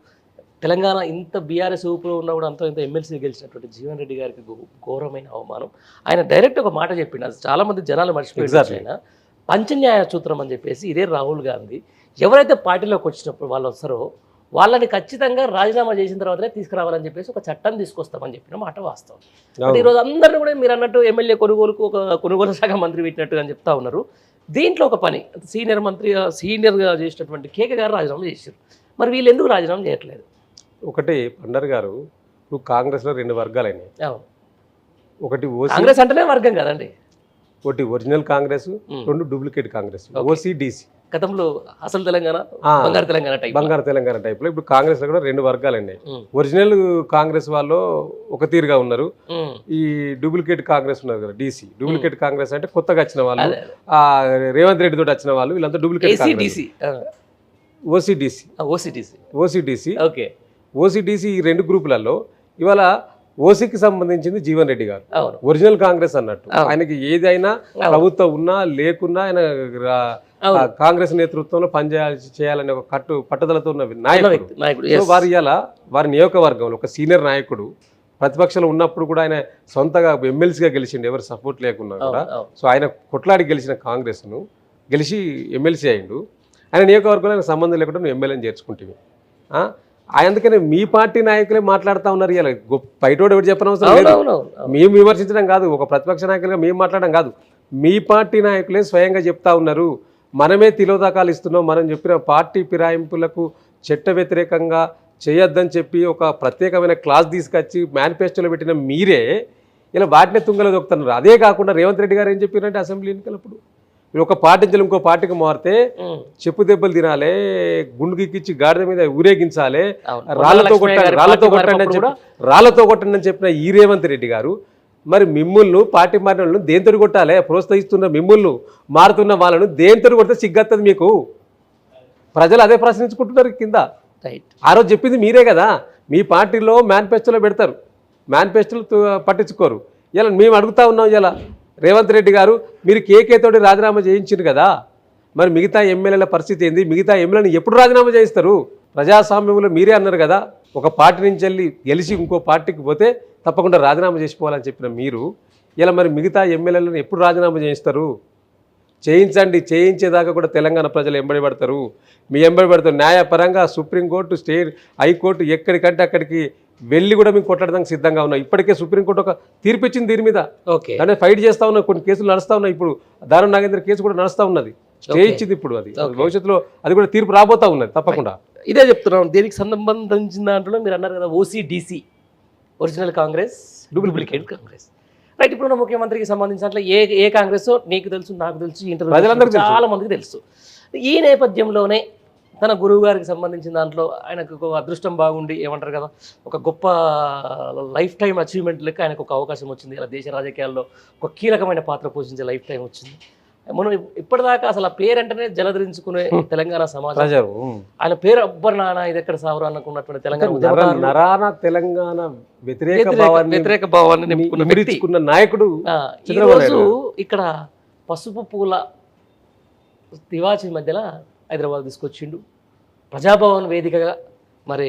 తెలంగాణ ఇంత బీఆర్ఎస్ ఊపులో ఉన్నా కూడా ఇంత ఎమ్మెల్సీ గెలిచినటువంటి జీవన్ రెడ్డి గారికి ఘోరమైన అవమానం. ఆయన డైరెక్ట్ ఒక మాట చెప్పిండు, అది చాలామంది జనాలు మర్చిపోయారు. ఆయన పంచన్యాయ సూత్రం అని చెప్పేసి ఇదే రాహుల్ గాంధీ ఎవరైతే పార్టీలోకి వచ్చినప్పుడు వాళ్ళు వస్తారో వాళ్ళని ఖచ్చితంగా రాజీనామా చేసిన తర్వాతనే తీసుకురావాలని చెప్పేసి ఒక చట్టం తీసుకొస్తామని చెప్పిన మాట వాస్తవం. అంటే ఈరోజు అందరినీ కూడా మీరు అన్నట్టు ఎమ్మెల్యే కొనుగోలుకు ఒక కొనుగోలు శాఖ మంత్రి పెట్టినట్టుగా అని చెప్తా ఉన్నారు. దీంట్లో ఒక పని సీనియర్గా చేసినటువంటి కేకే గారు రాజీనామా చేశారు. మరి వీళ్ళు ఎందుకు రాజీనామా చేయట్లేదు? ఒకటి పండర్ గారు, నువ్వు కాంగ్రెస్లో 2 వర్గాలైనాయి. ఒకటి కాంగ్రెస్ అంటేనే వర్గం కదండి. ఒకటి ఒరిజినల్ కాంగ్రెస్, 2 డూప్లికేట్ కాంగ్రెస్, ఓసీడీసీ. గతంలో అసలు తెలంగాణ, బంగారు తెలంగాణ టైప్లో ఇప్పుడు కాంగ్రెస్ లో కూడా 2 వర్గాలైనాయి. ఒరిజినల్ కాంగ్రెస్ వాళ్ళు ఒక తీరుగా ఉన్నారు, ఈ డూప్లికేట్ కాంగ్రెస్ ఉన్నారు కదా డీసీ. డూప్లికేట్ కాంగ్రెస్ అంటే కొత్తగా వచ్చిన వాళ్ళు, రేవంత్ రెడ్డి తోటి వచ్చిన వాళ్ళు, వీళ్ళంతా డూప్లికేట్ కాంగ్రెస్. ఓసీడీసీ ఓసీడీసీ ఈ 2 గ్రూపులలో ఇవాళ ఓసీకి సంబంధించింది జీవన్ రెడ్డి గారు, ఒరిజినల్ కాంగ్రెస్ అన్నట్టు. ఆయనకి ఏదైనా ప్రభుత్వం ఉన్నా లేకున్నా ఆయన కాంగ్రెస్ నేతృత్వంలో చేయాలనే ఒక పట్టుదలతో ఉన్న నాయకుడు. వారి నియోజకవర్గంలో ఒక సీనియర్ నాయకుడు ప్రతిపక్షంలో ఉన్నప్పుడు కూడా ఆయన సొంతగా ఎమ్మెల్సీగా గెలిచిండు, ఎవరు సపోర్ట్ లేకున్నా కూడా. సో ఆయన కొట్లాడి గెలిచిన కాంగ్రెస్ను గెలిచి ఎమ్మెల్సీ అయిండు. ఆయన నియోజకవర్గంలో సంబంధం లేకుండా నువ్వు ఎమ్మెల్యేని చేర్చుకుంటుంది. అందుకనే మీ పార్టీ నాయకులే మాట్లాడుతూ ఉన్నారు. ఇలా బయటోడు ఎవరు చెప్పనవసరం లేదు. మేము విమర్శించడం కాదు, ఒక ప్రతిపక్ష నాయకులుగా మేము మాట్లాడడం కాదు, మీ పార్టీ నాయకులే స్వయంగా చెప్తా ఉన్నారు. మనమే తిలోదకాలు ఇస్తున్నాం, మనం చెప్పిన పార్టీ ఫిరాయింపులకు చట్ట వ్యతిరేకంగా చేయొద్దని చెప్పి ఒక ప్రత్యేకమైన క్లాస్ తీసుకొచ్చి మేనిఫెస్టోలో పెట్టిన మీరే ఇలా వాటినే తుంగలో దొక్కుతున్నారు. అదే కాకుండా రేవంత్ రెడ్డి గారు ఏం చెప్పారంటే అసెంబ్లీ ఎన్నికలప్పుడు, మీరు ఒక పార్టీ నుంచి ఇంకో పార్టీకి మారితే చెప్పు దెబ్బలు తినాలి, గుండుకిచ్చి గాడిద మీద ఊరేగించాలి, రాళ్లతో కొట్టండి అని చెప్పిన ఈ రేవంత్ రెడ్డి గారు మరి మిమ్ములను పార్టీ మారిన వాళ్ళను దేంతో కొట్టాలి? ప్రోత్సహిస్తున్న మిమ్ములను మారుతున్న వాళ్ళను దేంతో కొడితే సిగ్గత్తది మీకు? ప్రజలు అదే ప్రశ్నించుకుంటున్నారు కింద. ఆ రోజు చెప్పింది మీరే కదా, మీ పార్టీలో మేనిఫెస్టోలో పెడతారు, మేనిఫెస్టోలు పట్టించుకోరు. ఇలా మేము అడుగుతా ఉన్నాం, ఇలా రేవంత్ రెడ్డి గారు మీరు కేకేతోటి రాజీనామా చేయించారు కదా, మరి మిగతా ఎమ్మెల్యేల పరిస్థితి ఏంది? మిగతా ఎమ్మెల్యేలను ఎప్పుడు రాజీనామా చేయిస్తారు? ప్రజాస్వామ్యంలో మీరే అన్నారు కదా, ఒక పార్టీ నుంచి వెళ్ళి గెలిచి ఇంకో పార్టీకి పోతే తప్పకుండా రాజీనామా చేసిపోవాలని చెప్పిన మీరు ఇలా మరి మిగతా ఎమ్మెల్యేలను ఎప్పుడు రాజీనామా చేయిస్తారు? చేయించండి, చేయించేదాకా కూడా తెలంగాణ ప్రజలు ఎంబడి పడతారు, మీ ఎంబడి పడతారు. న్యాయపరంగా సుప్రీంకోర్టు, స్టేట్ హైకోర్టు ఎక్కడికంటే అక్కడికి వెళ్ళి కూడా మేము కొట్టడానికి సిద్ధంగా ఉన్నాం. ఇప్పటికే సుప్రీంకోర్టు ఒక తీర్పు ఇచ్చింది దీని మీద, దాన్ని ఫైట్ చేస్తూ ఉన్నాం, కొన్ని కేసులు నడుస్తూ ఉన్నాయి. ఇప్పుడు దారుణ నాగేంద్ర కేసు కూడా నడుస్తూ ఉన్నది, స్టే ఇచ్చింది. ఇప్పుడు అది భవిష్యత్తులో అది కూడా తీర్పు రాబోతా ఉన్నది తప్పకుండా. ఇదే చెప్తున్నాం. దీనికి సంబంధించిన దాంట్లో మీరు అన్నారు కదా OCDC, original Congress, duplicate Congress. Right. ఇప్పుడు ముఖ్యమంత్రికి సంబంధించినట్లు ఏ కాంగ్రెస్ నీకు తెలుసు, నాకు తెలుసు, ఇంటర్ చాలా మందికి తెలుసు. ఈ నేపథ్యంలోనే తన గురువు గారికి సంబంధించిన దాంట్లో ఆయనకు ఒక అదృష్టం బాగుండి ఏమంటారు కదా ఒక గొప్ప లైఫ్ టైం అచీవ్మెంట్ లెక్క ఆయనకు ఒక అవకాశం వచ్చింది ఇలా దేశ రాజకీయాల్లో ఒక కీలకమైన పాత్ర పోషించే లైఫ్ టైం వచ్చింది. మనం ఇప్పటిదాకా అసలు ఆ పేరంటేనే జలధరించుకునే తెలంగాణ సమాజం, ఆయన పేరు అబ్బర్ నాన్న ఇది ఎక్కడ సావరు అనుకున్నటువంటి తెలంగాణ నరాన తెలంగాణ వ్యతిరేక భావాన్ని నింపుకున్న నాయకుడు ఈరోజు ఇక్కడ పసుపు పూల తివాచి మధ్యలో హైదరాబాద్ తీసుకొచ్చిండు, ప్రజాభవన్ వేదికగా మరి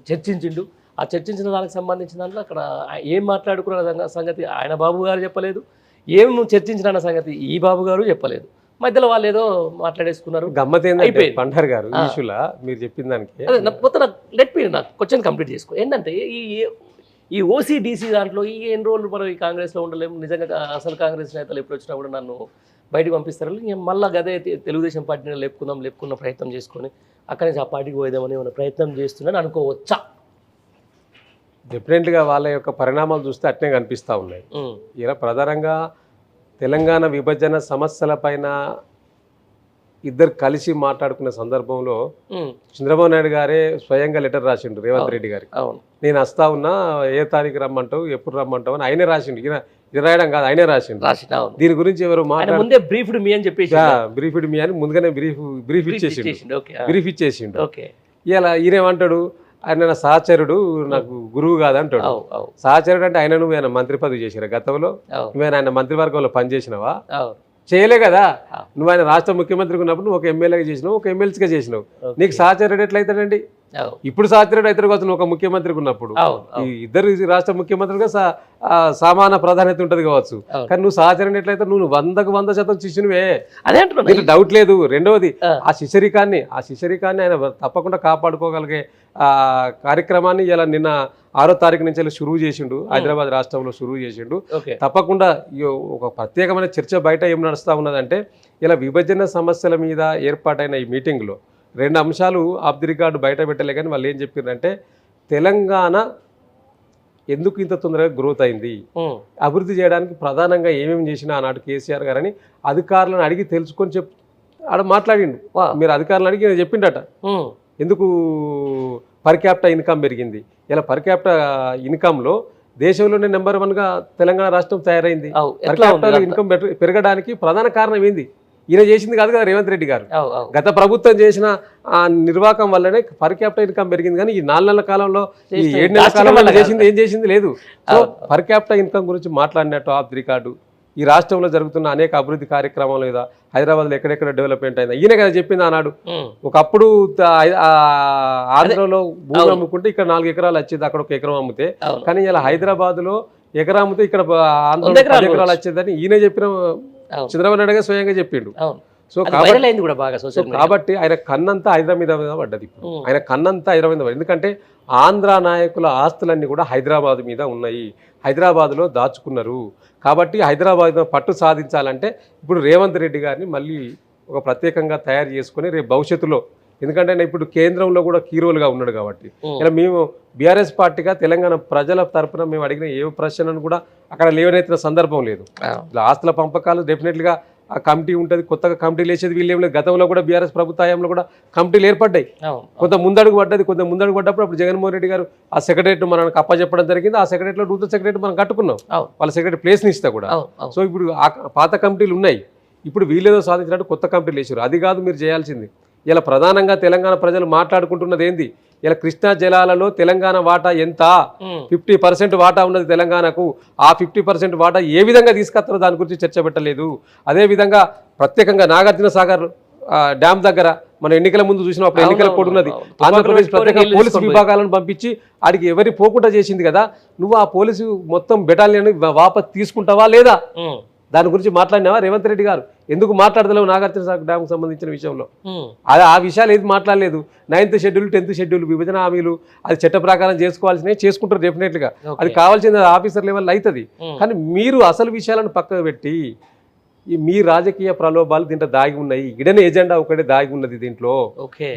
చర్చించిండు. ఆ చర్చించిన దానికి సంబంధించిన దాంట్లో అక్కడ ఏం మాట్లాడుకున్న సంగతి ఆయన బాబు గారు చెప్పలేదు, ఏం చర్చించిన సంగతి ఈ బాబు గారు చెప్పలేదు. మధ్యలో వాళ్ళు ఏదో మాట్లాడేసుకున్నారు. గమ్మత్ ఏంటంటే పండర్ గారు మీరు చెప్పిన దానికి అదే మొత్తం నాకు క్వశ్చన్ కంప్లీట్ చేసుకో. ఏంటంటే ఈ ఓసీడీసీ దాంట్లో ఈ ఎన్ని రోజులు మనం ఈ కాంగ్రెస్లో ఉండలేము, నిజంగా అసలు కాంగ్రెస్ నేతలు ఎప్పుడు వచ్చినా కూడా నన్ను బయటకు పంపిస్తారు, మళ్ళీ గదే తెలుగుదేశం పార్టీని లేపుకున్న ప్రయత్నం చేసుకొని అక్కడి నుంచి ఆ పార్టీకి పోయేదామని ఏమైనా ప్రయత్నం చేస్తున్నాను అనుకోవచ్చా? డెఫినెట్గా వాళ్ళ యొక్క పరిణామాలు చూస్తే అట్నే కనిపిస్తూ ఉన్నాయి. ఇలా ప్రధానంగా తెలంగాణ విభజన సమస్యలపైన ఇద్దరు కలిసి మాట్లాడుకున్న సందర్భంలో చంద్రబాబు నాయుడు గారే స్వయంగా లెటర్ రాసిండు రేవంత్ రెడ్డి గారికి. నేను వస్తా ఉన్నా, ఏ తారీఖు రమ్మంటావు, ఎప్పుడు రమ్మంటావు అని ఆయనే రాసిండు. ఇది రాయడం కాదు, ఆయనే రాసిండు. దీని గురించి ఎవరు ముందే బ్రీఫ్డ్ మీ అని చెప్పేసి బ్రీఫ్డ్ మీ అని ముందుగానే బ్రీఫ్ ఇచ్చేసిండు. ఇలా ఈయనేమంటాడు, ఆయన నా సహచరుడు, నాకు గురువు కాదంటాడు. సహచరుడు అంటే ఆయన నువ్వు ఆయన మంత్రి పదవి చేసిరా గతంలో, నువ్వు ఆయన మంత్రివర్గంలో పనిచేసినవా? చేయలే కదా. నువ్వు ఆయన రాష్ట్ర ముఖ్యమంత్రిగా ఉన్నప్పుడు నువ్వు ఒక ఎమ్మెల్యేగా చేసినావు, ఒక ఎమ్మెల్సీగా చేసినావు. నీకు సహచరుడు ఎట్లయితాడండి? ఇప్పుడు సహచరుడు అయితే కావచ్చు నువ్వు ఒక ముఖ్యమంత్రికి ఉన్నప్పుడు. ఈ ఇద్దరు రాష్ట్ర ముఖ్యమంత్రులుగా సమాన ప్రాధాన్యత ఉంటది కావచ్చు, కానీ నువ్వు సహచరుడు ఎట్లయితే నువ్వు 100% శిష్యునివే, అదే అంటున్నా, డౌట్ లేదు. రెండవది ఆ శిష్యరికాన్ని ఆయన తప్పకుండా కాపాడుకోగలిగే కార్యక్రమాన్ని ఇలా నిన్న 6వ తారీఖు నుంచి షురువు చేసిండు, హైదరాబాద్ రాష్ట్రంలో షురువు చేసిండు. తప్పకుండా ఒక ప్రత్యేకమైన చర్చ బయట ఏం నడుస్తూ ఉన్నదంటే, ఇలా విభజన సమస్యల మీద ఏర్పాటైన ఈ మీటింగ్లో 2 అంశాలు ఆఫ్ ది రికార్డు బయట పెట్టలే. కానీ వాళ్ళు ఏం చెప్పారంటే, తెలంగాణ ఎందుకు ఇంత తొందరగా గ్రోత్ అయింది, అభివృద్ధి చేయడానికి ప్రధానంగా ఏమేమి చేసినా ఆనాడు కేసీఆర్ గారని అధికారులను అడిగి తెలుసుకొని ఆడ మాట్లాడిండు. మీరు అధికారులను అడిగి చెప్పిండట ఎందుకు పర్ క్యాపిటల్ ఇన్కమ్ పెరిగింది. ఇలా పర్ క్యాపిటల్ ఇన్కంలో దేశంలోనే నెంబర్ 1గా తెలంగాణ రాష్ట్రం తయారైంది. పర్ క్యాపిటల్ ఇన్కమ్ పెరగడానికి ప్రధాన కారణం ఏంది? ఈయన చేసింది కాదు కదా రేవంత్ రెడ్డి గారు. గత ప్రభుత్వం చేసిన ఆ నిర్వాహకం వల్లనే పర్ క్యాపిటల్ ఇన్కమ్ పెరిగింది. కానీ ఈ 4 నెలల కాలంలో, ఈ 7 నెలల కాలంలో ఏం చేసింది లేదు. సో పర్ క్యాపిటల్ ఇన్కమ్ గురించి మాట్లాడినట్టు ఆఫ్ ది రికార్డు ఈ రాష్ట్రంలో జరుగుతున్న అనేక అభివృద్ధి కార్యక్రమాలు లేదా హైదరాబాద్లో ఎక్కడెక్కడ డెవలప్మెంట్ అయిందా ఈయన కదా చెప్పింది ఆనాడు. ఒకప్పుడు ఆంధ్రలో భూమి అమ్ముకుంటే ఇక్కడ 4 ఎకరాలు వచ్చేది, అక్కడ 1 ఎకరం అమ్మితే. కానీ ఇలా హైదరాబాద్లో ఎకరా అమ్మితే ఇక్కడ ఆంధ్రలో 10 ఎకరాలు వచ్చేదని ఈయన చెప్పిన చంద్రబాబు నాయుడు గారు స్వయంగా చెప్పిండు. సో కాబట్టి ఆయన కన్నంతా హైదరాబాద్ మీద పడ్డది. ఆయన కన్నంతా హైదరాబాద్ మీద పడ్డది. ఎందుకంటే ఆంధ్ర నాయకుల ఆస్తులన్నీ కూడా హైదరాబాద్ మీద ఉన్నాయి, హైదరాబాద్లో దాచుకున్నారు. కాబట్టి హైదరాబాద్ పట్టు సాధించాలంటే ఇప్పుడు రేవంత్ రెడ్డి గారిని మళ్ళీ ఒక ప్రత్యేకంగా తయారు చేసుకుని రేపు భవిష్యత్తులో, ఎందుకంటే ఇప్పుడు కేంద్రంలో కూడా కీ రోల్గా ఉన్నాడు కాబట్టి, ఇలా మేము బీఆర్ఎస్ పార్టీగా తెలంగాణ ప్రజల తరఫున మేము అడిగిన ఏ ప్రశ్నను కూడా అక్కడ లేవనెత్తిన సందర్భం లేదు. ఆస్తుల పంపకాలు డెఫినెట్లీగా ఆ కమిటీ ఉంటుంది, కొత్తగా కమిటీలు వేసేది వీళ్ళు ఏం లేదు. గతంలో కూడా బీఆర్ఎస్ ప్రభుత్వ హయాంలో కూడా కమిటీలు ఏర్పడ్డాయి, కొంత ముందడుగు పడ్డది. కొంత ముందడుగు పడ్డప్పుడు అప్పుడు జగన్మోహన్ రెడ్డి గారు ఆ సెక్రటరీ మనకు అప్పచెప్పడం జరిగింది. ఆ సెక్రటరీలో నూతన సెక్రటరీ మనం కట్టుకున్నాం, వాళ్ళ సెక్రటరీ ప్లేస్ని ఇస్తా కూడా. సో ఇప్పుడు ఆ పాత కమిటీలు ఉన్నాయి, ఇప్పుడు వీళ్ళేదో సాధించినట్టు కొత్త కమిటీలు వేసారు. అది కాదు మీరు చేయాల్సింది. ఇలా ప్రధానంగా తెలంగాణ ప్రజలు మాట్లాడుకుంటున్నది ఏంది, ఇలా కృష్ణా జలాలలో తెలంగాణ వాటా ఎంత, 50% వాటా ఉన్నది తెలంగాణకు. ఆ 50% వాటా ఏ విధంగా తీసుకొస్తారో దాని గురించి చర్చ పెట్టలేదు. అదేవిధంగా ప్రత్యేకంగా నాగార్జున సాగర్ డ్యామ్ దగ్గర మన ఎన్నికల ముందు చూసిన అప్పుడు ఎన్నికల కోడ్ ఉన్నది. ఆంధ్రప్రదేశ్ ప్రత్యేక పోలీసు విభాగాలను పంపించి ఆడికి ఎవరి పోకుండా చేసింది కదా. నువ్వు ఆ పోలీసు మొత్తం బెటాలియన్ వాపస్ తీసుకుంటావా లేదా? దాని గురించి మాట్లాడినావా రేవంత్ రెడ్డి గారు? ఎందుకు మాట్లాడలేవు నాగార్జున సాగర్ డ్యామ్ సంబంధించిన విషయంలో? ఆ విషయాలు ఏది మాట్లాడలేదు. 9th షెడ్యూల్ 10th షెడ్యూల్ విభజన హామీలు అది చట్ట ప్రకారం చేసుకోవాల్సినవి చేసుకుంటారు డెఫినెట్గా, అది కావాల్సిన ఆఫీసర్ లెవెల్ అవుతుంది. కానీ మీరు అసలు విషయాలను పక్కకు పెట్టి మీ రాజకీయ ప్రలోభాలు దీంట్లో దాగి ఉన్నాయి. ఇడన్ ఏజెండా ఒకటే దాగి ఉన్నది దీంట్లో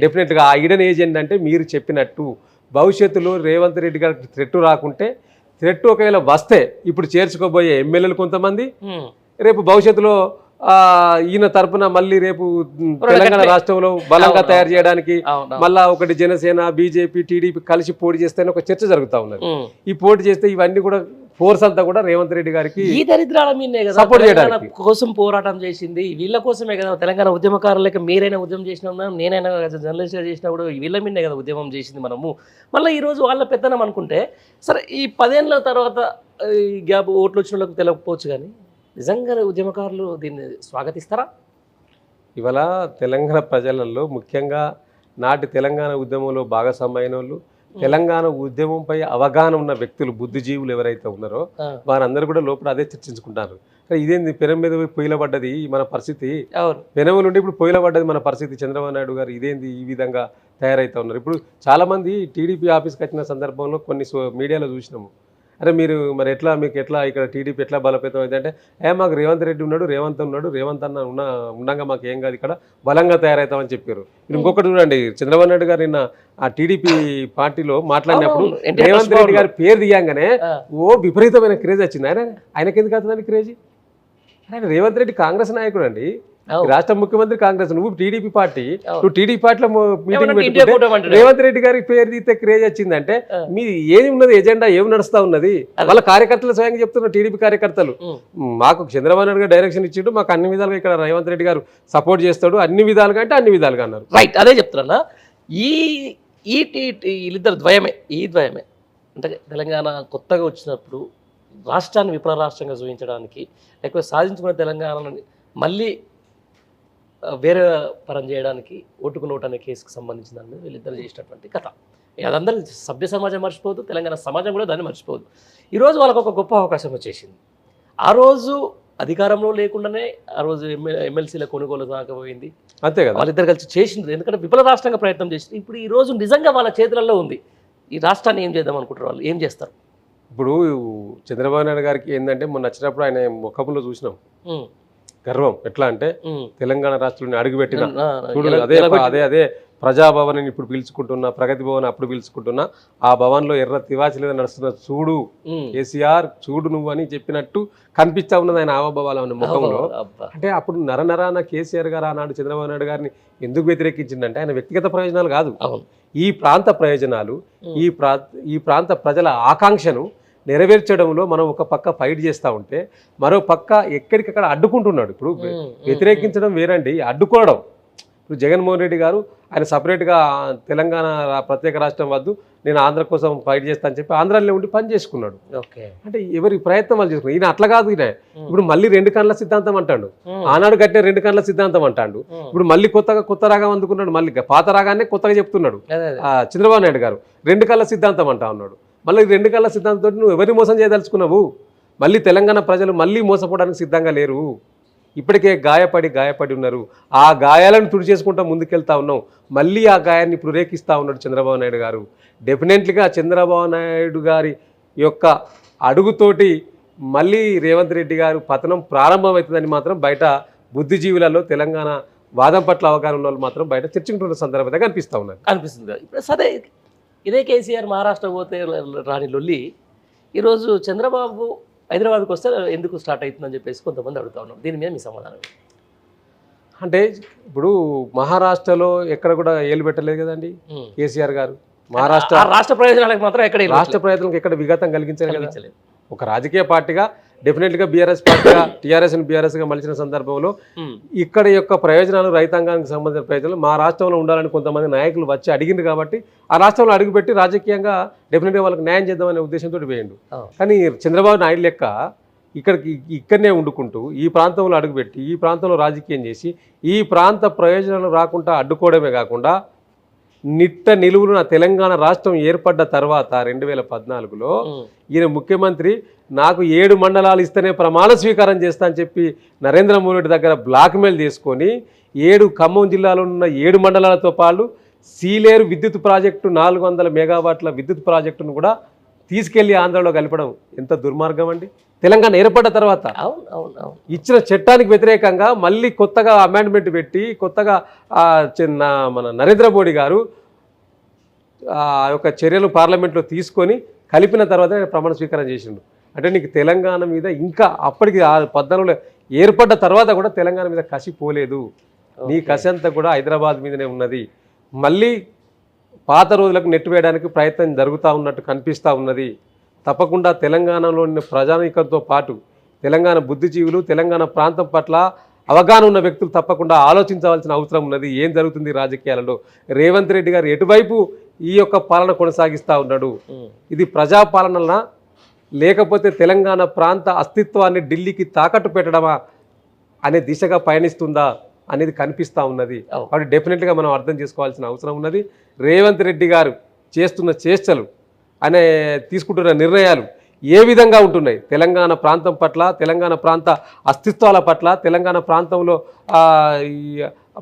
డెఫినెట్గా. ఆ ఇడన్ ఏజెండా అంటే మీరు చెప్పినట్టు భవిష్యత్తులో రేవంత్ రెడ్డి గారికి థ్రెట్ రాకుంటే, థ్రెట్ ఒకవేళ వస్తే ఇప్పుడు చేర్చుకోబోయే ఎమ్మెల్యేలు కొంతమంది, రేపు భవిష్యత్తులో ఈయన తరపున మళ్ళీ రేపు తెలంగాణ రాష్ట్రంలో బలంగా తయారు చేయడానికి మళ్ళా ఒకటి జనసేన బీజేపీ టీడీపీ కలిసి పోటీ చేస్తే ఒక చర్చ జరుగుతూ ఉన్నది. ఈ పోటీ చేస్తే ఇవన్నీ కూడా ఫోర్స్ అంతా కూడా రేవంత్ రెడ్డి గారికి ఈ దరిద్రాల మీదే కదా సపోర్ట్ తెలంగాణ చేయడానికి కోసం పోరాటం చేసింది, వీళ్ళ కోసమే కదా. తెలంగాణ ఉద్యమకారులకి మీరైనా ఉద్యమం చేసినా నేనైనా జర్నలిస్ట్గా చేసినా కూడా వీళ్ళ మీదే కదా ఉద్యమం చేసింది మనము. మళ్ళీ ఈరోజు వాళ్ళ పెత్తనం అనుకుంటే సరే, ఈ 10 ఏళ్ళ తర్వాత ఈ గ్యాప్ ఓట్లు వచ్చిన వాళ్ళకి తెలియకపోవచ్చు, కానీ నిజంగా ఉద్యమకారులు దీన్ని స్వాగతిస్తారా? ఇవాళ తెలంగాణ ప్రజలలో ముఖ్యంగా నాటి తెలంగాణ ఉద్యమంలో భాగస్వామైన వాళ్ళు, తెలంగాణ ఉద్యమంపై అవగాహన ఉన్న వ్యక్తులు, బుద్ధిజీవులు ఎవరైతే ఉన్నారో వారందరూ కూడా లోపల అదే చర్చించుకుంటారు. ఇదేంది పెనం మీద పొయ్యిల పడ్డది మన పరిస్థితి, పెనము నుండి ఇప్పుడు పొయ్యిల పడ్డది మన పరిస్థితి, చంద్రబాబు నాయుడు గారు ఇదేంది ఈ విధంగా తయారైతే ఉన్నారు. ఇప్పుడు చాలామంది టీడీపీ ఆఫీస్కి వచ్చిన సందర్భంలో కొన్ని మీడియాలో చూసినాము, అరే మీరు మరి ఎట్లా మీకు ఎట్లా ఇక్కడ టీడీపీ ఎట్లా బలోపేతం అయిందంటే, మాకు రేవంత్ రెడ్డి ఉన్నాడు, రేవంత్ అన్న ఉండగా మాకు ఏం కాదు, ఇక్కడ బలంగా తయారవుతామని చెప్పారు. ఇంకొకటి చూడండి, చంద్రబాబు నాయుడు గారు నిన్న ఆ టీడీపీ పార్టీలో మాట్లాడినప్పుడు రేవంత్ రెడ్డి గారి పేరు దియంగానే విపరీతమైన క్రేజ్ వచ్చింది. ఆయనకి ఎందుకు అవుతుందని క్రేజ్? ఆయన రేవంత్ రెడ్డి కాంగ్రెస్ నాయకుడు అండి, రాష్ట్ర ముఖ్యమంత్రి కాంగ్రెస్, నువ్వు టీడీపీ పార్టీ, నువ్వు టీడీపీ పార్టీలో మీటింగ్ పెట్టుకుంటే రేవంత్ రెడ్డి గారికి పేరు తీస్తే క్రేజ్ వచ్చిందంటే మీ ఏమి ఉన్నది, ఎజెండా ఏమి నడుస్తా ఉన్నది? వాళ్ళ కార్యకర్తలు స్వయంగా చెప్తున్నారు, టీడీపీ కార్యకర్తలు మాకు చంద్రబాబు నాయుడు గారు డైరెక్షన్ ఇచ్చిండు, మాకు అన్ని విధాలుగా ఇక్కడ రేవంత్ రెడ్డి గారు సపోర్ట్ చేస్తాడు, అన్ని విధాలుగా అంటే అన్ని విధాలుగా అన్నారు. రైట్, అదే చెప్తున్నా. వీళ్ళిద్దరు ద్వయమే, ఈ ద్వయమే అంటే తెలంగాణ కొత్తగా వచ్చినప్పుడు రాష్ట్రాన్ని విప్లవ రాష్ట్రంగా చూపించడానికి, లేకపోతే సాధించుకున్న తెలంగాణని మళ్ళీ వేరే పరం చేయడానికి ఓటుకు నోటు అనే కేసుకు సంబంధించిన దాని మీద వీళ్ళిద్దరు చేసినటువంటి కథ. అదందరూ సభ్య సమాజం మర్చిపోదు, తెలంగాణ సమాజం కూడా దాన్ని మర్చిపోదు. ఈరోజు వాళ్ళకు ఒక గొప్ప అవకాశం వచ్చేసింది. ఆ రోజు అధికారంలో లేకుండానే ఆ రోజు ఎమ్మెల్సీల కొనుగోలు సాగపోయింది, అంతే కదా, వాళ్ళిద్దరు కలిసి చేసింది. ఎందుకంటే విప్లవ రాష్ట్రంగా ప్రయత్నం చేసింది. ఇప్పుడు ఈ రోజు నిజంగా వాళ్ళ చేతులలో ఉంది. ఈ రాష్ట్రాన్ని ఏం చేద్దాం అనుకుంటారు వాళ్ళు, ఏం చేస్తారు? ఇప్పుడు చంద్రబాబు నాయుడు గారికి ఏంటంటే మొన్న వచ్చినప్పుడు ఆయన ముఖంలో చూసినాం గర్వం. ఎట్లా అంటే తెలంగాణ రాష్ట్రంలో అడుగుపెట్టిన చూడు, అదే ప్రజాభవన్ ఇప్పుడు పిలుచుకుంటున్నా, ప్రగతి భవన్ అప్పుడు పిలుచుకుంటున్నా, ఆ భవన్లో ఎర్ర తివాచీలుగా నడుస్తున్న చూడు కేసీఆర్, చూడు నువ్వు అని చెప్పినట్టు కనిపిస్తా ఉన్నది ఆయన ఆవభావాల ముఖంలో. అంటే అప్పుడు నరనరాన కేసీఆర్ గారు ఆనాడు చంద్రబాబు నాయుడు గారిని ఎందుకు వ్యతిరేకించిందంటే ఆయన వ్యక్తిగత ప్రయోజనాలు కాదు, ఈ ప్రాంత ప్రయోజనాలు, ఈ ప్రాంత ప్రజల ఆకాంక్షను నెరవేర్చడంలో మనం ఒక పక్క ఫైట్ చేస్తూ ఉంటే మరో పక్క ఎక్కడికక్కడ అడ్డుకుంటున్నాడు. ఇప్పుడు వ్యతిరేకించడం వేరండి, అడ్డుకోవడం. ఇప్పుడు జగన్మోహన్ రెడ్డి గారు ఆయన సపరేట్గా తెలంగాణ ప్రత్యేక రాష్ట్రం వద్దు, నేను ఆంధ్ర కోసం ఫైట్ చేస్తా అని చెప్పి ఆంధ్రాలో ఉండి పని చేసుకున్నాడు. అంటే ఎవరి ప్రయత్నం వాళ్ళు చేసుకున్నారు. ఈయన అట్లా కాదు, ఈయన ఇప్పుడు మళ్ళీ 2 కళ్ళ సిద్ధాంతం అంటాడు, ఆనాడు కట్టిన 2 కళ్ళ సిద్ధాంతం అంటాడు. ఇప్పుడు మళ్ళీ కొత్త రాగం అందుకున్నాడు, మళ్ళీ పాత రాగానే కొత్తగా చెప్తున్నాడు చంద్రబాబు నాయుడు గారు. 2 కళ్ళ సిద్ధాంతం అంటా ఉన్నాడు. మళ్ళీ 2 కళ్ళ సిద్ధాంతంతో నువ్వు ఎవరిని మోసం చేయదలుచుకున్నావు? మళ్ళీ తెలంగాణ ప్రజలు మళ్ళీ మోసపోవడానికి సిద్ధంగా లేరు, ఇప్పటికే గాయపడి ఉన్నారు. ఆ గాయాలను తుడిచేసుకుంటూ ముందుకెళ్తా ఉన్నాం. మళ్ళీ ఆ గాయాన్ని ఇప్పుడు రేకిస్తూ ఉన్నాడు చంద్రబాబు నాయుడు గారు. డెఫినెట్లీగా చంద్రబాబు నాయుడు గారి యొక్క అడుగుతోటి మళ్ళీ రేవంత్ రెడ్డి గారు పతనం ప్రారంభమవుతుందని మాత్రం బయట బుద్ధిజీవులలో తెలంగాణ వాదం పట్ల అవగాహన ఉన్న వాళ్ళు మాత్రం బయట చర్చించుకుంటున్న సందర్భంగా అనిపిస్తుంది. ఇప్పుడు సరే, ఇదే కేసీఆర్ మహారాష్ట్ర పోతే రాని లొల్లి ఈరోజు చంద్రబాబు హైదరాబాద్కి వస్తే ఎందుకు స్టార్ట్ అవుతుందని చెప్పేసి కొంతమంది అడుగుతా ఉన్నారు. దీని మీద మీ సమాధానం? అంటే ఇప్పుడు మహారాష్ట్రలో ఎక్కడ కూడా ఏలు పెట్టలేదు కదండి కేసీఆర్ గారు. రాష్ట్ర ప్రయోజనాలకు మాత్రం రాష్ట్ర ప్రయోజనాలకు ఎక్కడ విఘాతం కలిగించలేదు. ఒక రాజకీయ పార్టీగా డెఫినెట్గా బీఆర్ఎస్ పార్టీగా బీఆర్ఎస్గా మలిచిన సందర్భంలో ఇక్కడ యొక్క ప్రయోజనాలు, రైతాంగానికి సంబంధించిన ప్రయోజనాలు మా రాష్ట్రంలో ఉండాలని కొంతమంది నాయకులు వచ్చి అడిగింది కాబట్టి ఆ రాష్ట్రంలో అడుగుపెట్టి రాజకీయంగా డెఫినెట్గా వాళ్ళకి న్యాయం చేద్దామనే ఉద్దేశంతో వేయండు. కానీ చంద్రబాబు నాయుడు లెక్క ఇక్కడనే వండుకుంటూ ఈ ప్రాంతంలో అడుగుపెట్టి ఈ ప్రాంతంలో రాజకీయం చేసి ఈ ప్రాంత ప్రయోజనాలు రాకుండా అడ్డుకోవడమే కాకుండా నిలువున తెలంగాణ రాష్ట్రం ఏర్పడ్డ తర్వాత 2014లో ఈయన ముఖ్యమంత్రి నాకు 7 మండలాలు ఇస్తేనే ప్రమాణ స్వీకారం చేస్తా అని చెప్పి నరేంద్ర మోడీ దగ్గర బ్లాక్మెయిల్ చేసుకొని 7 ఖమ్మం జిల్లాలో ఉన్న 7 మండలాలతో పాటు సీలేరు విద్యుత్ ప్రాజెక్టు 400 మెగావాట్ల విద్యుత్ ప్రాజెక్టును కూడా తీసుకెళ్లి ఆంధ్రలో కలపడం ఎంత దుర్మార్గం అండి. తెలంగాణ ఏర్పడ్డ తర్వాత ఇచ్చిన చట్టానికి వ్యతిరేకంగా మళ్ళీ కొత్తగా అమెండ్మెంట్ పెట్టి కొత్తగా మన నరేంద్ర మోడీ గారు ఆ యొక్క చర్యలు పార్లమెంట్లో తీసుకొని కలిపిన తర్వాత ప్రమాణ స్వీకారం చేసిండు. అంటే నీకు తెలంగాణ మీద ఇంకా అప్పటికి 14లో ఏర్పడ్డ తర్వాత కూడా తెలంగాణ మీద కసి పోలేదు. నీ కసి అంతా కూడా హైదరాబాద్ మీదనే ఉన్నది. మళ్ళీ పాత రోజులకు నెట్టు వేయడానికి ప్రయత్నం జరుగుతూ ఉన్నట్టు కనిపిస్తూ ఉన్నది. తప్పకుండా తెలంగాణలోని ప్రజానీకంతో పాటు తెలంగాణ బుద్ధిజీవులు, తెలంగాణ ప్రాంతం పట్ల అవగాహన ఉన్న వ్యక్తులు తప్పకుండా ఆలోచించవలసిన అవసరం ఉన్నది. ఏం జరుగుతుంది రాజకీయాలలో, రేవంత్ రెడ్డి గారు ఎటువైపు ఈ యొక్క పాలన కొనసాగిస్తూ ఉన్నాడు, ఇది ప్రజాపాలనలా లేకపోతే తెలంగాణ ప్రాంత అస్తిత్వాన్ని ఢిల్లీకి తాకట్టు పెట్టడమా అనే దిశగా పయనిస్తుందా అనేది కనిపిస్తూ ఉన్నది. కాబట్టి డెఫినెట్గా మనం అర్థం చేసుకోవాల్సిన అవసరం ఉన్నది. రేవంత్ రెడ్డి గారు చేస్తున్న చేష్టలు అనే తీసుకుంటున్న నిర్ణయాలు ఏ విధంగా ఉంటున్నాయి, తెలంగాణ ప్రాంతం పట్ల, తెలంగాణ ప్రాంత అస్తిత్వాల పట్ల, తెలంగాణ ప్రాంతంలో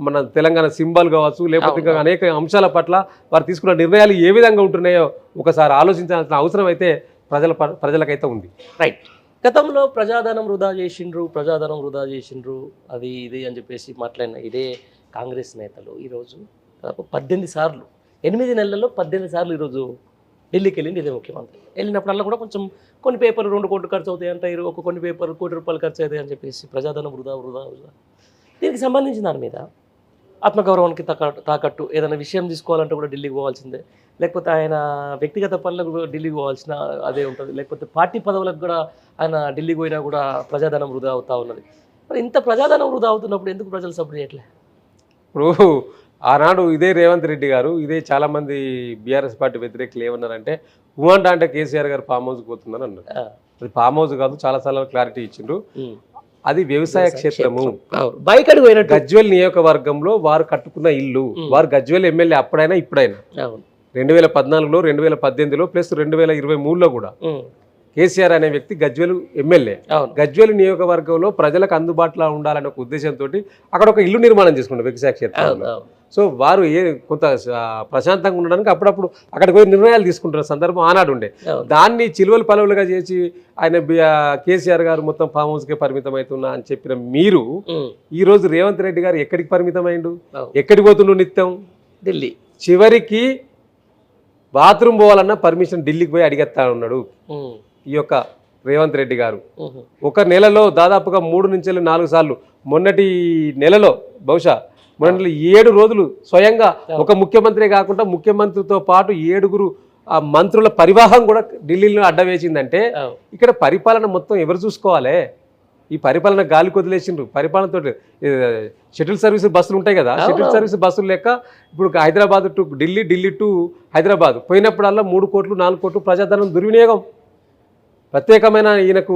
మన తెలంగాణ సింబల్ కావచ్చు, లేకపోతే ఇంకా అనేక అంశాల పట్ల వారు తీసుకున్న నిర్ణయాలు ఏ విధంగా ఉంటున్నాయో ఒకసారి ఆలోచించాల్సిన అవసరం అయితే ప్రజలకైతే ఉంది. రైట్. గతంలో ప్రజాధనం వృధా చేసిండ్రు అది ఇది అని చెప్పేసి మాట్లాడిన ఇదే కాంగ్రెస్ నేతలు ఈరోజు దాదాపు 18 సార్లు 8 నెలల్లో 18 సార్లు ఈరోజు ఢిల్లీకి వెళ్ళింది ఇదే ముఖ్యమంత్రి. వెళ్ళినప్పుడల్లా కూడా కొంచెం కొన్ని పేపర్లు 2 కోట్లు ఖర్చు అవుతాయి అంటారు, కొన్ని పేపర్లు ₹1 కోటి ఖర్చు అవుతాయి అని చెప్పేసి ప్రజాధనం వృధా. దీనికి సంబంధించిన దాని మీద ఆత్మగౌరవానికి తాకట్టు ఏదైనా విషయం తీసుకోవాలంటే కూడా ఢిల్లీకి పోవాల్సిందే, లేకపోతే ఆయన వ్యక్తిగత పనులకు ఢిల్లీకి పోవాల్సిన అదే ఉంటుంది, లేకపోతే పార్టీ పదవులకు కూడా ఆయన ఢిల్లీకి పోయినా కూడా ప్రజాధనం వృధా అవుతూ ఉన్నది. మరి ఇంత ప్రజాధనం వృధా అవుతున్నప్పుడు ఎందుకు ప్రజలు సపోర్ట్ చేయట్లే? ఇప్పుడు ఆనాడు ఇదే రేవంత్ రెడ్డి గారు, ఇదే చాలామంది బీఆర్ఎస్ పార్టీ వ్యతిరేకులు ఏమన్నారంటే ఉమంట అంటే కేసీఆర్ గారు ఫామ్ హౌస్కి పోతుందని అన్నారు. అది ఫామ్ హౌస్ కాదు, చాలాసార్లు క్లారిటీ ఇచ్చిండ్రు. అది వ్యవసాయ క్షేత్రము. గజ్వేల్ నియోజకవర్గంలో వారు కట్టుకున్న ఇల్లు, వారు గజ్వేల్ ఎమ్మెల్యే అప్పుడైనా ఇప్పుడైనా 2014లో 2018లో ప్లస్ 2023లో కూడా కేసీఆర్ అనే వ్యక్తి గజ్వేల్ ఎమ్మెల్యే. గజ్వేల్ నియోజకవర్గంలో ప్రజలకు అందుబాటులో ఉండాలనే ఒక ఉద్దేశంతో అక్కడ ఒక ఇల్లు నిర్మాణం చేసుకున్నారు వ్యవసాయ క్షేత్రంలో. సో వారు కొంత ప్రశాంతంగా ఉండడానికి అప్పుడప్పుడు అక్కడికి పోయి నిర్ణయాలు తీసుకుంటున్న సందర్భం ఆనాడు ఉండే. దాన్ని చిలువలు పలువులుగా చేసి ఆయన కేసీఆర్ గారు మొత్తం ఫామ్ హౌస్కే పరిమితం అవుతున్నా అని చెప్పిన మీరు ఈ రోజు రేవంత్ రెడ్డి గారు ఎక్కడికి పరిమితం అయిండు, ఎక్కడికి పోతుండు నిత్యం? ఢిల్లీ. చివరికి బాత్రూమ్ పోవాలన్నా పర్మిషన్ ఢిల్లీకి పోయి అడిగేస్తా ఉన్నాడు ఈ యొక్క రేవంత్ రెడ్డి గారు. ఒక నెలలో దాదాపుగా 3 నుంచి 4 సార్లు, మొన్నటి నెలలో బహుశా 7 రోజులు స్వయంగా ఒక ముఖ్యమంత్రి కాకుండా ముఖ్యమంత్రితో పాటు 7గురు మంత్రుల పరివాహం కూడా ఢిల్లీలో అడ్డవేసిందంటే ఇక్కడ పరిపాలన మొత్తం ఎవరు చూసుకోవాలి? ఈ పరిపాలన గాలికి వదిలేసిండ్రు. పరిపాలనతో షటిల్ సర్వీస్ బస్సులు ఉంటాయి కదా, షటిల్ సర్వీస్ బస్సులు లెక్క ఇప్పుడు హైదరాబాద్ టు ఢిల్లీ, ఢిల్లీ టు హైదరాబాద్ పోయినప్పుడల్లా 3 కోట్లు 4 కోట్లు ప్రజాధనం దుర్వినియోగం. ప్రత్యేకమైన ఈయనకు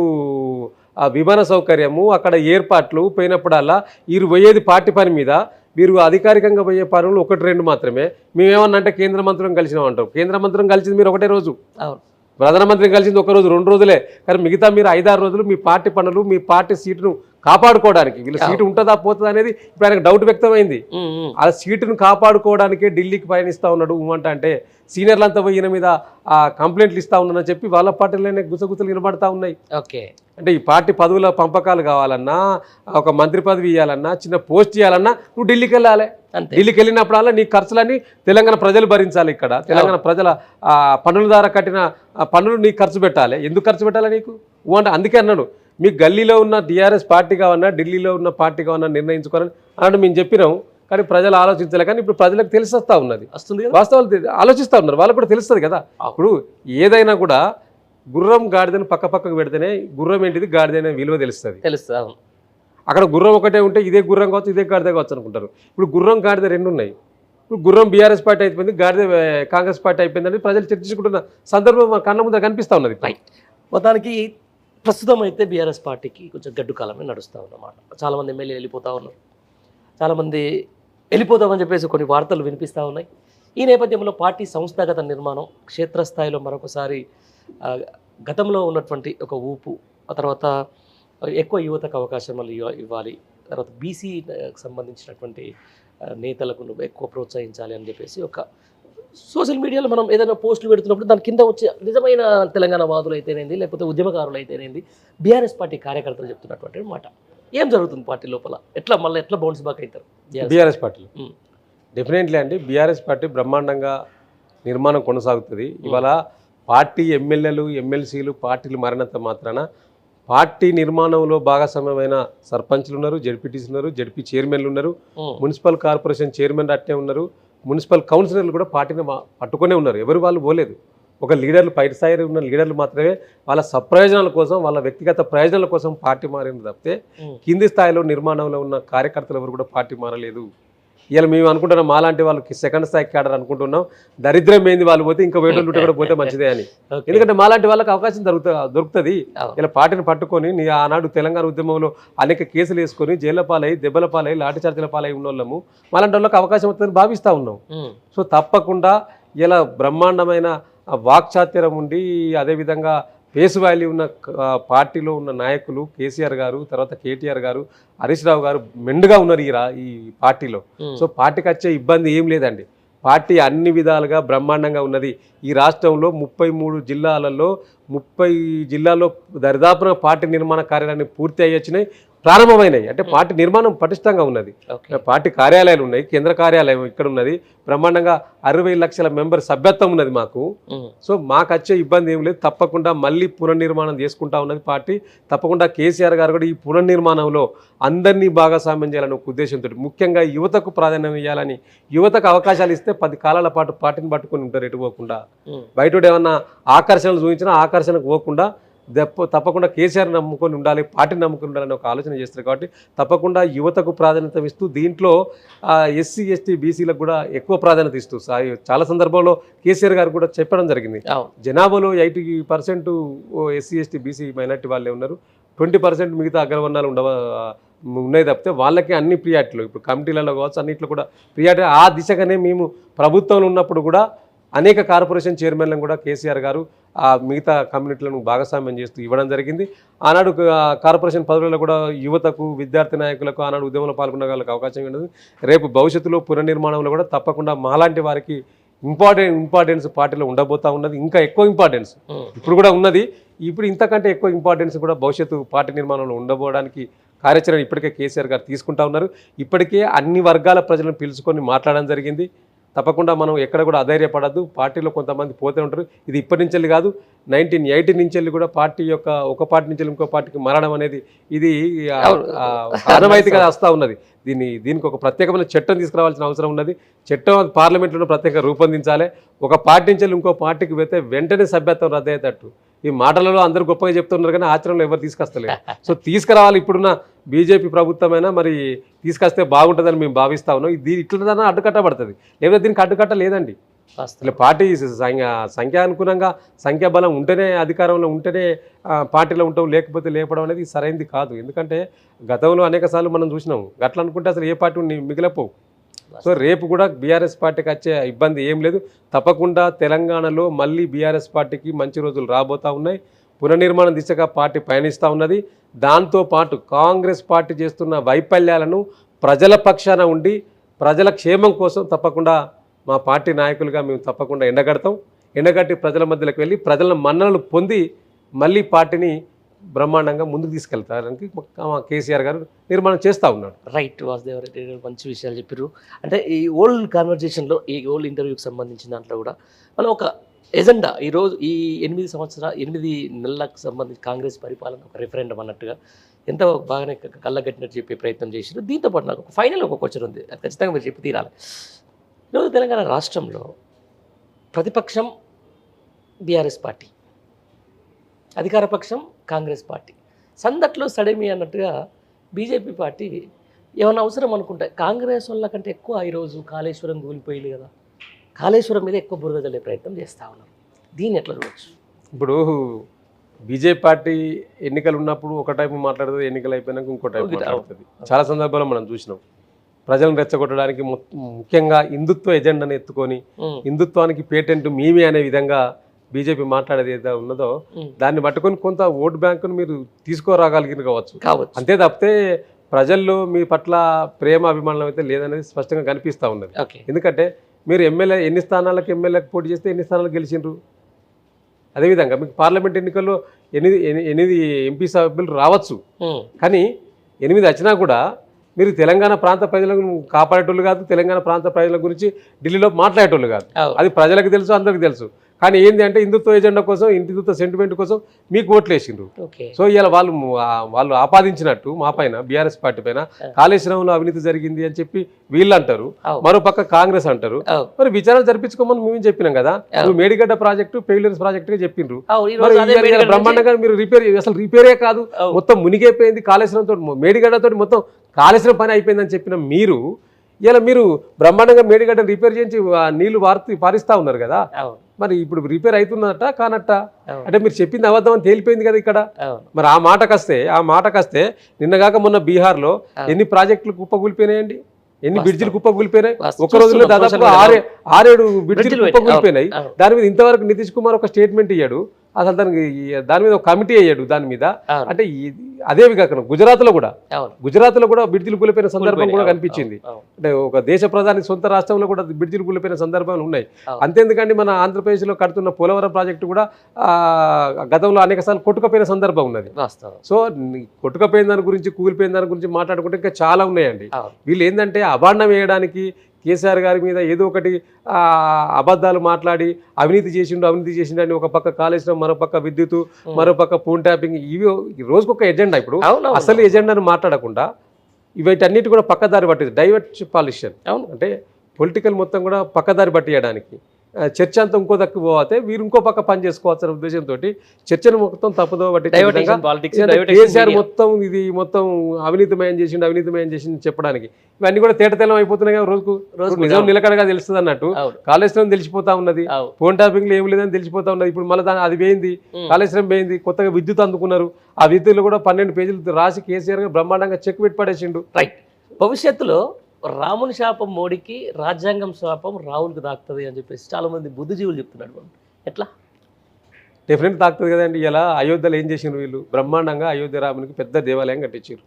ఆ విమాన సౌకర్యము, అక్కడ ఏర్పాట్లు పోయినప్పుడల్లా వీరు పోయేది పార్టీ పని మీద, వీరు అధికారికంగా పోయే పనులు 1-2 మాత్రమే. మేమేమన్నా అంటే కేంద్ర మంత్రులను కలిసినామంటాం. కేంద్ర మంత్రులను కలిసింది మీరు ఒకటే రోజు, ప్రధానమంత్రిని కలిసింది 1 రోజు 2 రోజులే. కానీ మిగతా మీరు 5-6 రోజులు మీ పార్టీ పనులు, మీ పార్టీ సీటును కాపాడుకోవడానికి, వీళ్ళ సీటు ఉంటుందా పోతుందా అనేది ఇప్పుడు ఆయనకు డౌట్ వ్యక్తమైంది. ఆ సీటును కాపాడుకోవడానికే ఢిల్లీకి పయనిస్తూ ఉన్నాడు అంటే సీనియర్లంతా పోయి ఈయన మీద ఆ కంప్లైంట్లు ఇస్తూ ఉన్నానని చెప్పి వాళ్ళ పార్టీలోనే గుసగుసలు వినబడతా ఉన్నాయి. ఓకే, అంటే ఈ పార్టీ పదవుల పంపకాలు కావాలన్నా, ఒక మంత్రి పదవి ఇవ్వాలన్నా, చిన్న పోస్ట్ ఇవ్వాలన్నా నువ్వు ఢిల్లీకి వెళ్ళాలి. ఢిల్లీకి వెళ్ళినప్పుడల్లా నీ ఖర్చులన్నీ తెలంగాణ ప్రజలు భరించాలి. ఇక్కడ తెలంగాణ ప్రజల పన్నుల ద్వారా కట్టిన పన్నులు నీకు ఖర్చు పెట్టాలి. ఎందుకు ఖర్చు పెట్టాలి నీకు? అంటే అందుకే అన్నాడు, మీకు గల్లీలో ఉన్న టీఆర్ఎస్ పార్టీ కావన్నా, ఢిల్లీలో ఉన్న పార్టీ కావన్నా నిర్ణయించుకోవాలని అన్నట్టు మేము చెప్పినాం. కానీ ప్రజలు ఆలోచించలే. కానీ ఇప్పుడు ప్రజలకు తెలిసొస్తా ఉన్నది, వాస్తవాలు ఆలోచిస్తూ ఉన్నారు, వాళ్ళకు కూడా తెలుస్తుంది కదా. ఇప్పుడు ఏదైనా కూడా గుర్రం గాడిదని పక్కకు పెడితేనే గుర్రం ఏంటిది గాడిదైన విలువ తెలుస్తుంది. అక్కడ గుర్రం ఒకటే ఉంటే ఇదే గుర్రం కావచ్చు, ఇదే గాడిద కావచ్చు అనుకుంటారు. ఇప్పుడు గుర్రం గాడిద 2 ఉన్నాయి. ఇప్పుడు గుర్రం బీఆర్ఎస్ పార్టీ అయిపోయింది, గాడిద కాంగ్రెస్ పార్టీ అయిపోయిందని ప్రజలు చర్చించుకుంటున్న సందర్భం కళ్ళ ముందు కనిపిస్తూ ఉన్నది. మొత్తానికి ప్రస్తుతం అయితే బీఆర్ఎస్ పార్టీకి కొంచెం గడ్డు కాలమే నడుస్తూ ఉన్నమాట. చాలామంది ఎమ్మెల్యేలు వెళ్ళిపోతూ ఉన్నారు, చాలామంది వెళ్ళిపోతామని చెప్పేసి కొన్ని వార్తలు వినిపిస్తూ ఉన్నాయి. ఈ నేపథ్యంలో పార్టీ సంస్థాగత నిర్మాణం క్షేత్రస్థాయిలో మరొకసారి గతంలో ఉన్నటువంటి ఒక ఊపు, ఆ తర్వాత ఎక్కువ యువతకు అవకాశాలు ఇవ్వాలి, తర్వాత బీసీ సంబంధించినటువంటి నేతలకు ఎక్కువ ప్రోత్సహించాలి అని చెప్పేసి ఒక సోషల్ మీడియాలో మనం ఏదైనా పోస్టులు పెడుతున్నప్పుడు దాని కింద వచ్చే నిజమైన తెలంగాణ వాదులు అయితేనేది, లేకపోతే ఉద్యమకారులు అయితేనేది, బీఆర్ఎస్ పార్టీ కార్యకర్తలు చెప్తున్నటువంటి మాట. ఏం జరుగుతుంది పార్టీ లోపల? ఎట్లా బౌన్స్ బ్యాక్ అవుతారు బీఆర్ఎస్ పార్టీలో? డెఫినెట్లీ అండి, బీఆర్ఎస్ పార్టీ బ్రహ్మాండంగా నిర్మాణం కొనసాగుతుంది. ఇవాళ పార్టీ ఎమ్మెల్యేలు, ఎమ్మెల్సీలు పార్టీలు మారినంత మాత్రాన పార్టీ నిర్మాణంలో భాగస్వామ్యమైన సర్పంచ్లు ఉన్నారు, జడ్పీటీసీలు ఉన్నారు, జడ్పీ చైర్మన్లు ఉన్నారు, మున్సిపల్ కార్పొరేషన్ చైర్మన్ అట్టే ఉన్నారు, మున్సిపల్ కౌన్సిలర్లు కూడా పార్టీని పట్టుకునే ఉన్నారు. ఎవరు వాళ్ళు పోలేదు. ఒక లీడర్లు పై స్థాయి ఉన్న లీడర్లు మాత్రమే వాళ్ళ సప్రయోజనాల కోసం, వాళ్ళ వ్యక్తిగత ప్రయోజనాల కోసం పార్టీ మారింది తప్పితే కింది స్థాయిలో నిర్మాణంలో ఉన్న కార్యకర్తలు ఎవరు కూడా పార్టీ మారలేదు. ఇలా మేము అనుకుంటున్నాం మాలాంటి వాళ్ళకి సెకండ్ స్థాయి క్యాడర్ అనుకుంటున్నాం. దరిద్రం ఏంది వాళ్ళు పోతే ఇంకా వేటోళ్ళు ఉంటే కూడా పోతే మంచిదే అని. ఎందుకంటే మాలాంటి వాళ్ళకి అవకాశం దొరుకుతుంది. ఇలా పార్టీని పట్టుకొని ఆనాడు తెలంగాణ ఉద్యమంలో అనేక కేసులు వేసుకొని జైళ్ల పాలై, దెబ్బల పాలై, లాఠీ చార్జీల పాలై ఉన్న వాళ్ళము మాలాంటి వాళ్ళకి అవకాశం వస్తుందని భావిస్తూ ఉన్నాం. సో తప్పకుండా ఇలా బ్రహ్మాండమైన వాక్చాతుర్యం ఉండి అదేవిధంగా ఫేస్ వాల్యూ ఉన్న పార్టీలో ఉన్న నాయకులు కేసీఆర్ గారు, తర్వాత కేటీఆర్ గారు, హరీష్ రావు గారు మెండుగా ఉన్నారు ఈ పార్టీలో. సో పార్టీకి వచ్చే ఇబ్బంది ఏం లేదండి. పార్టీ అన్ని విధాలుగా బ్రహ్మాండంగా ఉన్నది. ఈ రాష్ట్రంలో 33 జిల్లాలలో 30 జిల్లాల్లో దరిదాపున పార్టీ నిర్మాణ కార్యాలయాన్ని పూర్తి అయ్యొచ్చినాయి, ప్రారంభమైనాయి. అంటే పార్టీ నిర్మాణం పటిష్టంగా ఉన్నది. పార్టీ కార్యాలయాలు ఉన్నాయి, కేంద్ర కార్యాలయం ఇక్కడ ఉన్నది, బ్రహ్మాండంగా 60 లక్షల మెంబర్ సభ్యత్వం ఉన్నది మాకు. సో మాకు వచ్చే ఇబ్బంది ఏం లేదు. తప్పకుండా మళ్ళీ పునర్నిర్మాణం చేసుకుంటా ఉన్నది పార్టీ. తప్పకుండా కేసీఆర్ గారు కూడా ఈ పునర్నిర్మాణంలో అందరినీ భాగస్వామ్యం చేయాలని ఒక ఉద్దేశంతో, ముఖ్యంగా యువతకు ప్రాధాన్యం ఇవ్వాలని, యువతకు అవకాశాలు ఇస్తే 10 కాలాల పాటు పార్టీని పట్టుకొని ఉంటారు ఎటు పోకుండా. బయట ఏమన్నా ఆకర్షణలు చూపించినా ఆకర్షణకు పోకుండా తప్పకుండా కేసీఆర్ నమ్ముకొని ఉండాలి, పార్టీని నమ్ముకొని ఉండాలని ఒక ఆలోచన చేస్తారు. కాబట్టి తప్పకుండా యువతకు ప్రాధాన్యత ఇస్తూ దీంట్లో ఎస్సీ ఎస్టీ బీసీలకు కూడా ఎక్కువ ప్రాధాన్యత ఇస్తూ చాలా సందర్భంలో కేసీఆర్ గారు కూడా చెప్పడం జరిగింది. జనాభాలో 80% ఎస్సీ ఎస్టీ బీసీ మైనార్టీ వాళ్ళే ఉన్నారు, 20% మిగతా అగ్రవర్ణాలు ఉన్నాయి తప్పితే వాళ్ళకి అన్ని ప్రియారిటీలు ఇప్పుడు కమిటీలలో కావచ్చు అన్నింటిలో కూడా ప్రియారిటీ. ఆ దిశగానే మేము ప్రభుత్వంలో ఉన్నప్పుడు కూడా అనేక కార్పొరేషన్ చైర్మన్లను కూడా కేసీఆర్ గారు మిగతా కమ్యూనిటీలను భాగస్వామ్యం చేస్తూ ఇవ్వడం జరిగింది. ఆనాడు కార్పొరేషన్ పదవులలో కూడా యువతకు, విద్యార్థి నాయకులకు, ఆనాడు ఉద్యమంలో పాల్గొన్న వాళ్ళకి అవకాశం ఉండదు. రేపు భవిష్యత్తులో పునర్నిర్మాణంలో కూడా తప్పకుండా మాలాంటి వారికి ఇంపార్టెన్స్ పార్టీలో ఉండబోతా ఉన్నది. ఇంకా ఎక్కువ ఇంపార్టెన్స్ ఇప్పుడు కూడా ఉన్నది. ఇప్పుడు ఇంతకంటే ఎక్కువ ఇంపార్టెన్స్ కూడా భవిష్యత్తు పార్టీ నిర్మాణంలో ఉండబోవడానికి కార్యాచరణ ఇప్పటికే కేసీఆర్ గారు తీసుకుంటా ఉన్నారు. ఇప్పటికే అన్ని వర్గాల ప్రజలను పిలుచుకొని మాట్లాడడం జరిగింది. తప్పకుండా మనం ఎక్కడ కూడా అధైర్యపడద్దు. పార్టీలో కొంతమంది పోతే ఉంటారు. ఇది ఇప్పటి నుంచి కాదు, 1980 నుంచి కూడా పార్టీ యొక్క ఒక పార్టీ నుంచి ఇంకో పార్టీకి మారడం అనేది ఇది ఆనవాయితీగా వస్తూ ఉన్నది. దీనికి ఒక ప్రత్యేకమైన చట్టం తీసుకురావాల్సిన అవసరం ఉన్నది. చట్టం పార్లమెంట్లో ప్రత్యేకంగా రూపొందించాలి. ఒక పార్టీ నుంచి ఇంకో పార్టీకి పోతే వెంటనే సభ్యత్వం రద్దయ్యేటట్టు. ఈ మాటలలో అందరూ గొప్పగా చెప్తున్నారు కానీ ఆచరణలో ఎవరు తీసుకొస్తలేరు. సో తీసుకురావాలి. ఇప్పుడున్న బీజేపీ ప్రభుత్వమైనా మరి తీసుకొస్తే బాగుంటుందని మేము భావిస్తా ఉన్నాం. ఇట్లా అడ్డుకట్టబడుతుంది, లేకపోతే దీనికి అడ్డుకట్ట లేదండి. అసలు పార్టీ సంఖ్యానుగుణంగా సంఖ్యాబలం ఉంటేనే అధికారంలో ఉంటేనే పార్టీలో ఉంటాం, లేకపోతే లేపడం అనేది సరైనది కాదు. ఎందుకంటే గతంలో అనేక సార్లు మనం చూసినాం. అట్లా అనుకుంటే అసలు ఏ పార్టీ మిగిలిపోవు. సో రేపు కూడా బీఆర్ఎస్ పార్టీకి వచ్చే ఇబ్బంది ఏం లేదు. తప్పకుండా తెలంగాణలో మళ్ళీ బీఆర్ఎస్ పార్టీకి మంచి రోజులు రాబోతూ ఉన్నాయి. పునర్నిర్మాణం దిశగా పార్టీ పయనిస్తూ ఉన్నది. దాంతోపాటు కాంగ్రెస్ పార్టీ చేస్తున్న వైఫల్యాలను ప్రజల పక్షాన ఉండి ప్రజల క్షేమం కోసం తప్పకుండా మా పార్టీ నాయకులుగా మేము తప్పకుండా ఎండగట్టి ప్రజల మధ్యలోకి వెళ్ళి ప్రజల మన్ననలు పొంది మళ్ళీ పార్టీని బ్రహ్మాండంగా ముందుకు తీసుకెళ్తానికి కేసీఆర్ గారు నిర్మాణం చేస్తూ ఉన్నాడు. రైట్ వాసుదేవరెడ్డి గారు మంచి విషయాలు చెప్పారు. అంటే ఈ ఓల్డ్ కాన్వర్జేషన్లో, ఈ ఓల్డ్ ఇంటర్వ్యూకి సంబంధించిన దాంట్లో కూడా మనం ఒక ఎజెండా ఈరోజు ఈ 8 నెలలకు సంబంధించి కాంగ్రెస్ పరిపాలన ఒక రెఫరెండం అన్నట్టుగా ఎంత బాగానే కళ్ళగట్టినట్టు చెప్పే ప్రయత్నం చేశారు. దీంతోపాటు నాకు ఒక ఫైనల్ ఒక క్వశ్చన్ ఉంది, అది ఖచ్చితంగా మీరు చెప్పి తీరాలి. ఈరోజు తెలంగాణ రాష్ట్రంలో ప్రతిపక్షం బీఆర్ఎస్ పార్టీ, అధికార పక్షం కాంగ్రెస్ పార్టీ, సందట్లో సడేమి అన్నట్టుగా బీజేపీ పార్టీ ఏమైనా అవసరం అనుకుంటే కాంగ్రెస్ వాళ్ళ కంటే ఎక్కువ ఈరోజు కాళేశ్వరం కూలిపోయింది కదా, కాళేశ్వరం మీద ఎక్కువ బురద జల్లే ప్రయత్నం చేస్తూ ఉన్నారు. దీన్ని ఎట్లా చూడవచ్చు? ఇప్పుడు బీజేపీ పార్టీ ఎన్నికలు ఉన్నప్పుడు ఒక టైపు మాట్లాడుతుంది, ఎన్నికలు అయిపోయినాక ఇంకో టైపు మాట్లాడుతుంది. చాలా సందర్భాల్లో మనం చూసినాం. ప్రజలను రెచ్చగొట్టడానికి ముఖ్యంగా హిందుత్వ ఎజెండాను ఎత్తుకొని హిందుత్వానికి పేటెంట్ మేమే అనే విధంగా బీజేపీ మాట్లాడేది ఏదో ఉన్నదో దాన్ని పట్టుకొని కొంత ఓటు బ్యాంకును మీరు తీసుకోరాగలిగిన కావచ్చు. అంతే తప్పితే ప్రజల్లో మీ పట్ల ప్రేమ అభిమానం అయితే లేదనేది స్పష్టంగా కనిపిస్తూ ఉన్నది. ఎందుకంటే మీరు ఎన్ని స్థానాలకు ఎమ్మెల్యేకి పోటీ చేస్తే ఎన్ని స్థానాలకు గెలిచిండ్రు. అదేవిధంగా మీకు పార్లమెంట్ ఎన్నికల్లో 8 ఎంపీ సభ్యులు రావచ్చు, కానీ 8 వచ్చినా కూడా మీరు తెలంగాణ ప్రాంత ప్రజలను కాపాడేటోళ్ళు కాదు, తెలంగాణ ప్రాంత ప్రజల గురించి ఢిల్లీలో మాట్లాడేటోళ్ళు కాదు. అది ప్రజలకు తెలుసు, అందరికీ తెలుసు. కానీ ఏంది అంటే హిందుత్వ ఎజెండా కోసం హిందుత్వ సెంటిమెంట్ కోసం మీకు ఓట్లు వేసిండ్రు. ఓకే. సో ఇలా వాళ్ళు ఆపాదించినట్టు మా పైన బీఆర్ఎస్ పార్టీ పైన కాళేశ్వరంలో అవినీతి జరిగింది అని చెప్పి వీళ్ళు అంటారు, మరో పక్క కాంగ్రెస్ అంటారు. మరి విచారణ జరిపించుకోమని మేము చెప్పినాం కదా, నువ్వు మేడిగడ్డ ప్రాజెక్టు ఫెయిలియర్స్ ప్రాజెక్ట్ గా చెప్పిండ్రు. బ్రహ్మాండంగా మీరు అసలు రిపేరే కాదు, మొత్తం మునిగైపోయింది కాళేశ్వరంతో, మేడిగడ్డతో మొత్తం కాళేశ్వరం పని అయిపోయిందని చెప్పిన మీరు ఇలా మీరు బ్రహ్మాండంగా మేడిగడ్డ రిపేర్ చేయించి నీళ్లు పారిస్తా ఉన్నారు కదా. మరి ఇప్పుడు రిపేర్ అవుతున్నట్ట కానట్ట అంటే మీరు చెప్పింది అబద్ధం అని తేలిపోయింది కదా ఇక్కడ. మరి ఆ మాటకొస్తే నిన్నగాక మొన్న బీహార్లో ఎన్ని ప్రాజెక్టులు కుప్పకూలిపోయినాయండి, ఎన్ని బ్రిడ్జిలు కుప్పకూలిపోయినాయి. ఒక రోజులో దాదాపు 6-7 బ్రిడ్జిలు కుప్పకూలిపోయినాయి. దాని మీద ఇంతవరకు నితీష్ కుమార్ ఒక స్టేట్మెంట్ ఇయ్యాడు, అసలు దాని మీద ఒక కమిటీ అయ్యాడు దాని మీద. అంటే అదే కాకుండా గుజరాత్ లో కూడా బ్రిడ్జిలు కూలిపోయిన సందర్భం కూడా కనిపించింది. అంటే ఒక దేశ ప్రధాని సొంత రాష్ట్రంలో కూడా బ్రిడ్జిలు కూలిపోయిన సందర్భాలు ఉన్నాయి. అంతేందుకండి మన ఆంధ్రప్రదేశ్ లో కడుతున్న పోలవరం ప్రాజెక్టు కూడా గతంలో అనేక సార్లు కొట్టుకపోయిన సందర్భం ఉన్నది. సో కొట్టుకపోయిన దాని గురించి కూలిపోయిన దాని గురించి మాట్లాడుకుంటే ఇంకా చాలా ఉన్నాయండి. వీళ్ళు ఏంటంటే అభాండం వేయడానికి కేసీఆర్ గారి మీద ఏదో ఒకటి అబద్ధాలు మాట్లాడి అవినీతి చేసిండు అని ఒక పక్క కాళేశ్వరం, మరో పక్క విద్యుత్, మరో పక్క ఫోన్ ట్యాపింగ్, ఇవి రోజుకొక ఎజెండా. ఇప్పుడు అసలు ఎజెండాను మాట్లాడకుండా వీటన్నిటి కూడా పక్కదారి పట్టింది, డైవర్ట్ పాలిషన్. అంటే పొలిటికల్ మొత్తం కూడా పక్కదారి పట్టియడానికి చర్చ అంతా ఇంకో దక్కు పోతే వీరు ఇంకో పక్క పని చేసుకోవచ్చు అనే ఉద్దేశంతో చర్చను మొత్తం తప్పుదో పట్టి కేసీఆర్ మొత్తం అవినీతిమయం చేసింది చెప్పడానికి ఇవన్నీ కూడా తేటతెల్లం అయిపోతున్నాయి కదా. రోజు నిజం నిలకడగా తెలుస్తుంది అన్నట్టు కాళేశ్వరం తెలిసిపోతా ఉన్నది, ఫోన్ ట్యాపింగ్ లో ఏం లేదని తెలిసిపోతా ఉన్నది. ఇప్పుడు మళ్ళీ అది పోయింది, కాళేశ్వరం పోయింది, కొత్తగా విద్యుత్ అందుకున్నారు. ఆ విద్యుత్లో కూడా 12 పేజీలు రాసి కేసీఆర్ గారు బ్రహ్మాండంగా చెక్ పెట్టి పడేసిండు. రైట్. భవిష్యత్తులో రాముని శాపం మోడీకి, రాజ్యాంగం శాపం రాహుల్కి తాకుతుంది అని చెప్పేసి చాలా మంది బుద్ధిజీవులు చెప్తున్నాడు. ఎట్లా? డెఫినెట్ తాకుతుంది కదండి. ఇలా అయోధ్యలో ఏం చేసిండ్రు వీళ్ళు, బ్రహ్మాండంగా అయోధ్య రామునికి పెద్ద దేవాలయం కట్టించారు.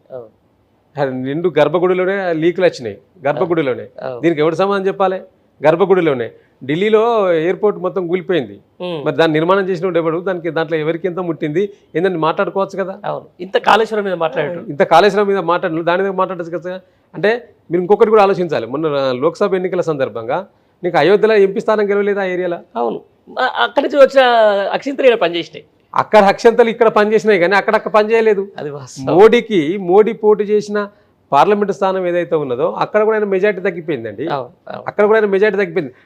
నిండు గర్భగుడిలోనే లీకులు వచ్చినాయి, గర్భగుడిలోనే. దీనికి ఎవరు సమాధానం చెప్పాలి? గర్భగుడిలోనే. ఢిల్లీలో ఎయిర్పోర్ట్ మొత్తం కూలిపోయింది, మరి దాన్ని నిర్మాణం చేసిన ఎవడు, దాంట్లో ఎవరికి ఎంత ముట్టింది ఏంటంటే మాట్లాడుకోవచ్చు కదా. ఇంత కాళేశ్వరం మీద మాట్లాడారు, దాని మీద మాట్లాడచ్చు కదా. అంటే మీరు ఇంకొకటి కూడా ఆలోచించాలి, మొన్న లోక్సభ ఎన్నికల సందర్భంగా నీకు అయోధ్యలో ఎంపీ స్థానం గెలవలేదు ఆ ఏరియాలో. అవును, అక్కడి నుంచి వచ్చిన అక్షింతలు పనిచేసినాయి. అక్కడ అక్షంతలు ఇక్కడ పనిచేసినాయి కానీ అక్కడ పనిచేయలేదు. మోడీ పోటీ చేసిన పార్లమెంటు స్థానం ఏదైతే ఉన్నదో అక్కడ కూడా ఆయన మెజార్టీ తగ్గిపోయిందండి.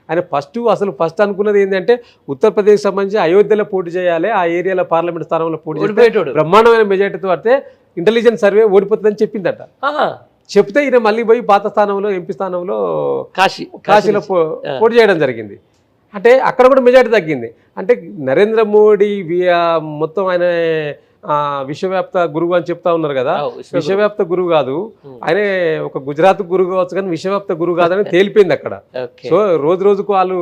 ఆయన ఫస్ట్ అనుకున్నది ఏంటంటే ఉత్తరప్రదేశ్ సంబంధించి అయోధ్యలో పోటీ చేయాలి, ఆ ఏరియాలో పార్లమెంట్ స్థానంలో పోటీ చేయాలి, బ్రహ్మాండమైన మెజార్టీతో పడితే ఇంటెలిజెన్స్ సర్వే ఓడిపోతుందని చెప్పిందట. చెప్తే ఈయన మళ్ళీ పోయి పాత స్థానంలో ఎంపీ స్థానంలో కాశీలో పోటీ చేయడం జరిగింది. అంటే అక్కడ కూడా మెజార్టీ తగ్గింది. అంటే నరేంద్ర మోడీ మొత్తం ఆయన విశ్వవ్యాప్త గురువు అని చెప్తా ఉన్నారు కదా. విశ్వవ్యాప్త గురువు కాదు, ఆయన ఒక గుజరాత్ గురువు కావచ్చు కానీ విశ్వవ్యాప్త గురువు కాదని తేలిపోయింది అక్కడ. సో రోజుకు వాళ్ళు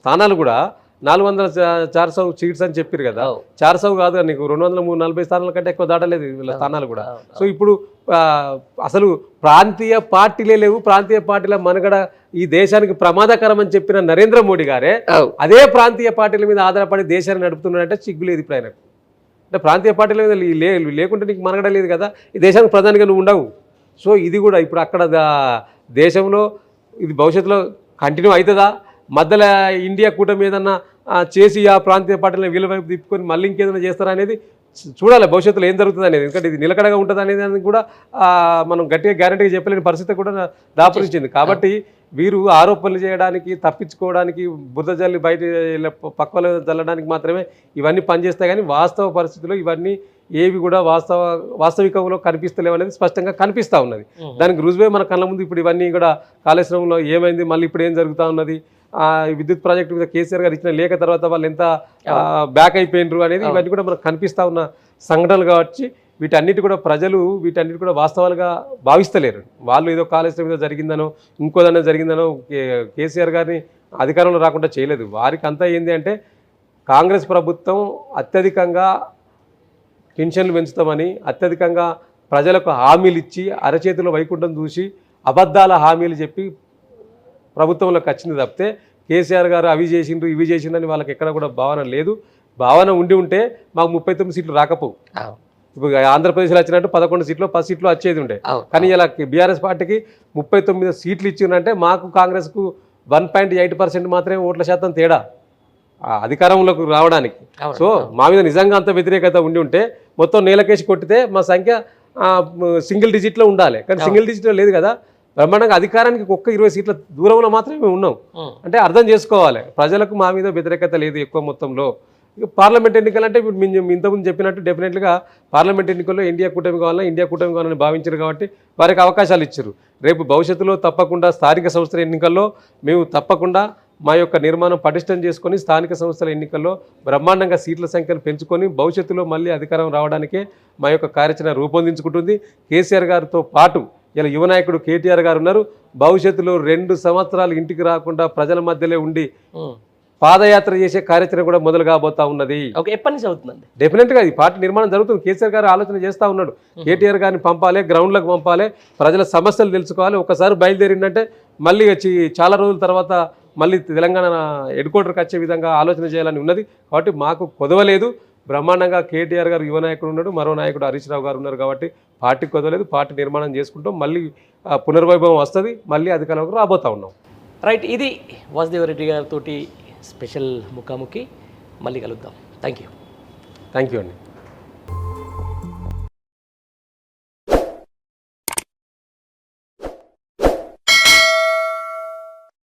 స్థానాలు కూడా 400-400 సీట్స్ అని చెప్పారు కదా. 400 కాదు, నీకు 240 స్థానాల కంటే ఎక్కువ దాటలేదు వీళ్ళ స్థానాలు కూడా. సో ఇప్పుడు అసలు ప్రాంతీయ పార్టీలే లేవు, ప్రాంతీయ పార్టీల మనుగడ ఈ దేశానికి ప్రమాదకరం అని చెప్పిన నరేంద్ర మోడీ గారే అదే ప్రాంతీయ పార్టీల మీద ఆధారపడి దేశాన్ని నడుపుతున్నాడంటే సిగ్గులేదు ఇప్పుడు ఆయనకు. అంటే ప్రాంతీయ పార్టీల మీద లేకుంటే నీకు మనుగడ లేదు కదా, ఈ దేశానికి ప్రధానిగా నువ్వు ఉండవు. సో ఇది కూడా ఇప్పుడు అక్కడ దేశంలో ఇది భవిష్యత్తులో కంటిన్యూ అవుతుందా, మధ్యలో ఇండియా కూటమి ఏదన్నా చేసి ఆ ప్రాంతీయ పార్టీలను వీళ్ళ వైపు తిప్పుకొని మళ్ళీ ఇంకేదైనా చేస్తారా అనేది చూడాలి భవిష్యత్తులో ఏం జరుగుతుంది అనేది. ఎందుకంటే ఇది నిలకడగా ఉంటుంది అనేది కూడా మనం గట్టిగా గ్యారెంటీగా చెప్పలేని పరిస్థితి కూడా దాపురించింది. కాబట్టి వీరు ఆరోపణలు చేయడానికి, తప్పించుకోవడానికి, బురద జల్లి బయట పక్కలో చల్లడానికి మాత్రమే ఇవన్నీ పనిచేస్తాయి. కానీ వాస్తవ పరిస్థితుల్లో ఇవన్నీ ఏవి కూడా వాస్తవికంలో కనిపిస్తలేవు అనేది స్పష్టంగా కనిపిస్తూ ఉన్నది. దానికి రుజువే మన కళ్ళ ముందు ఇప్పుడు ఇవన్నీ కూడా కాళేశ్వరంలో ఏమైంది, మళ్ళీ ఇప్పుడు ఏం జరుగుతూ ఉన్నది, విద్యుత్ ప్రాజెక్టు మీద కేసీఆర్ గారు ఇచ్చిన లేఖ తర్వాత వాళ్ళు ఎంత బ్యాక్ అయిపోయినరు అనేది ఇవన్నీ కూడా మనకు కనిపిస్తూ ఉన్న సంఘటనలు కాబట్టి వీటన్నిటి కూడా ప్రజలు వీటన్నిటి కూడా వాస్తవాలుగా భావిస్తలేరు. వాళ్ళు ఏదో కాళేశ్వరం మీద జరిగిందనో ఇంకోదన్నా జరిగిందనో కేసీఆర్ గారిని అధికారంలో రాకుండా చేయలేదు. వారికి అంతా ఏంది అంటే కాంగ్రెస్ ప్రభుత్వం అత్యధికంగా పెన్షన్లు పెంచుతామని, అత్యధికంగా ప్రజలకు హామీలు ఇచ్చి అరచేతిలో వైకుంఠం చూసి అబద్ధాల హామీలు చెప్పి ప్రభుత్వంలోకి వచ్చింది తప్పితే కేసీఆర్ గారు అవి చేసిండ్రు ఇవి చేసిండ్రని వాళ్ళకి ఎక్కడ కూడా భావన లేదు. భావన ఉంటే మాకు 39 సీట్లు రాకపోవు. ఇప్పుడు ఆంధ్రప్రదేశ్లో వచ్చినట్టు 11 సీట్లు 10 సీట్లు వచ్చేది ఉండే. కానీ ఇలా బీఆర్ఎస్ పార్టీకి 39 సీట్లు ఇచ్చిందంటే మాకు కాంగ్రెస్కు 1.8% మాత్రమే ఓట్ల శాతం తేడా ఆ అధికారంలోకి రావడానికి. అవును. సో మా మీద నిజంగా అంత వ్యతిరేకత ఉండి ఉంటే మొత్తం నేలకేసి కొట్టితే మా సంఖ్య సింగిల్ డిజిట్లో ఉండాలి, కానీ సింగిల్ డిజిట్లో లేదు కదా. బ్రహ్మాండంగా అధికారానికి ఒక్క 20 సీట్ల దూరంలో మాత్రమే మేము ఉన్నాం. అంటే అర్థం చేసుకోవాలి, ప్రజలకు మా మీద వ్యతిరేకత లేదు ఎక్కువ మొత్తంలో. ఇక పార్లమెంట్ ఎన్నికలు అంటే ఇప్పుడు మేము ఇంతకుముందు చెప్పినట్టు డెఫినెట్గా పార్లమెంట్ ఎన్నికల్లో ఇండియా కూటమి కావాలని భావించారు కాబట్టి వారికి అవకాశాలు ఇచ్చారు. రేపు భవిష్యత్తులో తప్పకుండా స్థానిక సంస్థల ఎన్నికల్లో మేము తప్పకుండా మా యొక్క నిర్మాణం పటిష్టం చేసుకొని స్థానిక సంస్థల ఎన్నికల్లో బ్రహ్మాండంగా సీట్ల సంఖ్యను పెంచుకొని భవిష్యత్తులో మళ్ళీ అధికారం రావడానికే మా యొక్క కార్యాచరణ రూపొందించుకుంటుంది. కేసీఆర్ గారితో పాటు ఇలా యువ నాయకుడు కేటీఆర్ గారు ఉన్నారు. భవిష్యత్తులో 2 సంవత్సరాలు ఇంటికి రాకుండా ప్రజల మధ్యలో ఉండి పాదయాత్ర చేసే కార్యాచరణ కూడా మొదలు కాబోతా ఉన్నది. ఓకే, ఎప్పటి నుంచి అవుతుందండి? డెఫినెట్గా ఈ పార్టీ నిర్మాణం జరుగుతుంది. కేసీఆర్ గారు ఆలోచన చేస్తూ ఉన్నాడు, కేటీఆర్ గారిని పంపాలి, గ్రౌండ్లకు పంపాలి, ప్రజల సమస్యలు తెలుసుకోవాలి. ఒకసారి బయలుదేరిందంటే మళ్ళీ వచ్చి చాలా రోజుల తర్వాత మళ్ళీ తెలంగాణ హెడ్ క్వార్టర్కి వచ్చే విధంగా ఆలోచన చేయాలని ఉన్నది. కాబట్టి మాకు కొదవలేదు. బ్రహ్మాండంగా కేటీఆర్ గారు యువ నాయకుడు ఉన్నాడు, మరో నాయకుడు హరీష్ రావు గారు ఉన్నారు. కాబట్టి పార్టీకి కొదవలేదు, పార్టీ నిర్మాణం చేసుకుంటాం. మళ్ళీ పునర్వైభవం వస్తుంది, మళ్ళీ అధికారంలోకి రాబోతా ఉన్నాం. రైట్, ఇది వాసుదేవరెడ్డి గారితో స్పెషల్ ముఖాముఖి. మళ్ళీ కలుద్దాం. థ్యాంక్ యూ అండి.